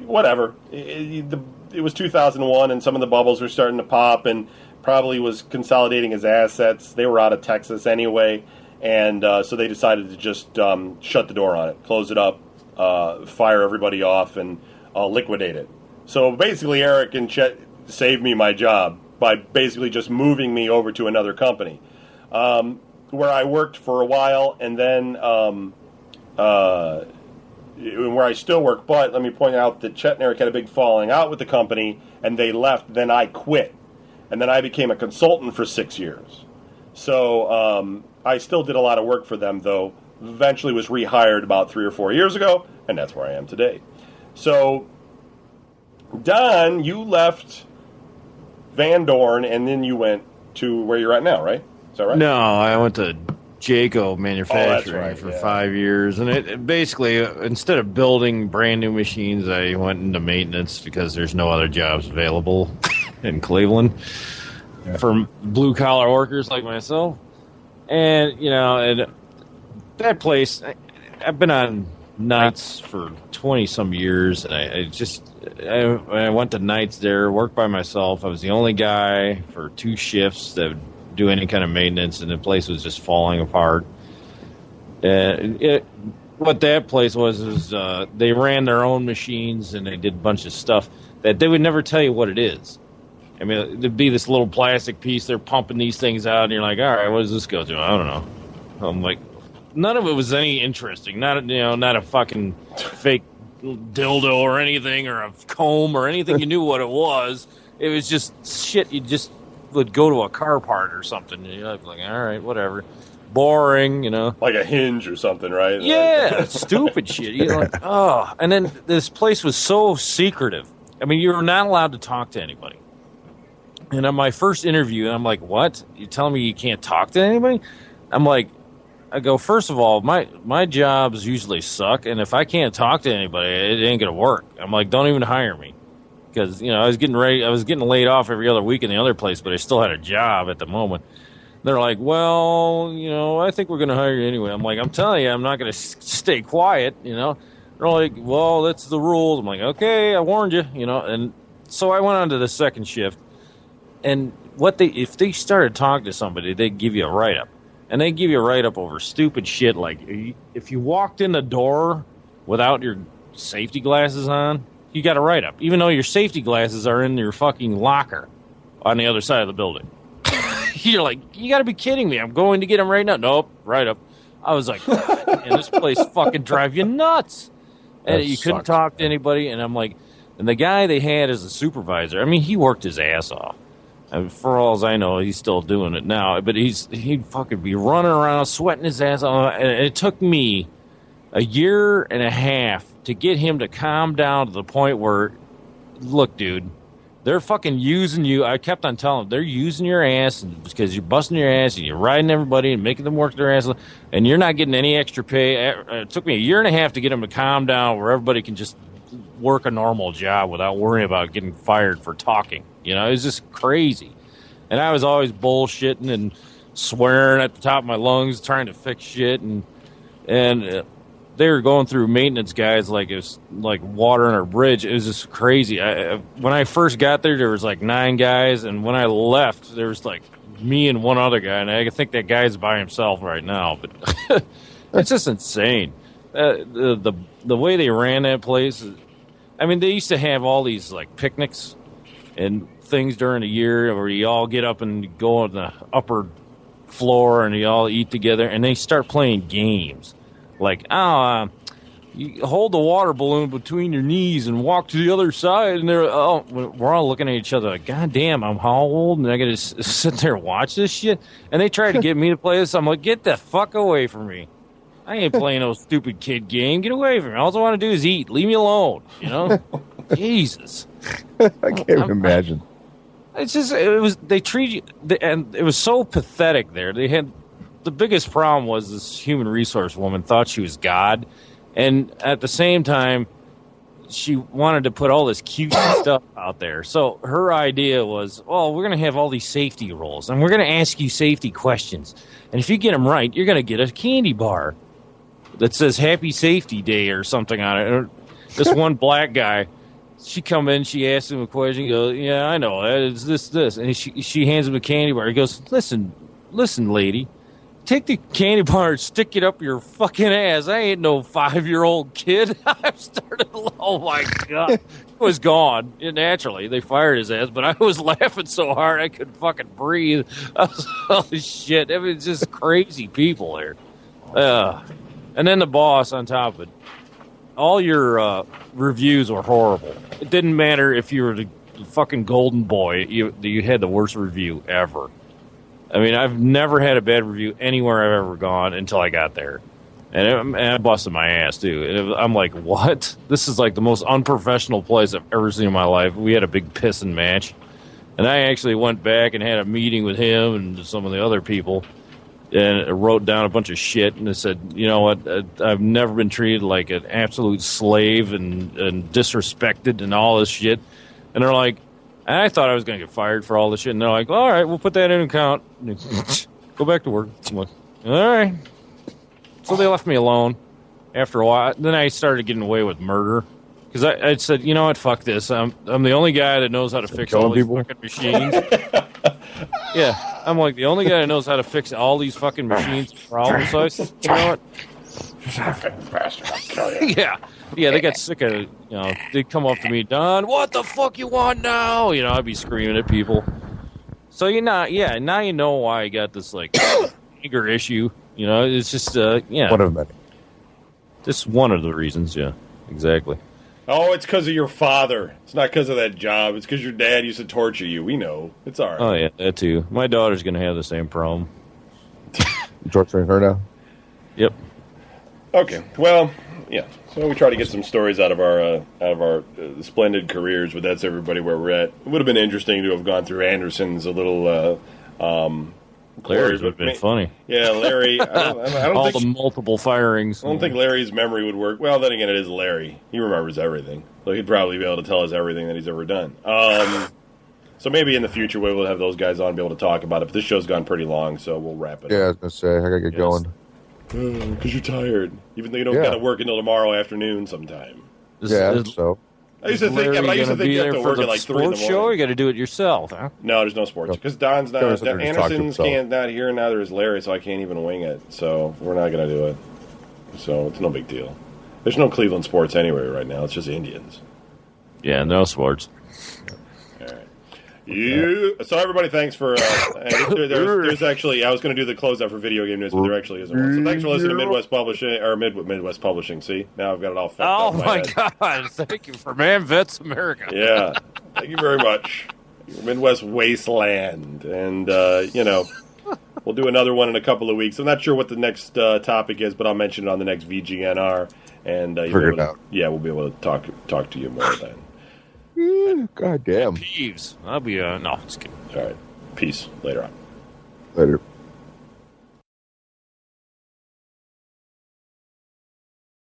whatever, it was 2001, and some of the bubbles were starting to pop, and probably was consolidating his assets. They were out of Texas anyway, and so they decided to just shut the door on it, close it up, fire everybody off, and liquidate it. So basically, Eric and Chet saved me my job by basically just moving me over to another company, where I worked for a while, and then where I still work. But let me point out that Chet and Eric had a big falling out with the company, and they left. Then I quit, and then I became a consultant for 6 years. So I still did a lot of work for them, though. Eventually was rehired about 3 or 4 years ago, and that's where I am today. So, Don, you left Van Dorn, and then you went to where you're at now, right? Is that right? No, I went to Jayco Manufacturing right, for yeah. 5 years, and it basically, instead of building brand new machines, I went into maintenance because there's no other jobs available in Cleveland for blue collar workers like myself. And and that place, I've been on nights for 20 some years, and I went to nights there, worked by myself. I was the only guy for 2 shifts that would do any kind of maintenance, and the place was just falling apart. What that place was they ran their own machines, and they did a bunch of stuff that they would never tell you what it is. I mean, there'd be this little plastic piece, they're pumping these things out, and you're like, all right, what does this go to? I don't know. I'm like, none of it was any interesting. Not a fucking fake dildo or anything, or a comb or anything. You knew what it was. It was just shit. You just would go to a car part or something. And you're like, all right, whatever. Boring, Like a hinge or something, right? Yeah, stupid shit. You're like, oh. And then this place was so secretive. I mean, you were not allowed to talk to anybody. And on my first interview, I'm like, what? You telling me you can't talk to anybody? I'm like, I go, first of all, my jobs usually suck, and if I can't talk to anybody, it ain't going to work. I'm like, don't even hire me. Because, I was getting laid off every other week in the other place, but I still had a job at the moment. They're like, well, I think we're going to hire you anyway. I'm like, I'm telling you, I'm not going to stay quiet, They're like, well, that's the rules. I'm like, okay, I warned you, And so I went on to the second shift, and if they started talking to somebody, they'd give you a write-up. And they give you a write-up over stupid shit like if you walked in the door without your safety glasses on, you got a write-up. Even though your safety glasses are in your fucking locker on the other side of the building. You're like, you got to be kidding me. I'm going to get them right now. Nope, write-up. I was like, and this place fucking drive you nuts. And you couldn't talk to anybody. And I'm like, and the guy they had as a supervisor, I mean, he worked his ass off. And for all as I know, he's still doing it now. But he'd fucking be running around, sweating his ass off. And it took me a year and a half to get him to calm down to the point where, look, dude, they're fucking using you. I kept on telling them, they're using your ass because you're busting your ass and you're riding everybody and making them work their ass. And you're not getting any extra pay. It took me a year and a half to get him to calm down where everybody can just work a normal job without worrying about getting fired for talking. It was just crazy. And I was always bullshitting and swearing at the top of my lungs, trying to fix shit. And they were going through maintenance guys like it was like water on a bridge. It was just crazy. When I first got there was like 9 guys. And when I left, there was like me and one other guy. And I think that guy's by himself right now. But it's just insane. The way they ran that place. I mean, they used to have all these like picnics and things during the year where you all get up and go on the upper floor and you all eat together, and they start playing games like, you hold the water balloon between your knees and walk to the other side, and we're all looking at each other like, God damn, I'm how old, and I gotta sit there and watch this shit. And they try to get me to play this. I'm like, get the fuck away from me. I ain't playing no stupid kid game. Get away from me. All I want to do is eat. Leave me alone. Jesus. I can't even imagine. It's just, they treat you, and it was so pathetic there. They had, the biggest problem was this human resource woman thought she was God. And at the same time, she wanted to put all this cute stuff out there. So her idea was, well, we're going to have all these safety rules, and we're going to ask you safety questions. And if you get them right, you're going to get a candy bar that says Happy Safety Day or something on it. And this one black guy, she come in, she asks him a question. He goes, yeah, I know. It's this. And she hands him a candy bar. He goes, listen, lady. Take the candy bar and stick it up your fucking ass. I ain't no 5-year-old kid. I started, oh my God. It was gone. Naturally, they fired his ass, but I was laughing so hard I couldn't fucking breathe. I was, holy shit. I mean, it's just crazy people there. And then the boss on top of it. All your reviews were horrible. It didn't matter if you were the fucking golden boy. You had the worst review ever. I mean, I've never had a bad review anywhere I've ever gone until I got there. And I busted my ass, too. And I'm like, what? This is like the most unprofessional place I've ever seen in my life. We had a big pissing match. And I actually went back and had a meeting with him and some of the other people. And I wrote down a bunch of shit. And I said, you know what? I've never been treated like an absolute slave and disrespected and all this shit. And they're like, and I thought I was going to get fired for all this shit. And they're like, all right, we'll put that in account. Go back to work. I'm like, all right. So they left me alone after a while. Then I started getting away with murder. Because I said, you know what, fuck this. I'm the only guy that knows how to fix all these fucking machines. Yeah, I'm like the only guy that knows how to fix all these fucking machines problems. So I said, you know what? Yeah, they got sick of, they'd come up to me, Don, what the fuck you want now? I'd be screaming at people. So, now you know why I got this, like, anger issue. It's just, One of many. Just one of the reasons, yeah, exactly. Oh, it's because of your father. It's not because of that job. It's because your dad used to torture you. We know. It's all right. Oh, yeah, that too. My daughter's going to have the same problem. You torturing her now? Yep. Okay, well, yeah. So we try to get some stories out of our splendid careers, but that's everybody where we're at. It would have been interesting to have gone through Anderson's a little. Larry's would have been funny. Yeah, Larry. I don't all think the multiple firings. I don't think Larry's memory would work. Well, then again, it is Larry. He remembers everything, so he'd probably be able to tell us everything that he's ever done. So maybe in the future we will have those guys on and be able to talk about it. But this show's gone pretty long, so we'll wrap it up. Yeah, I was going to say, I got to get going. Because you're tired. Even though you don't got to work until tomorrow afternoon sometime. So. I used to think you have to work at like 3 in the morning. Show, or you got to do it yourself, huh? No, there's no sports. Because Don's not, Anderson's not here, neither is Larry, so I can't even wing it. So we're not going to do it. So it's no big deal. There's no Cleveland sports anywhere right now. It's just Indians. Yeah, no sports. All right. So everybody, thanks for. There's actually, I was going to do the closeout for video game news, but there actually isn't one. So thanks for listening to Midwest Publishing. See, now I've got it all fucked up. Oh my God! Thank you for Man Vets America. Yeah, thank you very much. Midwest Wasteland, and we'll do another one in a couple of weeks. I'm not sure what the next topic is, but I'll mention it on the next VGNR, and figure it out. Yeah, we'll be able to talk to you more then. God damn. Peeves. I'll be no, just kidding. All right. Peace. Later on. Later.